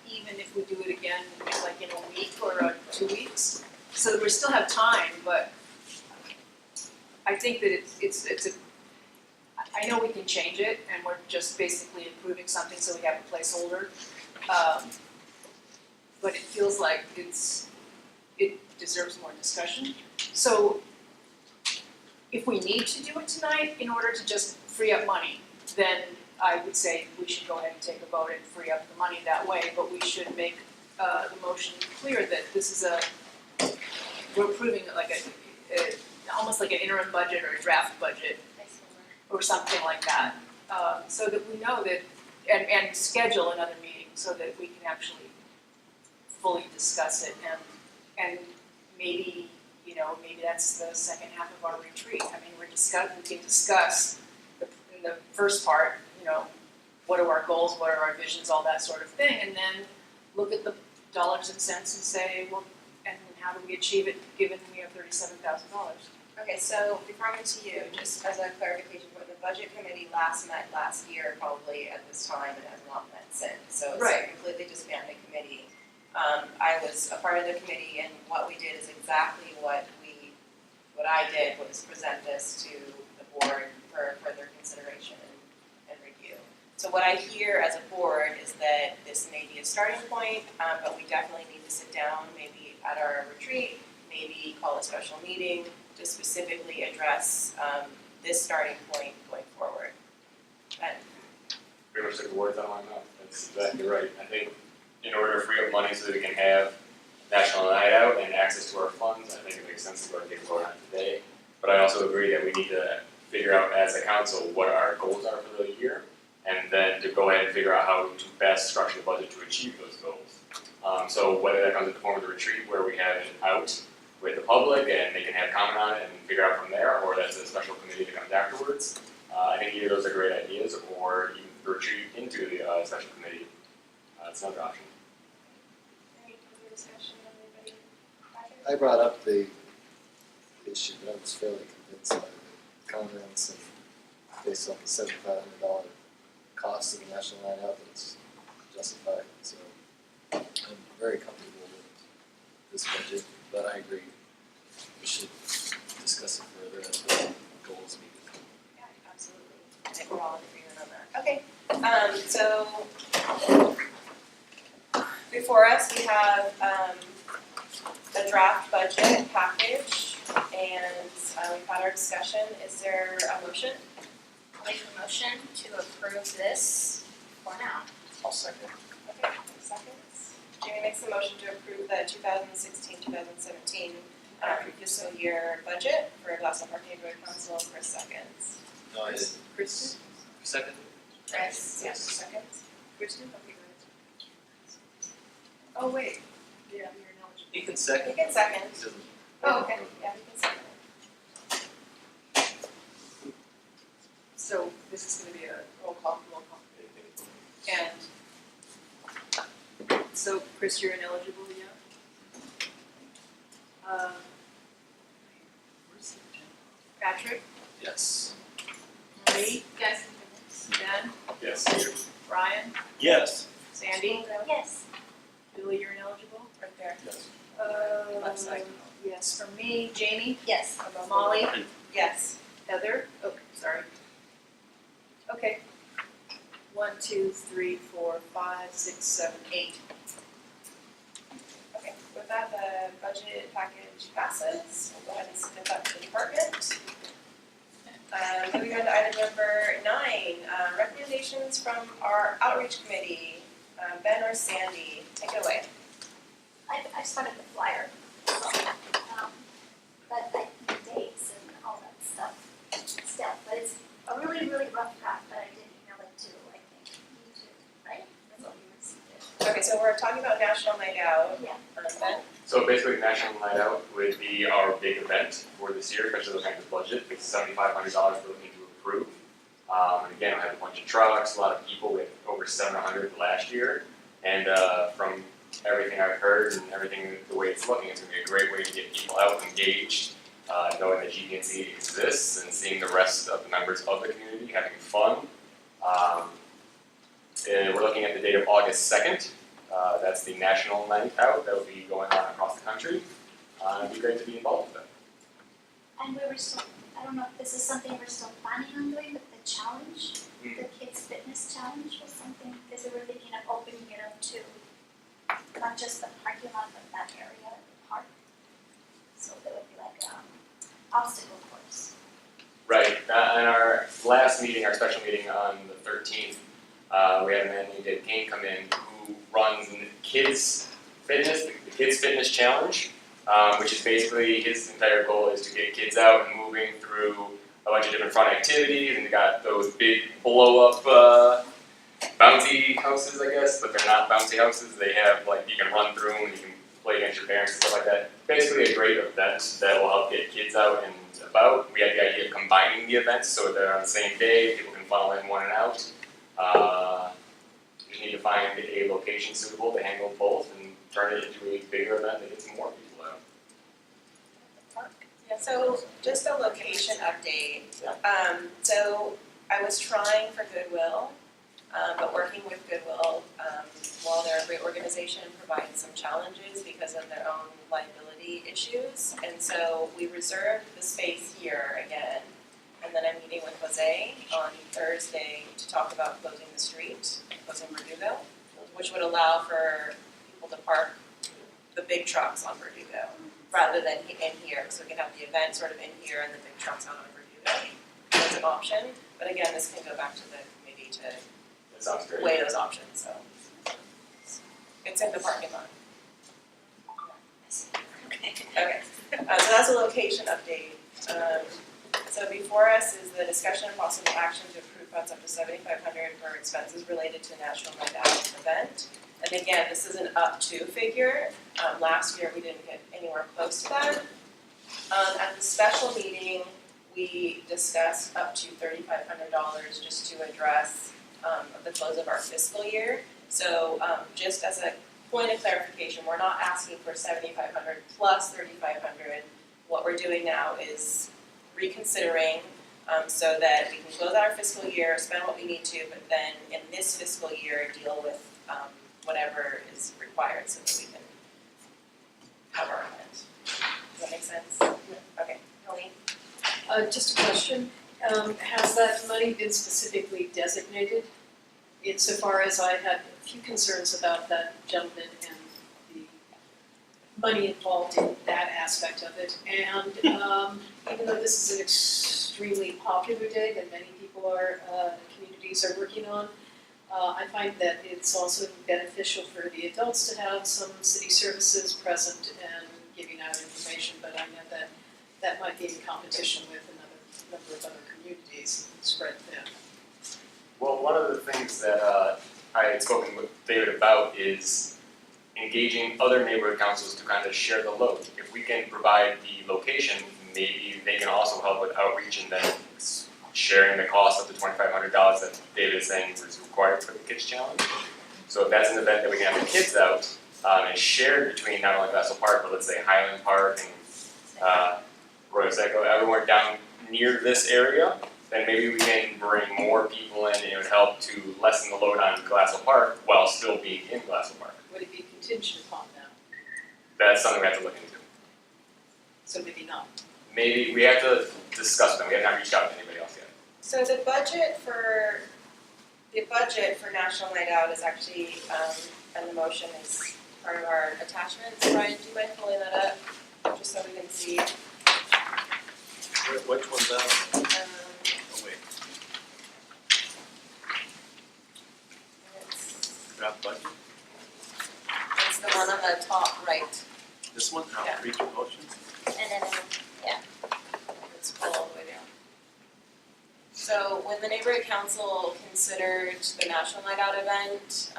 even if we do it again like in a week or 2 weeks, so that we still have time. But I think that I know we can change it, and we're just basically improving something so we have a placeholder. But it feels like it deserves more discussion. So if we need to do it tonight in order to just free up money, then I would say we should go ahead and take a vote and free up the money that way. But we should make the motion clear that this is we're approving like almost like an interim budget or a draft budget or something like that, so that we know that, and schedule another meeting so that we can actually fully discuss it, and maybe that's the second half of our retreat. I mean, we can discuss in the first part, what are our goals, what are our visions, all that sort of thing, and then look at the dollars and cents and say, well, and how do we achieve it given we have $37,000? Okay, so before I get to you, just as a clarification, when the budget committee last met last year, probably at this time, and has not met since. So it's a completely disbanded committee. I was a part of the committee, and what we did is exactly what I did was present this to the board for further consideration and review. So what I hear as a board is that this may be a starting point, but we definitely need to sit down, maybe at our retreat, maybe call a special meeting to specifically address this starting point going forward. Pretty much took the words out of my mouth. That's exactly right. I think in order to free up money so that we can have National Night Out and access to our funds, I think it makes sense to go ahead and get going on today. But I also agree that we need to figure out as a council what our goals are for the year, and then to go ahead and figure out how to best structure the budget to achieve those goals. So whether that comes in the form of the retreat where we have it out with the public and they can have comment on it and figure out from there, or that's a special committee that comes afterwards. I think either of those are great ideas, or even retreat into the special committee. It's another option. Any further discussion on anybody? I brought up the issue, but I was fairly convinced by the comments and based on the $7,500 cost of the National Night Out that it's justified. So I'm very comfortable with this budget, but I agree we should discuss it further as the goals meeting. Yeah, absolutely. I think we're all in agreement on that. Okay, so before us we have the draft budget package, and we've had our discussion. Is there a motion? I'll make a motion to approve this for now. I'll second. Okay, seconds. Jamie makes the motion to approve the 2016-2017 fiscal year budget for Glasgow Park Neighborhood Council. Chris seconds. No, I didn't. Kristen? Second? Chris, yes, seconds. Kristen? Okay, go ahead. Oh, wait. Yeah, you're ineligible. You can second. You can second. It doesn't- Oh, okay, yeah, you can second. So this is gonna be a roll call. And so Chris, you're ineligible, yeah? Patrick, Yes. Marie, Yes. Ben, Yes. Brian, Yes. Sandy, Yes. Julie, you're ineligible? Right there. Yes. Left side. Yes, for me, Jamie, Yes. Molly, Yes. Heather, oh, sorry. Okay. 1, 2, 3, 4, 5, 6, 7, 8. Okay, with that, the budget package passes. We'll go ahead and submit that to the department. Moving on to item number 9, recommendations from our outreach committee. Ben or Sandy, take it away. I started the flyer, but I need dates and all that stuff still, but it's a really, really rough draft, but I did email it to, I think, you two, right? That's what you received it. Okay, so we're talking about National Night Out. Yeah. Ben? So basically, National Night Out would be our big event for this year, especially looking at the budget. It's $7,500 we're looking to approve. And again, we have a bunch of trucks, a lot of people. We had over 700 last year. And from everything I've heard and everything, the way it's looking, it's going to be a great way to get people out engaged, knowing that GPNC exists and seeing the rest of the members of the community having fun. And we're looking at the date of August 2nd. That's the National Night Out that will be going on across the country. It'd be great to be involved with that. And we were still, I don't know if this is something we're still planning on doing, but the challenge, the kids fitness challenge was something, because we were thinking of opening it up to not just the parking lot, but that area of the park. So there would be like obstacle course. Right. In our last meeting, our special meeting on the 13th, we had a man named Dave Kane come in who runs the Kids Fitness, the Kids Fitness Challenge, which is basically his entire goal is to get kids out and moving through a bunch of different fun activities, and they got those big blow-up bouncy houses, I guess, but they're not bouncy houses. They have, like, you can run through them and you can play against your parents and stuff like that. Basically a great event that will help get kids out and about. We had the idea of combining the events so they're on the same day, people can funnel in one and out. You just need to find a location suitable to handle both and turn it into a bigger event that gets more people out. Yeah, so just a location update. So I was trying for Goodwill, but working with Goodwill, while they're a great organization, provided some challenges because of their own liability issues. And so we reserved the space here again. And then I'm meeting with Jose on Thursday to talk about closing the street, closing Verdugo, which would allow for people to park the big trucks on Verdugo rather than in here. So we can have the event sort of in here and the big trucks out on Verdugo. That's an option. But again, this can go back to the committee to That sounds great. weigh those options, so. It's in the parking lot. Okay, so that's a location update. So before us is the discussion and possible action to approve funds up to $7,500 for expenses related to National Night Out event. And again, this is an up to figure. Last year, we didn't get anywhere close to that. At the special meeting, we discussed up to $3,500 just to address the close of our fiscal year. So just as a point of clarification, we're not asking for $7,500 plus $3,500. What we're doing now is reconsidering so that we can close out our fiscal year, spend what we need to, but then in this fiscal year, deal with whatever is required so that we can have our event. Does that make sense? Okay, Colleen? Just a question, has that money been specifically designated? Insofar as I had a few concerns about that gentleman and the money involved in that aspect of it. And even though this is an extremely popular day that many people are, communities are working on, I find that it's also beneficial for the adults to have some city services present and giving out information, but I know that that might be in competition with another number of other communities spread thin. Well, one of the things that I had spoken with David about is engaging other neighborhood councils to kind of share the load. If we can provide the location, maybe they can also help with outreach and then sharing the cost of the $2,500 that David is saying is required for the Kids Challenge. So if that's an event that we can have the kids out and shared between not only Glassell Park, but let's say Highland Park and Royal Seco, everywhere down near this area, then maybe we can bring more people in and it would help to lessen the load on Glassell Park while still being in Glassell Park. Would it be contingent upon that? That's something we have to look into. So maybe not. Maybe we have to discuss them. We have not reached out to anybody else yet. So the budget for National Night Out is actually, and the motion is part of our attachments. Brian, do you mind pulling that up, just so we can see? Which one's that? Oh, wait. Draft budget? It's the one on the top right. This one, Yeah. outreach promotions? And then, yeah, let's pull all the way down. So when the neighborhood council considered the National Night Out event,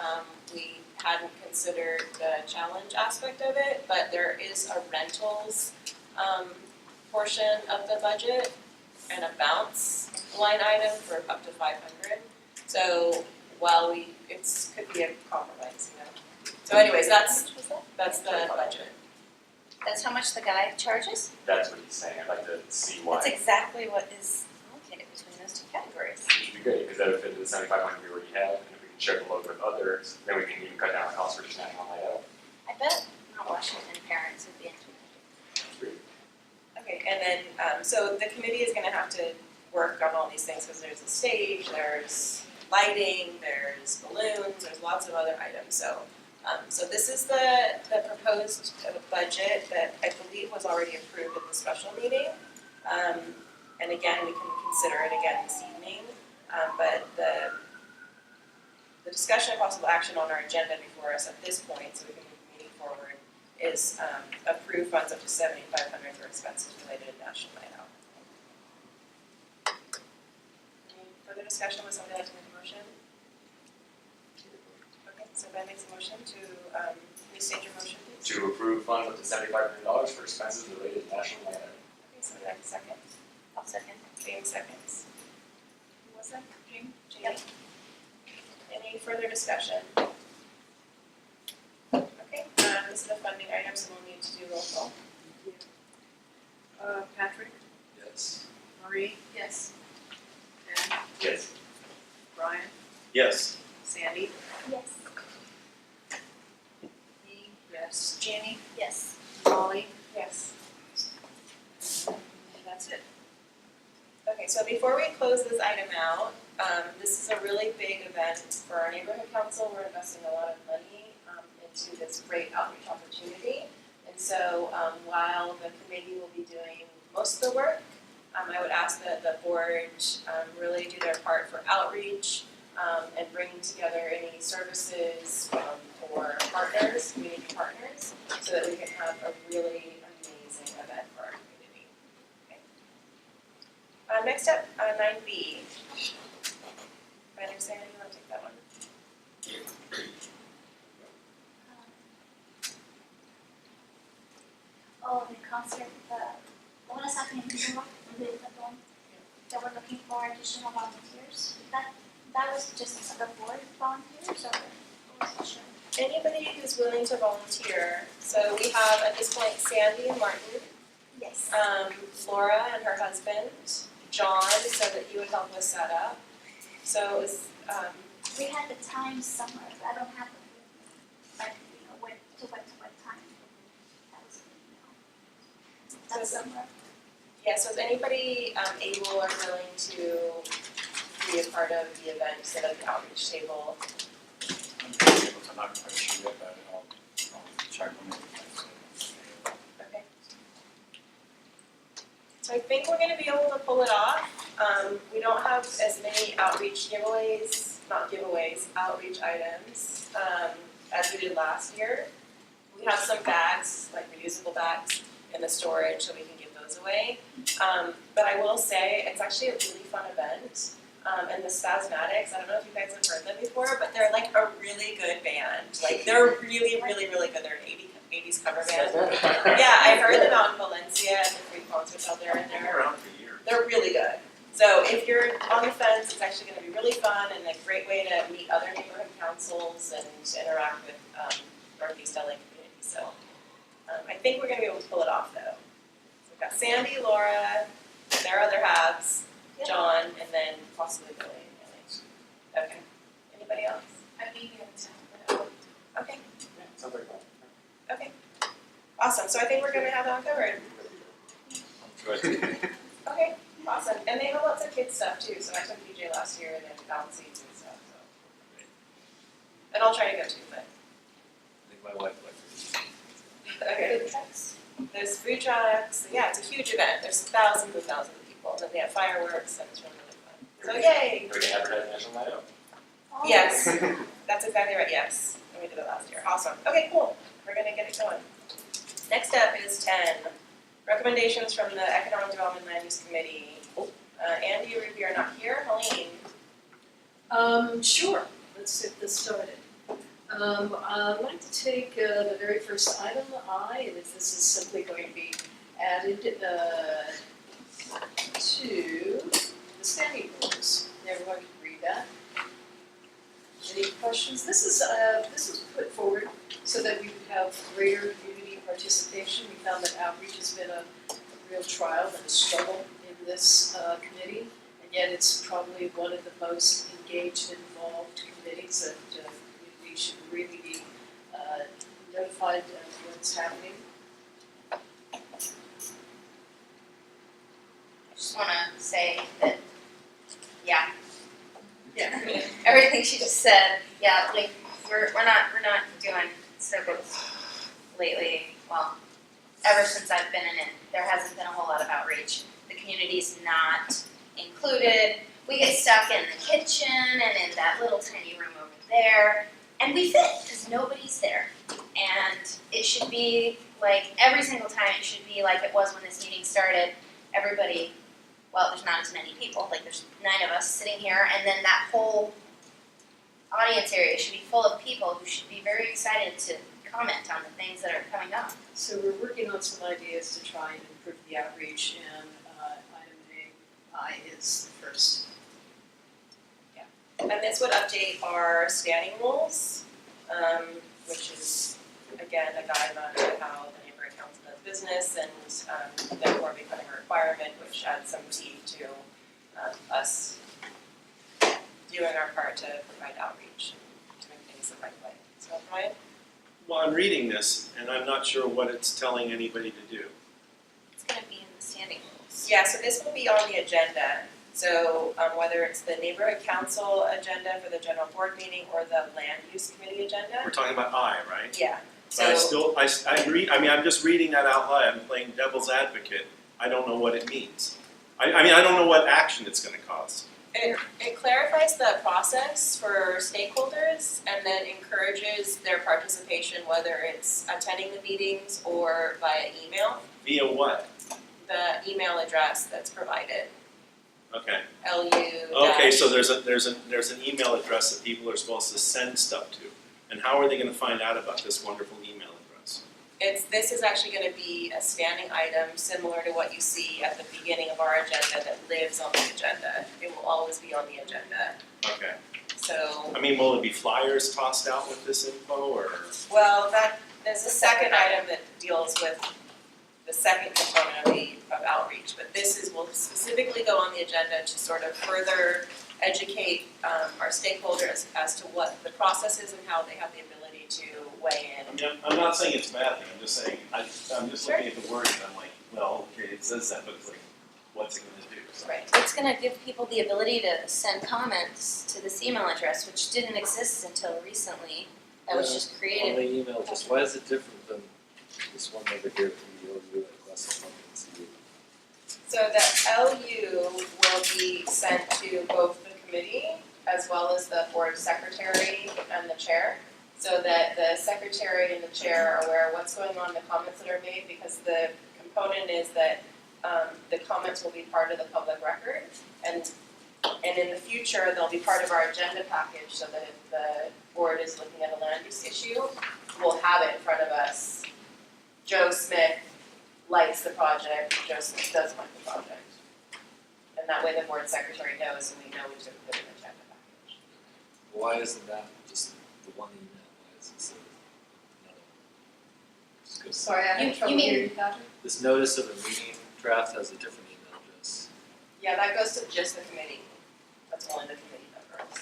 we hadn't considered the challenge aspect of it, but there is a rentals portion of the budget and a bounce line item for up to 500. So while could be a compromise, you know. So anyways, that's the budget. That's how much the guy charges? That's what he's saying. I'd like to see why. That's exactly what is allocated between those two categories. It would be good because that would fit into the 7,500 we already have, and if we can share the load with others, then we can even cut down the cost for just National Night Out. I bet Mount Washington parents would be into it. Okay, and then, so the committee is gonna have to work on all these things, because there's a stage, there's lighting, there's balloons, there's lots of other items, so. So this is the proposed budget that I believe was already approved at the special meeting. And again, we can consider it again this evening, but the discussion of possible action on our agenda before us at this point, so we can move the meeting forward, is approve funds up to $7,500 for expenses related to National Night Out. Any further discussion? Would somebody like to make a motion? Okay, so Ben makes a motion to restate your motion, please. To approve funds up to $7,500 for expenses related to National Night Out. Okay, so we have a second. I'll second. Jamie seconds. Who was that? Jamie? Yep. Any further discussion? Okay, this is a funding item, so we'll need to do roll call. Patrick, Yes. Marie, Yes. Ben, Yes. Brian, Yes. Sandy, Yes. me, yes, Jenny, Yes. Molly, Yes. and that's it. Okay, so before we close this item out, this is a really big event for our neighborhood council. We're investing a lot of money into this great outreach opportunity. And so while the committee will be doing most of the work, I would ask that the board really do their part for outreach and bringing together any services for partners, community partners, so that we can have a really amazing event for our community. Okay. Next up, 9B. If I understand, you want to take that one? The concert, the one that's happening in New York, the one that we're looking for additional volunteers. That was just the board volunteers, or I wasn't sure. Anybody who's willing to volunteer. So we have at this point Sandy and Martin, Yes. Laura and her husband, John said that he would help us set up. So it was, We had the time somewhere, but I don't have it with me, like, what time. That was, that's somewhere. yeah, so is anybody able or willing to be a part of the event, set up the outreach table? I'm not quite sure yet, but I'll check on it. Okay. So I think we're gonna be able to pull it off. We don't have as many outreach outreach items, as we did last year. we have some bags, like reusable bags in the storage, so we can give those away. But I will say, it's actually a really fun event. And the Spasmatics, I don't know if you guys have heard them before, but they're like a really good band. Like, they're really, really, really good. They're an 80s cover band. Yeah, I heard them out in Valencia at the free concerts out there, and they're really good. So if you're on the fence, it's actually gonna be really fun and a great way to meet other neighborhood councils and to interact with, Northeast LA community, so. I think we're gonna be able to pull it off though. So we've got Sandy, Laura, their other halves, John, and then possibly Billy and Ellie. Okay, anybody else? I mean, you haven't Okay, Sounds like fun. okay. Awesome, so I think we're gonna have that covered. Okay, awesome, and they have lots of kids stuff too, so I took PJ last year and then balance seats and stuff, so. And I'll try to go too, but, I think my wife likes it. okay. Food trucks. There's food trucks, yeah, it's a huge event, there's thousands and thousands of people, and then they have fireworks, and it's really, really fun. So yay! Are we gonna advertise National Night Out? Yes, that's exactly right, yes, and we did it last year, awesome, okay, cool, we're gonna get it going. Next up is 10, recommendations from the Economic Development Land Use Committee. Andy, we are not here, Helene. Sure, let's get this started. I'd like to take the very first item, I, and if this is simply going to be added to the standing rules. Everyone can read that. Any questions? This was put forward so that we would have greater community participation. We found that outreach has been a real trial and a struggle in this committee, and yet it's probably one of the most engaged and involved committees that we should really be notified of what's happening. I just wanna say that, yeah, everything she just said, yeah, like, we're not doing so good lately, well, ever since I've been in it, there hasn't been a whole lot of outreach. The community's not included, we get stuck in the kitchen and in that little tiny room over there, and we fit, because nobody's there. And it should be, like, every single time it should be like it was when this meeting started, everybody, well, there's not as many people, like there's 9 of us sitting here, and then that whole audience area should be full of people who should be very excited to comment on the things that are coming up. So we're working on some ideas to try and improve the outreach, and item I is the first. And this would update our standing rules, which is, again, a guideline on how the neighborhood council does business, and therefore becoming a requirement, which adds some teeth to us doing our part to provide outreach, doing things the right way. So, Brian? Well, I'm reading this, and I'm not sure what it's telling anybody to do. It's gonna be in the standing rules. Yeah, so this will be on the agenda. So whether it's the neighborhood council agenda for the general board meeting or the land use committee agenda. We're talking about I, right? Yeah. But So I read, I mean, I'm just reading that out loud, I'm playing devil's advocate, I don't know what it means. I mean, I don't know what action it's gonna cause. it clarifies the process for stakeholders and then encourages their participation, whether it's attending the meetings or via email. Via what? The email address that's provided. Okay. LU. Okay, so there's an email address that people are supposed to send stuff to. And how are they gonna find out about this wonderful email address? This is actually gonna be a standing item similar to what you see at the beginning of our agenda that lives on the agenda. It will always be on the agenda, Okay. so, I mean, will it be flyers tossed out with this info, or? well, there's a second item that deals with the second component of outreach, but will specifically go on the agenda to sort of further educate our stakeholders as to what the process is and how they have the ability to weigh in. I mean, I'm not saying it's bad thing, I'm just saying, I'm just looking at the word and I'm like, well, okay, it says that, but it's like, what's it gonna do? So, Right. It's gonna give people the ability to send comments to this email address, which didn't exist until recently. That was just created. On the email, just why is it different than this one over here from the OU at West London? So the LU will be sent to both the committee as well as the board secretary and the chair. so that the secretary and the chair are aware of what's going on, the comments that are made, because the component is that the comments will be part of the public record, and in the future, they'll be part of our agenda package, so that if the board is looking at a land use issue, we'll have it in front of us. Joe Smith likes the project, Joe Smith doesn't like the project. And that way the board secretary knows, and we know we took the agenda package. Why isn't that just the one email? Why is it so another one? Just 'cause Sorry, I You- had trouble you mean- hearing you, Patrick. this notice of a meeting draft has a different email address. Yeah, that goes to just the committee. That's only the committee members.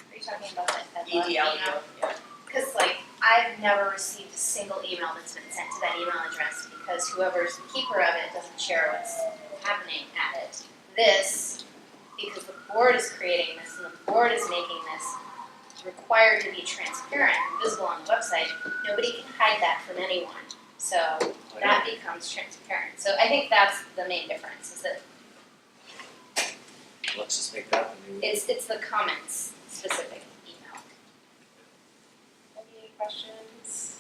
Are you talking about that EDL, email? yeah. Cause like, I've never received a single email that's been sent to that email address because whoever's the keeper of it doesn't share what's happening at it. This, because the board is creating this and the board is making this required to be transparent and visible on the website, nobody can hide that from anyone. So that becomes transparent. So I think that's the main difference, is that Let's just make that the new. it's the comments specific email. Any questions?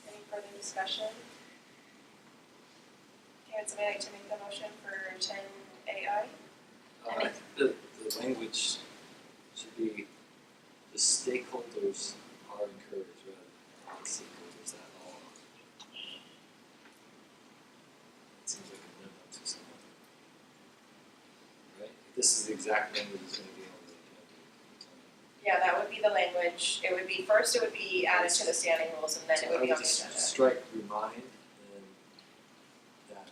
Any further discussion? Okay, would somebody like to make the motion for 10 AI? The language should be, the stakeholders are encouraged, rather than all stakeholders at all. It seems like a memo to someone. Right? This is the exact language that's gonna be on the agenda. Yeah, that would be the language. It would be, first it would be added to the standing rules, and then it would be on the So I agenda. would just strike remind and that.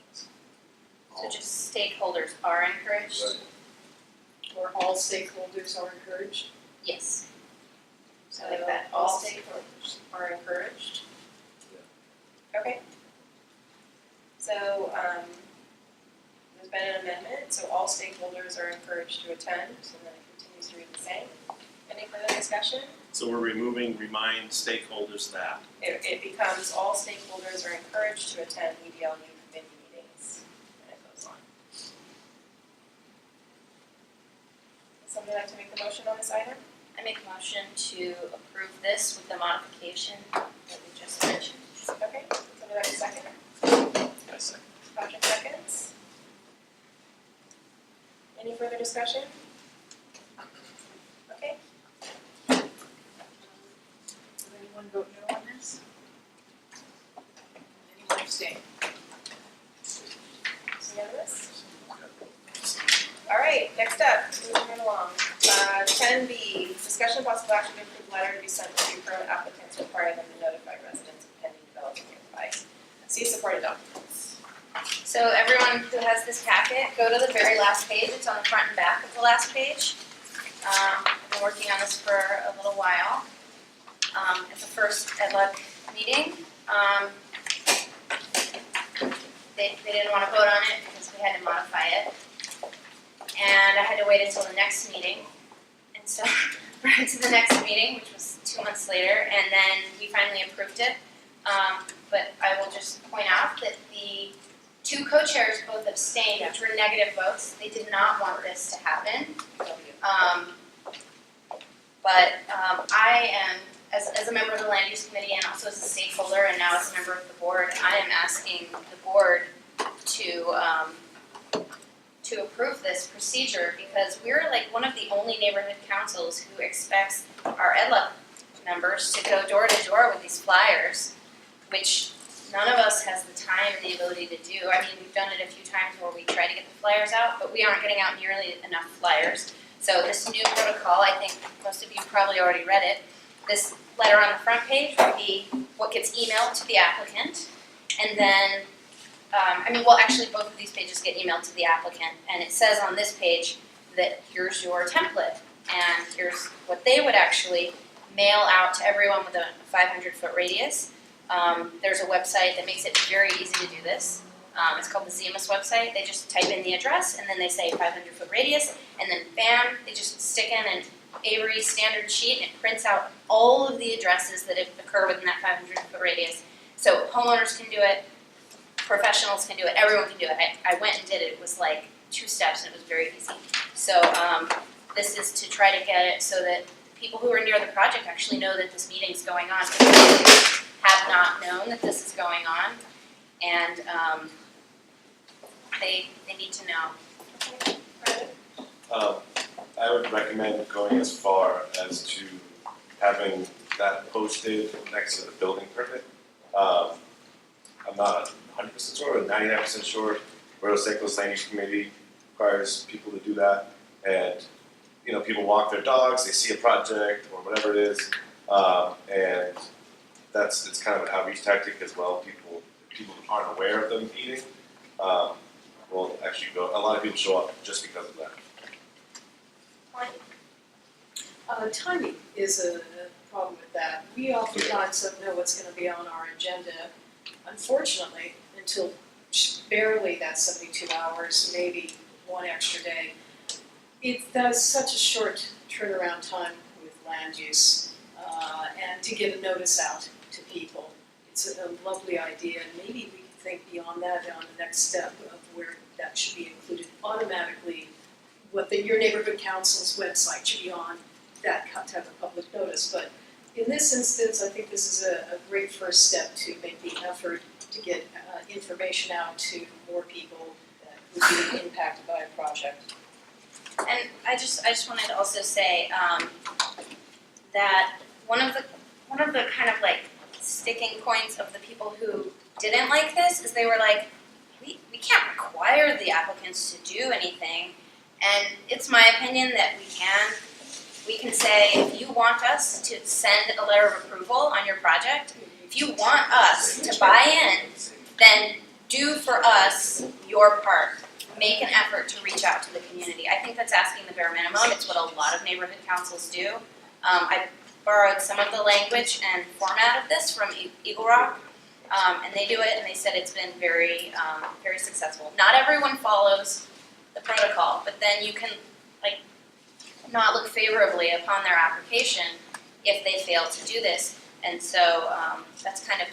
So just stakeholders are encouraged? Right. Or all stakeholders are encouraged. Yes. So like that, all stakeholders are encouraged. Okay. So, there's been an amendment, so all stakeholders are encouraged to attend, and then it continues to read the same. Any further discussion? So we're removing remind stakeholders that. It becomes all stakeholders are encouraged to attend EDLU committee meetings, and it goes on. Would somebody like to make the motion on this item? I make a motion to approve this with the modification that we just mentioned. Okay, somebody like to second? I second. Patrick seconds. Any further discussion? Okay, Does anyone vote no on this? Anyone abstain? unanimous? All right, next up, moving right along. 10B, discussion of possible action to approve letter to be sent to current applicants requiring them to notify residents of pending development nearby. See supported documents. So everyone who has this packet, go to the very last page, it's on the front and back of the last page. I've been working on this for a little while. At the first EdLuck meeting, they didn't want to vote on it because we had to modify it. And I had to wait until the next meeting. And so, right to the next meeting, which was 2 months later, and then we finally approved it. But I will just point out that the two co-chairs both abstained, which were negative votes. They did not want this to happen. I am, as a member of the land use committee and also as a stakeholder and now as a member of the board, I am asking the board to approve this procedure because we're like one of the only neighborhood councils who expects our EdLuck members to go door to door with these flyers, which none of us has the time and the ability to do. I mean, we've done it a few times where we try to get the flyers out, but we aren't getting out nearly enough flyers. So this new protocol, I think most of you probably already read it. This letter on the front page would be what gets emailed to the applicant. And then, actually both of these pages get emailed to the applicant. And it says on this page that here's your template. And here's what they would actually mail out to everyone with a 500-foot radius. There's a website that makes it very easy to do this. It's called the ZMIS website. They just type in the address and then they say 500-foot radius, and then bam, they just stick in an Avery standard sheet and it prints out all of the addresses that occur within that 500-foot radius. So homeowners can do it, professionals can do it, everyone can do it. I went and did it. It was like 2 steps and it was very easy. So this is to try to get it so that people who are near the project actually know that this meeting's going on. People have not known that this is going on, and they need to know. I would recommend going as far as to having that posted next to the building permit. I'm not 100% sure, or 99% sure, where St. Louis Land Use Committee requires people to do that. And, you know, people walk their dogs, they see a project or whatever it is, and it's kind of an outreach tactic as well. People who aren't aware of the meeting will actually go. A lot of people show up just because of that. Timing is a problem with that. We oftentimes don't know what's gonna be on our agenda, unfortunately, until barely that 72 hours, maybe one extra day. That is such a short turnaround time with land use, and to get a notice out to people. It's a lovely idea, and maybe we can think beyond that on the next step of where that should be included automatically. Your neighborhood council's website should be on that type of public notice. But in this instance, I think this is a great first step to make the effort to get information out to more people that would be impacted by a project. And I just wanted to also say that one of the kind of like sticking points of the people who didn't like this is they were like, we can't require the applicants to do anything. And it's my opinion that we can. We can say, if you want us to send a letter of approval on your project, if you want us to buy in, then do for us your part. Make an effort to reach out to the community. I think that's asking the bare minimum. It's what a lot of neighborhood councils do. I borrowed some of the language and format of this from Eagle Rock, and they do it, and they said it's been very, very successful. Not everyone follows the protocol, but then you can not look favorably upon their application if they fail to do this. And so that's kind of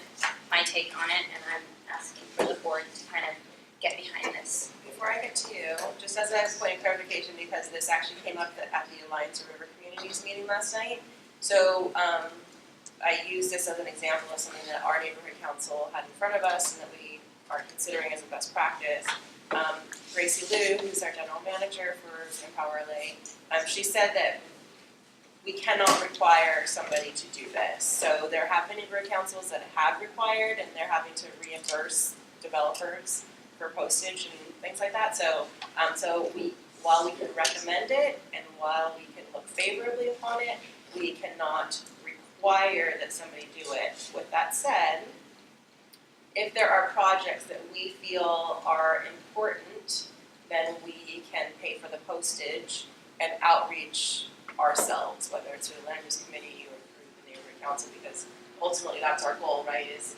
my take on it, and I'm asking for the board to kind of get behind this. Before I get to you, just as a point of clarification, because this actually came up at the Alliance of River Communities meeting last night. So I use this as an example of something that our neighborhood council had in front of us and that we are considering as a best practice. Gracie Liu, who's our general manager for Empower LA, she said that we cannot require somebody to do this. So there have been neighborhood councils that have required, and they're having to reimburse developers for postage and things like that. So, while we can recommend it and while we can look favorably upon it, we cannot require that somebody do it. With that said, if there are projects that we feel are important, then we can pay for the postage and outreach ourselves, whether it's through the land use committee or through the neighborhood council, because ultimately that's our goal, right, is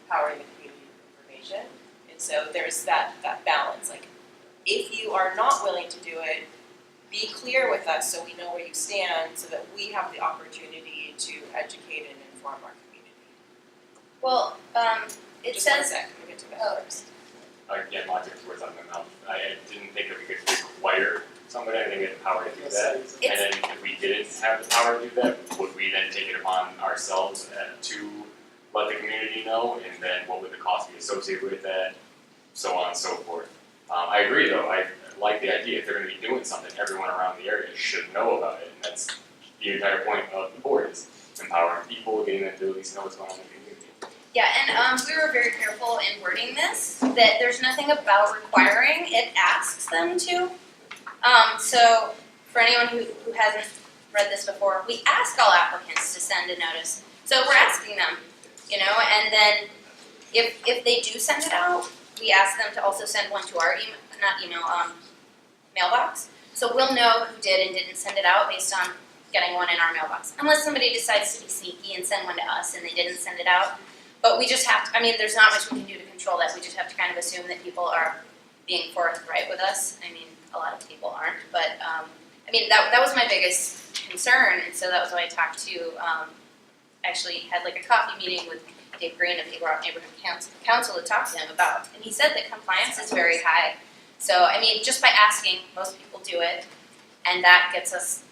empowering the community with information. And so there's that balance. Like, if you are not willing to do it, be clear with us so we know where you stand, so that we have the opportunity to educate and inform our community. Well, it Just says. 1 sec, let me get to that first. Again, not to put words on my mouth. I didn't think that we could require somebody. I think we had the power to do that. And then if we didn't have the power to do that, would we then take it upon ourselves to let the community know? And then what would the cost be associated with that? So on and so forth. I agree though. I like the idea. If they're going to be doing something, everyone around the area should know about it. And that's the entire point of the board, is empowering people, getting them to at least know what's going on in the community. Yeah, and we were very careful in wording this, that there's nothing about requiring, it asks them to. So for anyone who hasn't read this before, we ask all applicants to send a notice. So we're asking them, and then if they do send it out, we ask them to also send one to our mailbox. So we'll know who did and didn't send it out based on getting one in our mailbox. Unless somebody decides to be sneaky and send one to us and they didn't send it out. But we just have to, there's not much we can do to control that. We just have to kind of assume that people are being forthright with us. A lot of people aren't, but that was my biggest concern, and so that was why I talked to, actually had like a coffee meeting with Dave Green of Eagle Rock Neighborhood Council to talk to him about, and he said that compliance is very high. So, just by asking, most people do it, and that gets us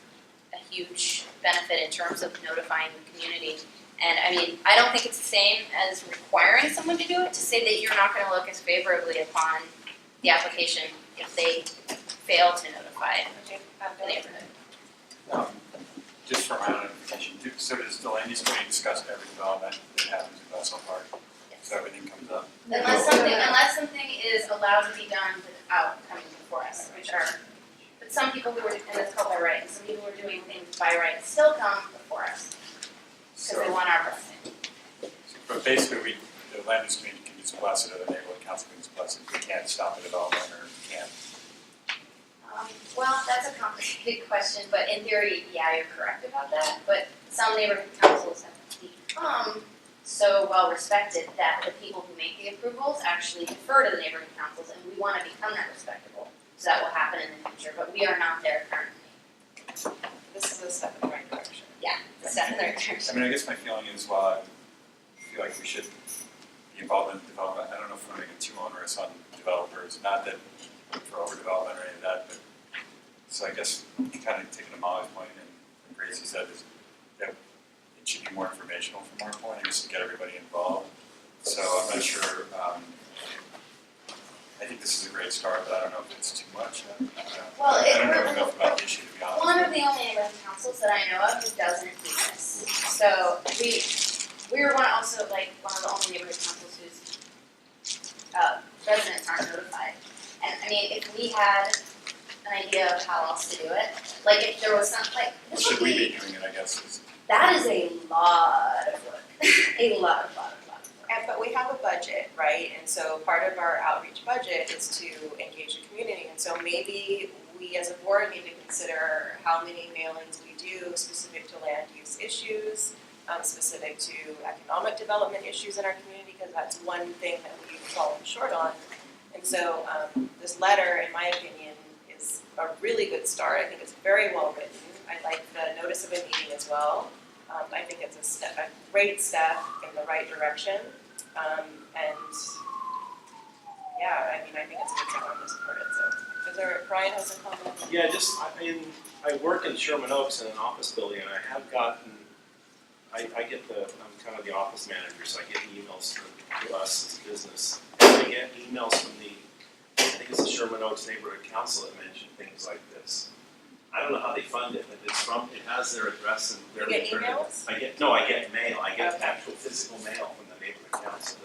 a huge benefit in terms of notifying the community. And I mean, I don't think it's the same as requiring someone to do it, to say that you're not gonna look as favorably upon the application if they fail to notify the neighborhood. Just for my own information, so does the land use committee discuss every development that happens in Vessel Park? So everything comes up? Unless something is allowed to be done without coming before us, which are, but some people who are, and it's called by right, and some people who are doing things by right still come before us, because they want our blessing. But basically, the land use committee can just bless it, or the neighborhood council can just bless it, we can't stop the development, or we can't. Well, that's a complicated question, but in theory, yeah, you're correct about that, but some neighborhood councils have become so well respected that the people who make the approvals actually defer to the neighborhood councils, and we wanna become that respectable. So that will happen in the future, but we are not there currently. This is a step in the right direction. Yeah, it's a step in the right direction. I mean, I guess my feeling is, while I feel like we should be involved in development, I don't know if we're making it too onerous on developers, not that for overdevelopment or any of that, but, so I guess kind of taking a Molly's point and Gracie said is that it should be more informational from our point, I guess, to get everybody involved. So I'm not sure, I think this is a great start, but I don't know if it's too much. Well, I don't know enough about the issue, to be honest. One of the only neighborhood councils that I know of who doesn't do this. So we were one of the only neighborhood councils whose residents aren't notified. And I mean, if we had an idea of how else to do it, like if there was something like this Should would we be, be doing it, I guess, that is a lot of work. A lot of work. But we have a budget, right? And so part of our outreach budget is to engage the community. And so maybe we as a board need to consider how many mailings we do specific to land use issues, specific to economic development issues in our community, because that's one thing that we've fallen short on. And so this letter, in my opinion, is a really good start. I think it's very well written. I like the notice of a meeting as well. I think it's a great step in the right direction. And yeah, I mean, I think it's a good step on this part. So, is there, Brian has a comment? Yeah, I work in Sherman Oaks in an office building, and I have gotten, I get I'm kind of the office manager, so I get emails to us as a business. And I get emails from I think it's the Sherman Oaks Neighborhood Council that mention things like this. I don't know how they fund it, but it has their address and their. You get emails? I get mail, I get actual physical mail from the neighborhood council.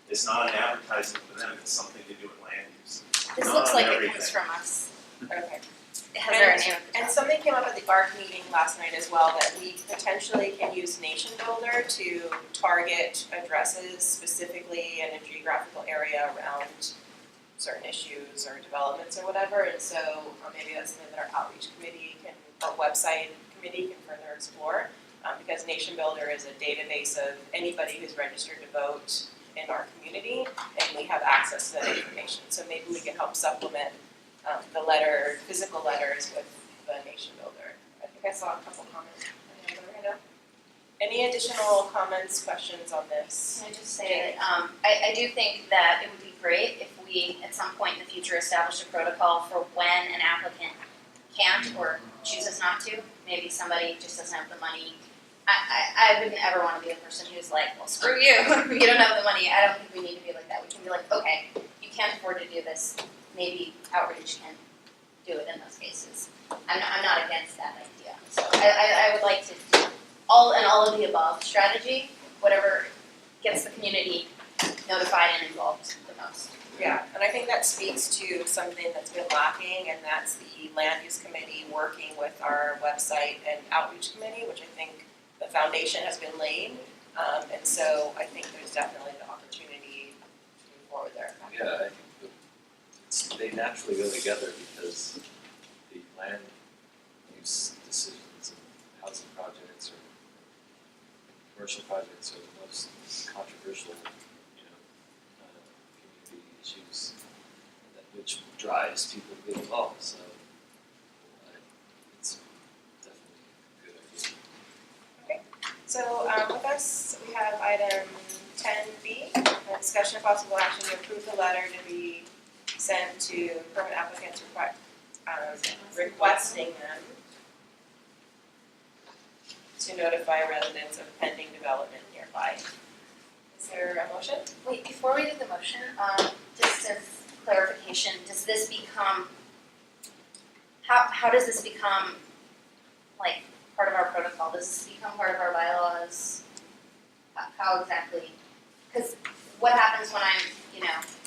It's not an advertising for them, it's something to do with land use. This Not looks on like it everything. comes from us. Okay. It has our name at the And top. something came up at the ARC meeting last night as well, that we potentially can use Nation Builder to target addresses specifically in a geographical area around certain issues or developments or whatever, and so maybe that's something that our outreach committee or website committee can further explore, because Nation Builder is a database of anybody who's registered to vote in our community, and we have access to that information, so maybe we can help supplement the physical letters with the Nation Builder. I think I saw a couple comments. Any additional comments, questions on this? Can I just say that I do think that it would be great if we, at some point in the future, establish a protocol for when an applicant can't or chooses not to. Maybe somebody just doesn't have the money. I wouldn't ever want to be the person who's like, well, screw you, you don't have the money. I don't think we need to be like that. We can be like, okay, you can't afford to do this. Maybe outreach can do it in those cases. I'm not against that idea. So I would like to do all of the above strategy, whatever gets the community notified and involved the most. Yeah, and I think that speaks to something that's been lacking, and that's the land use committee working with our website and outreach committee, which I think the foundation has been laid. And so I think there's definitely the opportunity to move forward there. Yeah, I think they naturally go together because the land use decisions and housing projects or commercial projects are the most controversial, community issues which drives people to get involved. So it's definitely a good idea. So with us, we have item 10B, a discussion of possible action to approve the letter to be sent to permit applicants requesting them to notify residents of pending development nearby. Is there a motion? Wait, before we do the motion, just as clarification, does this become, how does this become like part of our protocol? Does this become part of our bylaws? How exactly? Because what happens when I'm,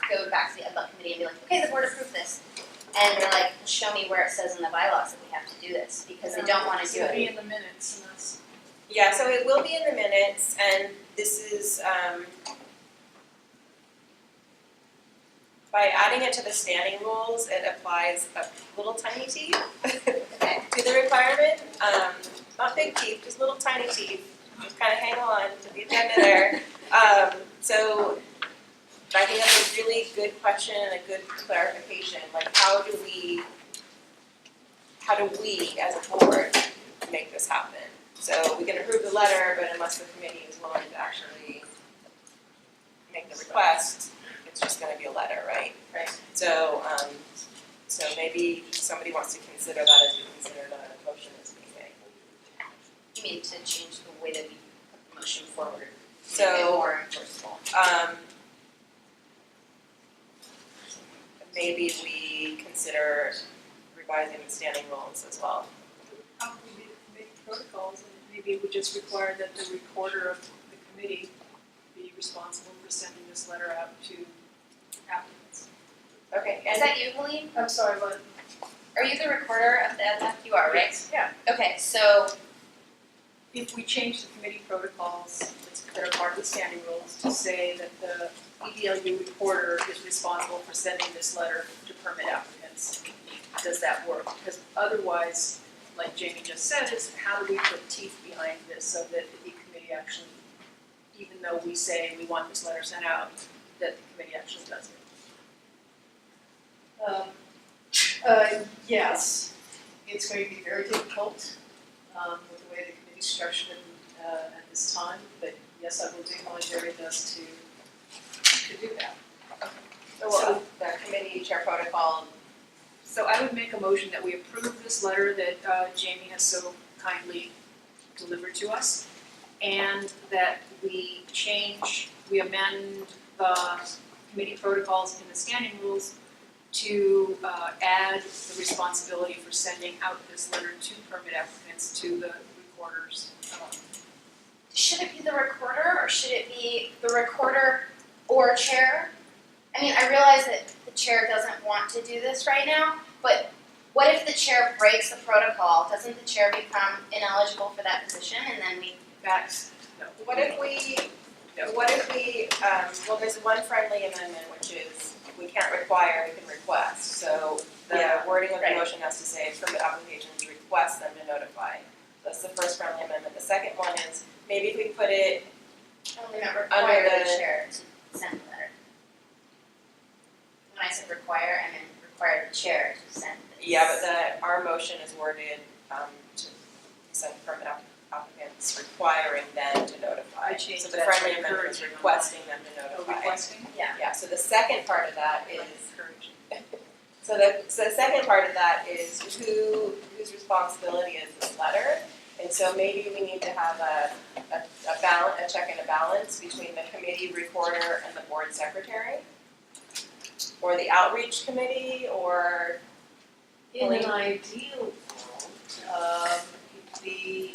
go back to the EdLab committee and be like, okay, the board approved this. And they're like, show me where it says in the bylaws that we have to do this, because they don't wanna do It'll be it. in the minutes, and that's. Yeah, so it will be in the minutes, and this is, by adding it to the standing rules, it applies a little tiny teeth to the requirement. Not big teeth, just little tiny teeth, just kind of hang on to the agenda there. So I think that's a really good question and a good clarification, like how do we as a board make this happen? So we can approve the letter, but unless the committee is willing to actually make the request, it's just gonna be a letter, right? Right. So, so maybe somebody wants to consider that as we consider the motion that's being made. You mean to change the way that we put the motion forward, to make it So, more enforceable? Maybe we consider revising the standing rules as well. How can we make protocols, and maybe it would just require that the recorder of the committee be responsible for sending this letter out to applicants. Okay, Is that you, Helene? I'm sorry, what? Are you the recorder of the EdLab? You are, right? Yeah. Okay, so, If we change the committee protocols that are part of the standing rules to say that the EDLU recorder is responsible for sending this letter to permit applicants, does that work? Because otherwise, like Jamie just said, is how do we put teeth behind this so that the committee actually, even though we say we want this letter sent out, that the committee actually does it? Yes, it's going to be very difficult with the way the committee's structured at this time, but yes, I will do my very best to do that. So the committee chair protocol, So I would make a motion that we approve this letter that Jamie has so kindly delivered to us, and that we amend the committee protocols in the standing rules to add the responsibility for sending out this letter to permit applicants to the recorders. should it be the recorder, or should it be the recorder or chair? I mean, I realize that the chair doesn't want to do this right now, but what if the chair breaks the protocol? Doesn't the chair become ineligible for that position, and then we what if we, well, there's one friendly amendment, which is we can't require, we can request. So the wording of the right. motion has to say permit applications, request them to notify. That's the first friendly amendment. The second one is maybe if we put it only not require under the the chair to send the letter? When I said require, I meant require the chair to send this. Yeah, but our motion is worded to send permit applicants, requiring them to notify. I changed So the that to friendly amendment is encouraging. requesting them to notify. Requesting? Yeah, so the second part of that is, Encouraging. so the second part of that is whose responsibility is this letter? And so maybe we need to have a check and a balance between the committee recorder and the board secretary? Or the outreach committee, or In an ideal world, the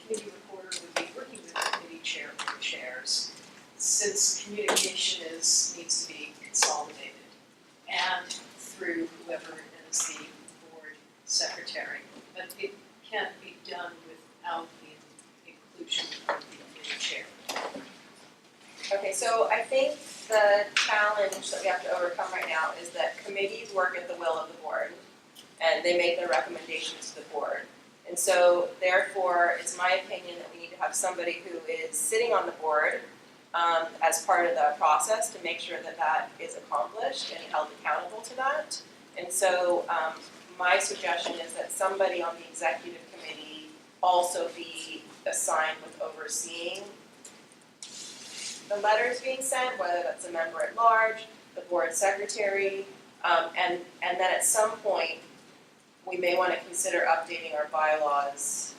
committee recorder would be working with the committee chair or chairs, since communication needs to be consolidated, and through whoever is the board secretary. But it can't be done without the inclusion of the committee chair. Okay, so I think the challenge that we have to overcome right now is that committees work at the will of the board, and they make their recommendations to the board. And so therefore, it's my opinion that we need to have somebody who is sitting on the board as part of the process to make sure that that is accomplished and held accountable to that. And so my suggestion is that somebody on the executive committee also be assigned with overseeing the letters being sent, whether that's a member at large, the board secretary, and then at some point, we may want to consider updating our bylaws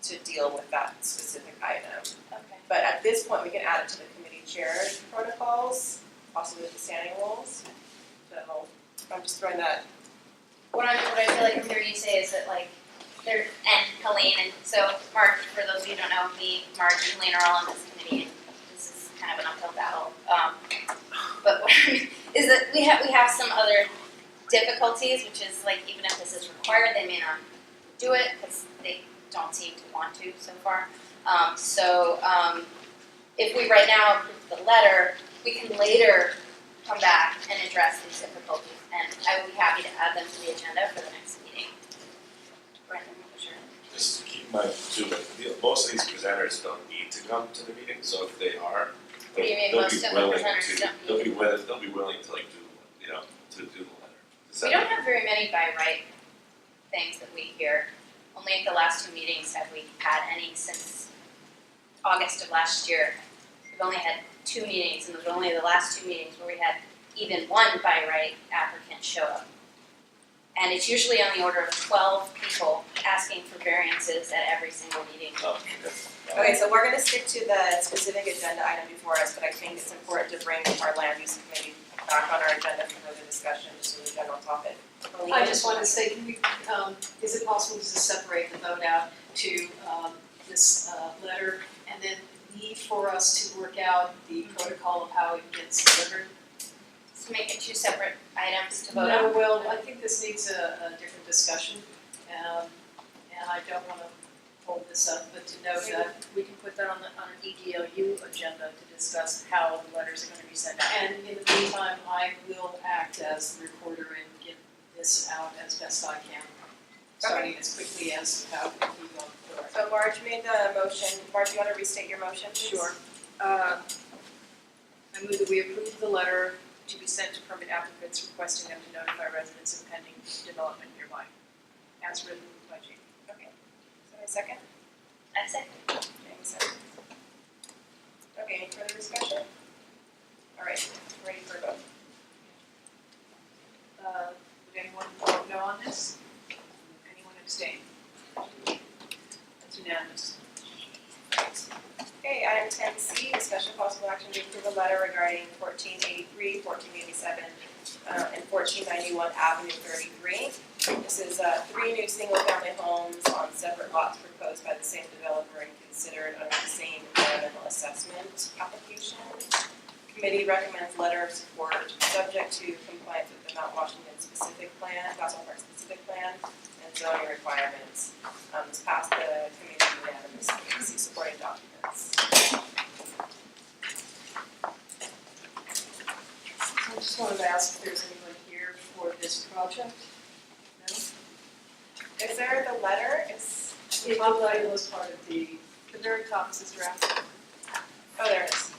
to deal with that specific item. Okay. But at this point, we can add it to the committee chair protocols, possibly with the standing rules. So I'm just throwing that. What I feel like I'm hearing you say is that like there and Helene and so Mark, for those of you who don't know, me, Mark, and Helene are all on this committee. And this is kind of an uphill battle. But what I mean is that we have some other difficulties, which is like even if this is required, they may not do it because they don't seem to want to so far. If we right now approve the letter, we can later come back and address these difficulties, and I would be happy to add them to the agenda for the next meeting. Brandon, sure. Just keep in mind too, that most of these presenters don't need to come to the meeting, so if they are, What do you mean they'll most be of the willing presenters to, don't they'll be willing to like do, to do the letter. Does We that don't have very many by right things that we hear. Only at the last two meetings have we had any since August of last year. We've only had 2 meetings, and it was only the last 2 meetings where we had even one by right applicant show up. And it's usually on the order of 12 people asking for variances at every single meeting. Oh, Okay, so we're gonna stick to the specific agenda item before us, but I think it's important to bring our land use committee back on our agenda for further discussion, just as a general topic. I just wanted to say, can we, is it possible to separate the vote out to this letter and then need for us to work out the protocol of how it gets delivered? To make it 2 separate items to vote on. No, well, I think this needs a different discussion, and I don't wanna hold this up, but to know that we can put that on an EDLU agenda to discuss how the letters are gonna be sent out. And in the meantime, I will act as the recorder and get this out as best I can, starting as quickly as how we go forward. So Marge made the motion. Marge, you wanna restate your motion, please? Sure. I move that we approve the letter to be sent to permit applicants requesting them to notify residents of pending development nearby, as written by Jane. Okay. Is there a second? I second. Jamie second. Okay, any further discussion? All right, ready for a vote. Would anyone vote no on this? Anyone abstain? That's unanimous. Okay, item 10C, discussion possible action to approve a letter regarding 1483, 1487, and 1491 Avenue 33. This is 3 new single-family homes on separate lots proposed by the same developer and considered under the same environmental assessment application. Committee recommends letter of support subject to compliance with the Mount Washington specific plan, Castle Park specific plan, and zoning requirements. This passed the committee unanimously. See supporting documents. I just wanted to ask if there's anyone here for this project? No? Is there the letter? It's The top letter was part of the very top is draft. oh, there it is.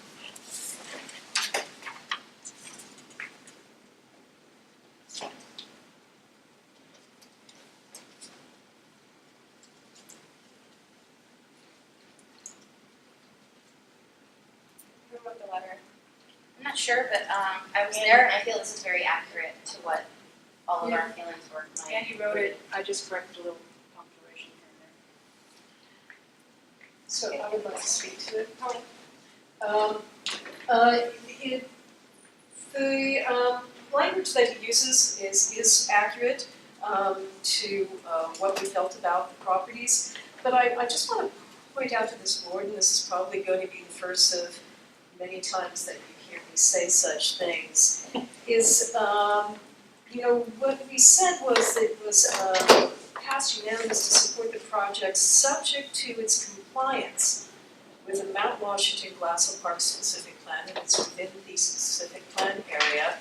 Who wrote the letter? I'm not sure, but I was there and I feel this is very accurate to what all of our feelings were. Andy wrote it, I just corrected a little punctuation here and there. So I would like to speak to it. The language that he uses is accurate to what we felt about the properties. But I just want to point out to this board, and this is probably going to be the first of many times that you hear me say such things, is what we said was that it was passed unanimous to support the project subject to its compliance with the Mount Washington Glassell Park specific plan, and it's within the specific plan area,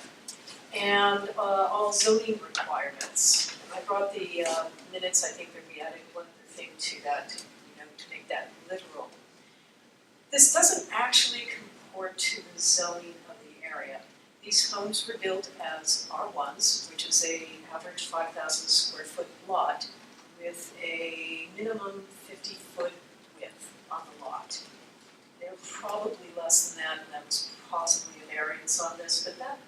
and all zoning requirements. I brought the minutes, I think there'd be added one other thing to that, to make that literal. This doesn't actually comport to the zoning of the area. These homes were built as R1s, which is a average 5,000 square foot lot with a minimum 50-foot width on the lot. They're probably less than that, and that was possibly a variance on this, but that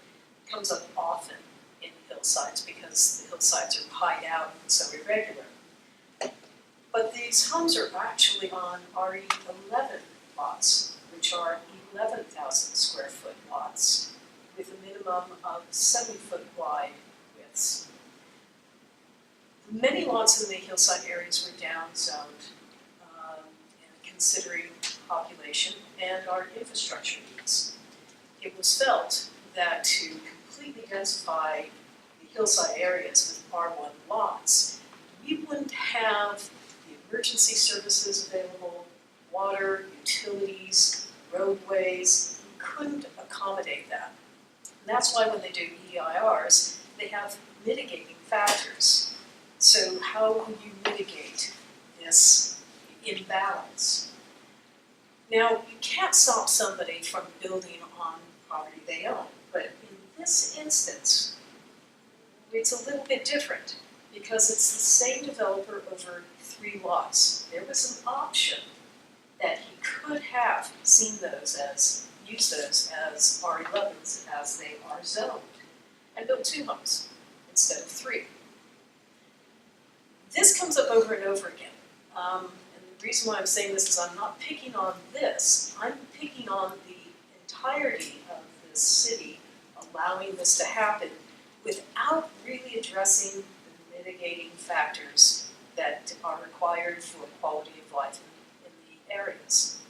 comes up often in hillsides because the hillsides are pied out and so irregular. But these homes are actually on RE 11 lots, which are 11,000 square foot lots with a minimum of 7-foot wide widths. Many lots in the hillside areas were downzoned, considering population and our infrastructure needs. It was felt that to completely densify the hillside areas with R1 lots, we wouldn't have the emergency services available, water, utilities, roadways. We couldn't accommodate that. And that's why when they do EIRs, they have mitigating factors. So how will you mitigate this imbalance? Now, you can't stop somebody from building on property they own, but in this instance, it's a little bit different because it's the same developer over 3 lots. There was an option that he could have seen those as, used those as R11s as they are zoned, and built 2 homes instead of 3. This comes up over and over again. And the reason why I'm saying this is I'm not picking on this, I'm picking on the entirety of the city allowing this to happen without really addressing the mitigating factors that are required for quality of life in the areas.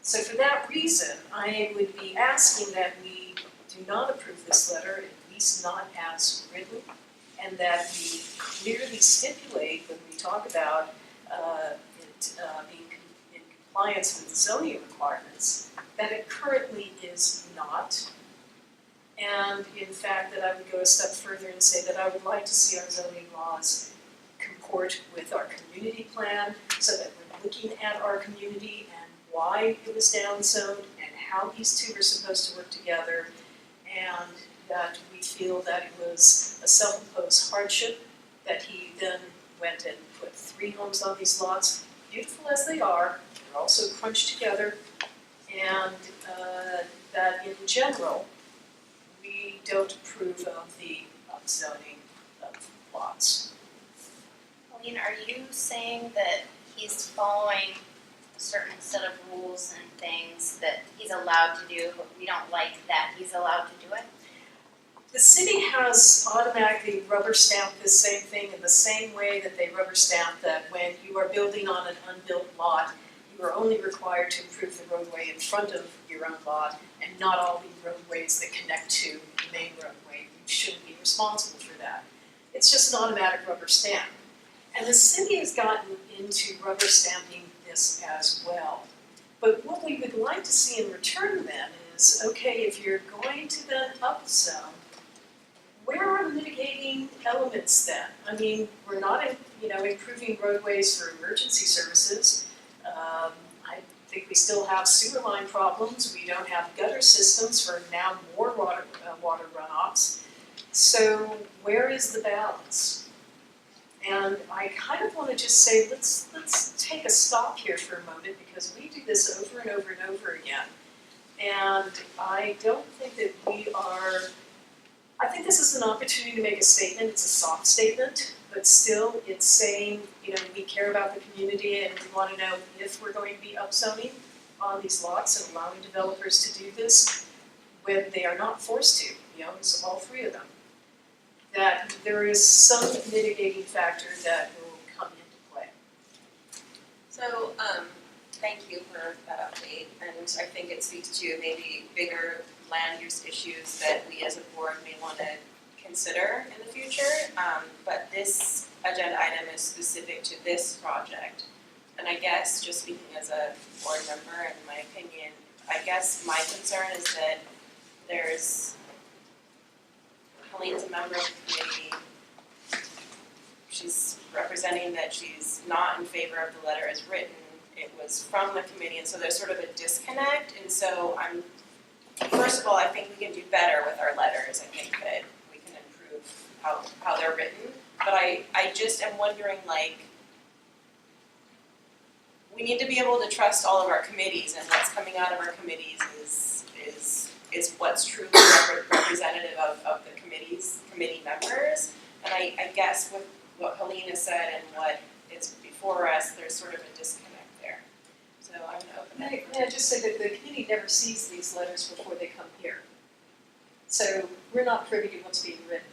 So for that reason, I would be asking that we do not approve this letter, at least not as written, and that we clearly stipulate when we talk about it being in compliance with zoning requirements, that it currently is not. And in fact, that I would go a step further and say that I would like to see our zoning laws comport with our community plan, so that we're looking at our community and why it was downzoned and how these two are supposed to work together, and that we feel that it was a self-imposed hardship that he then went and put 3 homes on these lots, beautiful as they are, they're also crunched together, and that in general, we don't approve of the upzoning of lots. Colleen, are you saying that he's following a certain set of rules and things that he's allowed to do, but we don't like that he's allowed to do it? The city has automatically rubber stamped this same thing in the same way that they rubber stamp that when you are building on an unbuilt lot, you are only required to improve the roadway in front of your own lot and not all the roadways that connect to the main roadway. You shouldn't be responsible for that. It's just an automatic rubber stamp. And the city has gotten into rubber stamping this as well. But what we would like to see in return then is, okay, if you're going to then upzone, where are the mitigating elements then? I mean, we're not, improving roadways for emergency services. I think we still have sewer line problems. We don't have gutter systems for now more water runoffs. So where is the balance? And I kind of want to just say, let's take a stop here for a moment, because we do this over and over and over again. And I don't think that I think this is an opportunity to make a statement. It's a soft statement, but still it's saying, we care about the community and we want to know if we're going to be upzoning on these lots and allowing developers to do this when they are not forced to, it's all 3 of them. That there is some mitigating factor that will come into play. So, thank you for that update, and I think it speaks to maybe bigger land use issues that we as a board may want to consider in the future. But this agenda item is specific to this project. And I guess, just speaking as a board member, in my opinion, I guess my concern is that Colleen's a member of the committee. She's representing that she's not in favor of the letter as written. It was from the committee, and so there's sort of a disconnect. And so first of all, I think we can do better with our letters. I think that we can improve how they're written. But I just am wondering, we need to be able to trust all of our committees, and what's coming out of our committees is what's truly representative of the committee members. And I guess with what Helena said and what is before us, there's sort of a disconnect there. So I'm gonna open it. May I just say that the committee never sees these letters before they come here. So we're not privy to what's being written.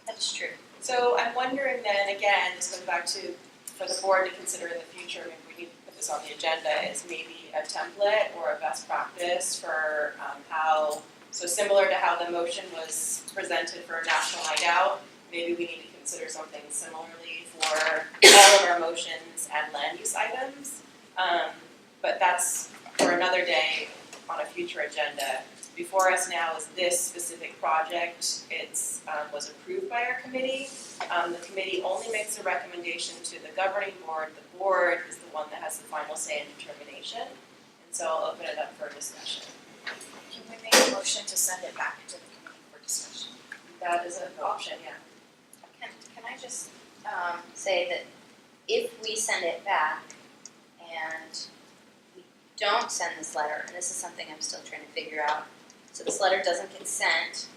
That's true. So I'm wondering then, again, this goes back to, for the board to consider in the future, maybe we need to put this on the agenda, is maybe a template or a best practice for how, so similar to how the motion was presented for National Night Out, maybe we need to consider something similarly for all of our motions and land use items. But that's for another day on a future agenda. Before us now is this specific project. It's was approved by our committee. The committee only makes a recommendation to the governing board. The board is the one that has the final say and determination. And so I'll open it up for discussion. Can we make a motion to send it back to the committee for discussion? That is an option, yeah. Can I just say that if we send it back and we don't send this letter, and this is something I'm still trying to figure out, so this letter doesn't get sent,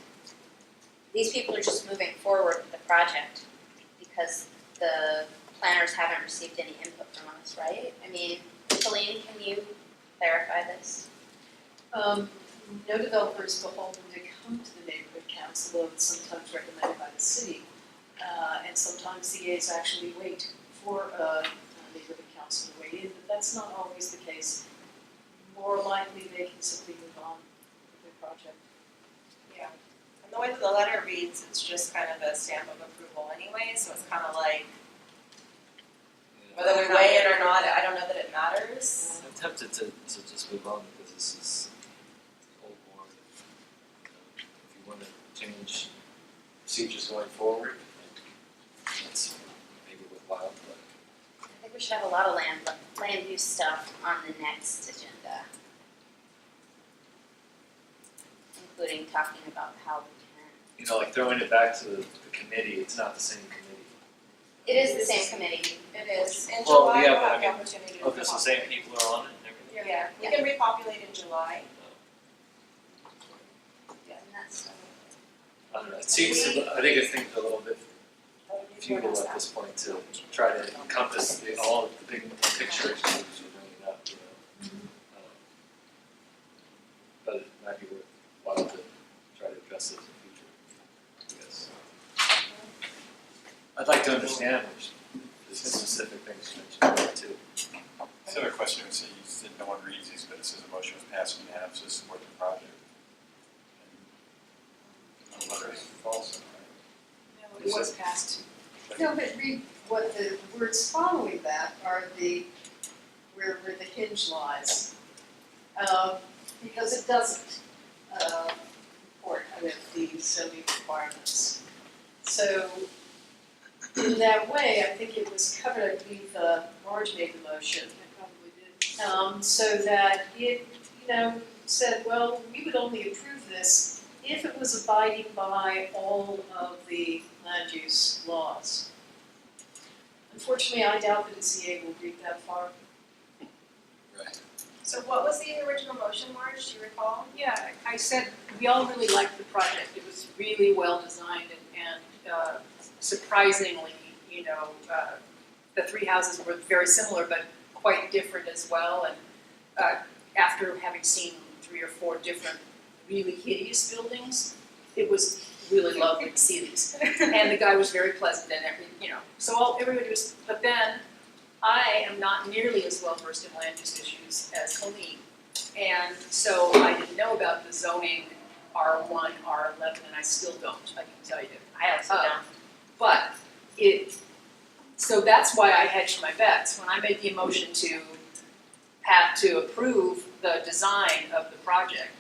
these people are just moving forward with the project because the planners haven't received any input from us, right? I mean, Colleen, can you clarify this? No developer is beholden to come to the neighborhood council, though it's sometimes recommended by the city. And sometimes CAs actually wait for a neighborhood council to weigh in, but that's not always the case. More likely, they can simply move on with their project. Yeah. And the way that the letter reads, it's just kind of a stamp of approval anyway, so it's kind of like, whether we weigh it or not, I don't know that it matters. I'm tempted to just move on because this is old war. If you want to change procedures going forward, that's maybe worthwhile, but. I think we should have a lot of land use stuff on the next agenda. Including talking about how we can. You know, like throwing it back to the committee, it's not the same committee. It is the same committee. It is. In Well, July, yeah, we'll but have I the mean, opportunity to. Oh, because the same people are on it and everything? Yeah, we can repopulate in July. Yeah, and that's. I don't know, it seems, I think it's a little bit futile at this point to try to encompass all of the big picture issues you're bringing up, you know. But it might be worthwhile to try to address it in the future, I guess. I'd like to understand the specific things you mentioned too. So a question would say, you said no one reads these, but it says a motion was passed unanimously to support the project. And the letter is false, right? It was passed. No, but read what the words following that are where the hinge lies. Because it doesn't comport with the zoning requirements. So in that way, I think it was covered, I believe Marge made the motion. I probably did. So that it, said, well, we would only approve this if it was abiding by all of the land use laws. Unfortunately, I doubt that a CA will read that far. Right. So what was the original motion, Marge, do you recall? Yeah, I said, we all really liked the project, it was really well designed and surprisingly, the three houses were very similar but quite different as well, and after having seen 3 or 4 different really hideous buildings, it was really lovely to see these. And the guy was very pleasant and so everybody was, but then I am not nearly as well versed in land use issues as Colleen. And so I didn't know about the zoning R1, R11, and I still don't, I can tell you. I also don't. But so that's why I hedged my bets. When I made the motion to approve the design of the project,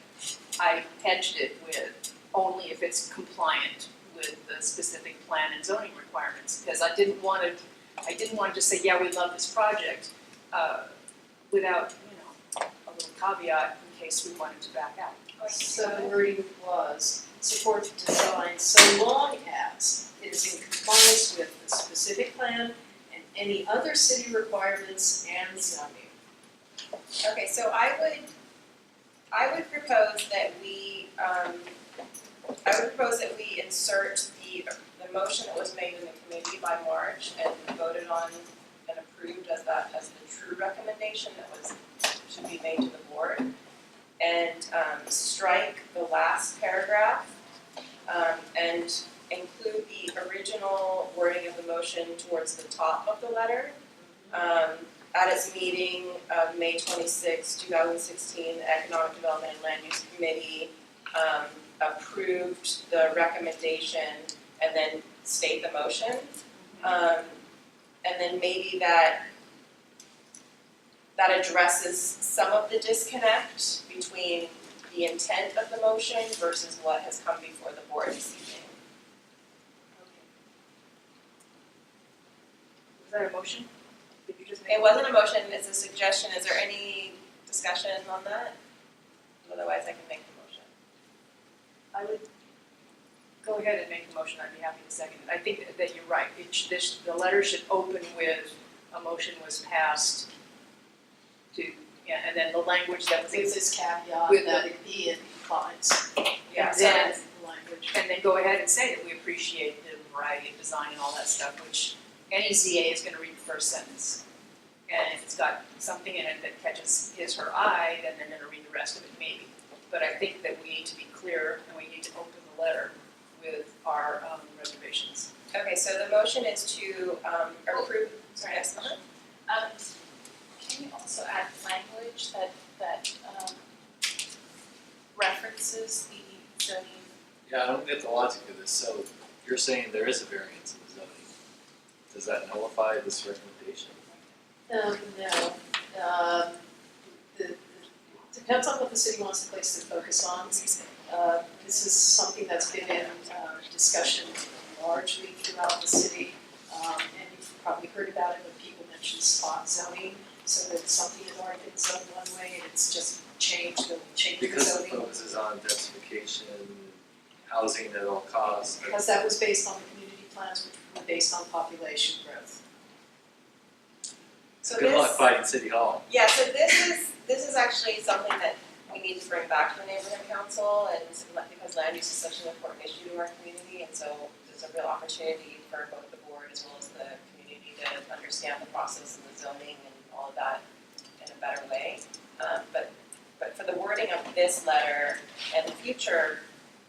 I hedged it with only if it's compliant with the specific plan and zoning requirements, because I didn't want to just say, yeah, we love this project, without, a little caveat in case we wanted to back out. So the wording was, support the design so long as it is in compliance with the specific plan and any other city requirements and zoning. Okay, so I would propose that we, insert the motion that was made in the committee by March and voted on and approved as the true recommendation that should be made to the board. And strike the last paragraph, and include the original wording of the motion towards the top of the letter. At its meeting of May 26, 2016, the Economic Development and Land Use Committee approved the recommendation and then state the motion. And then maybe that addresses some of the disconnect between the intent of the motion versus what has come before the board this evening. Was that a motion? Did you just make? It wasn't a motion, it's a suggestion. Is there any discussion on that? Otherwise, I can make the motion. I would go ahead and make the motion, I'd be happy to second it. I think that you're right, the letter should open with a motion was passed to, and then the language that was. With this caveat With that it be in compliance. Yeah, And so then- that's- The language. And then go ahead and say that we appreciate the variety of design and all that stuff, which any ZA is gonna read the first sentence. And if it's got something in it that catches his or her eye, then they're gonna read the rest of it maybe. But I think that we need to be clear and we need to open the letter with our reservations. Okay, so the motion is to approve, sorry, yes, Can you also add language that references the zoning? Yeah, I don't get the logic of this, so you're saying there is a variance in the zoning. Does that nullify this recommendation? No, depends on what the city wants the place to focus on. This is something that's been in discussion largely throughout the city, and you've probably heard about it when people mention spot zoning, so that something has already been zoned one way and it's just changed the zoning. Because the focus is on densification, housing at all costs. Because that was based on the community plans, which were based on population growth. So Good luck this, fighting City Hall. yeah, so this is actually something that we need to bring back to the neighborhood council, and because land use is such an important issue to our community, and so there's a real opportunity for both the board as well as the community to understand the process and the zoning and all of that in a better way. But for the wording of this letter and future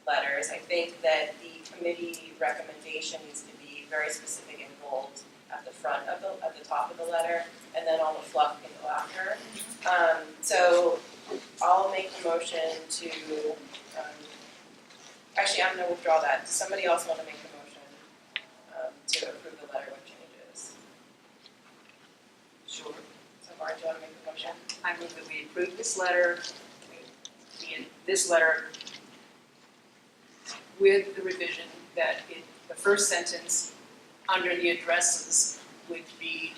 letters, I think that the committee recommendation needs to be very specific and bold at the front of the top of the letter, and then all the fluff can go after. So I'll make the motion to, actually, I'm gonna withdraw that. Does somebody else wanna make the motion to approve the letter with changes? Sure. So Marge, do you wanna make the motion? I move that we approve this letter, this letter with the revision that the first sentence under the addresses would be,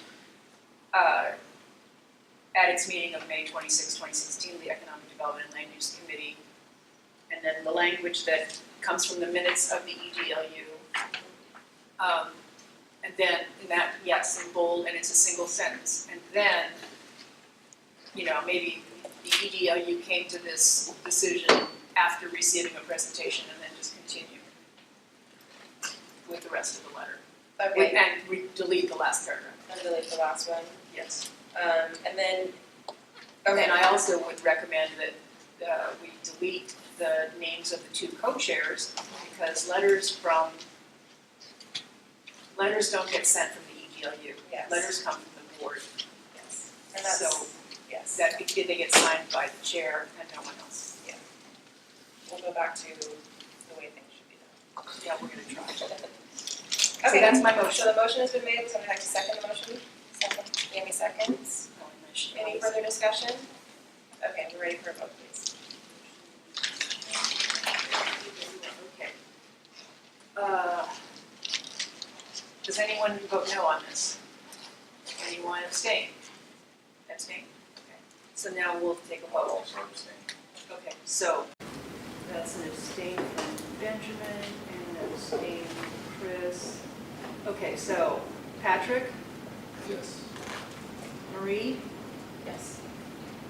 at its meeting of May 26, 2016, the Economic Development and Land Use Committee, and then the language that comes from the minutes of the EDLU. And then in that, yes, in bold, and it's a single sentence. And then, maybe the EDLU came to this decision after receiving a presentation and then just continue with the rest of the letter. Okay, And delete the last paragraph. and delete the last one. Yes. And then, And then okay, I also would recommend that we delete the names of the two co-chairs, because letters don't get sent from the EDLU. yes, Letters come from the board, yes. And that's, so yes, that they get signed by the chair and no one else. we'll go back to the way things should be done. Yeah, we're gonna try. Okay, that's my motion. So the motion has been made, would somebody like to second the motion? Second, Amy seconds. Any further discussion? Okay, we're ready for a vote, please. Okay. Does anyone vote no on this? Anyone abstain? Abstain? Okay. So now we'll take a vote. Okay, so that's an abstain from Benjamin and an abstain from Chris. Okay, so Patrick, Yes. Marie, Yes.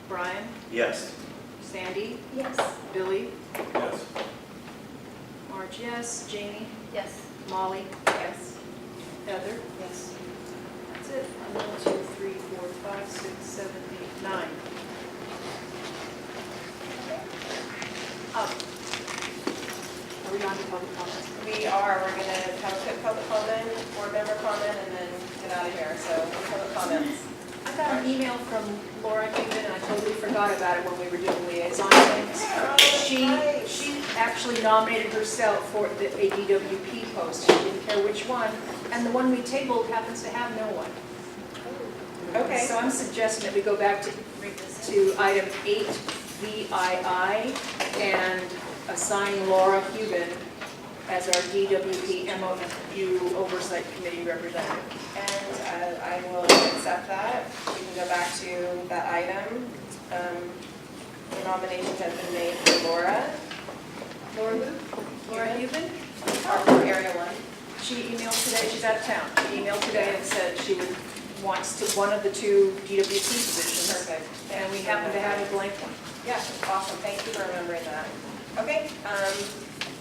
Brian, Yes. Sandy, Yes. Billy, Yes. Marge, yes, Jamie, Yes. Molly, Yes. Heather. Yes. That's That's it. 1, 2, 3, 4, 5, 6, 7, 8, 9. Are we on to public comments? We're gonna have a quick public comment, board member comment, and then get out of here, so public comments. I got an email from Laura Human, and I totally forgot about it when we were doing liaison things. She actually nominated herself for a DWP post. She didn't care which one, and the one we tabled happens to have no one. Okay. So I'm suggesting that we go back to item 8VII and assign Laura Huban as our DWP MOU Oversight Committee representative. And I will accept that. We can go back to that item. The nominations have been made for Laura. Laura who? Laura Huban? Or Area 1. She emailed today, she's out of town. She emailed today and said she wants to one of the two DWP positions. Perfect. And we happen to have a blank one. Yeah, awesome. Thank you for remembering that. Okay,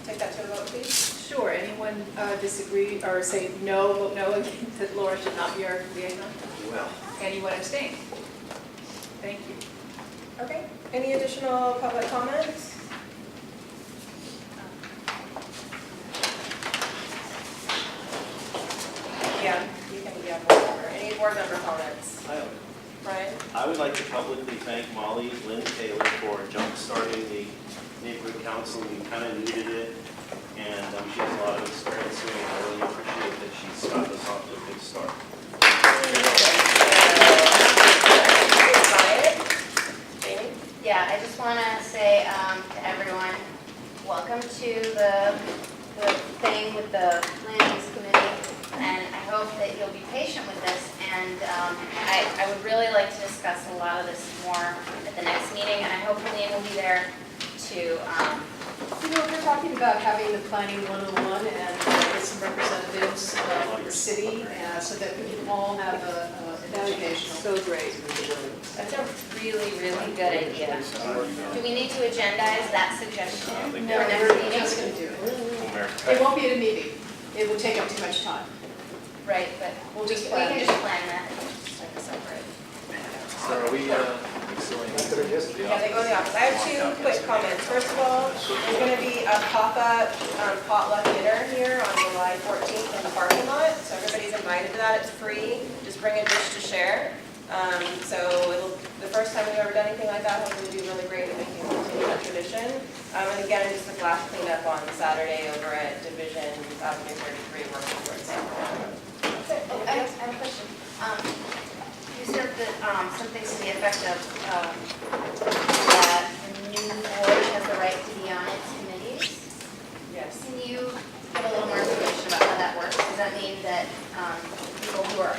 take that to a vote, please. Sure, anyone disagree or say no, vote no again, that Laura should not be our liaison? Well. Anyone abstain? Thank you. Okay, any additional public comments? Yeah, you can, board member. Any board member comments? Brian? I would like to publicly thank Molly Lynn Taylor for jump-starting the neighborhood council. We kind of needed it, and she has a lot of experience, so I really appreciate that she's got us off to a good start. Yeah, I just want to say to everyone, welcome to the thing with the planning committee, and I hope that you'll be patient with this. And I would really like to discuss a lot of this more at the next meeting, and I hope Helene will be there to. We're talking about having the planning one-on-one and get some representatives of the city so that we can all have a educational. So great. That's a really, really good idea. Do we need to agendize that suggestion for No, next we're meeting? just going to do it. It won't be at a meeting. It will take up too much time. Right, but We'll just we plan can it. just plan that, like a separate. So are we still in Yeah, they go in the office. I have two quick comments. First of all, there's going to be a pop-up potluck dinner here on July 14th in the parking lot. So everybody's invited to that. It's free. Just bring a dish to share. So the first time we've ever done anything like that, hopefully we'll do really great at making continue that tradition. And again, just the glass cleanup on Saturday over at Division Avenue 33 working towards that. Oh, I have a question. You said that something to the effect of that the new board has the right to be on its committees. Yes. Can you give a little more information about how that works? Does that mean that people who are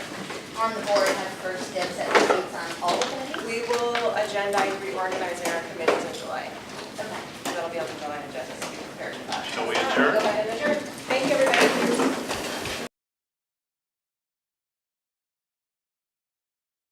on the board have first dibs at the seats on all the committees? We will agendize reorganizing our committees in July. Okay. That'll be on the July agenda, so be prepared for that. Shall we adjourn?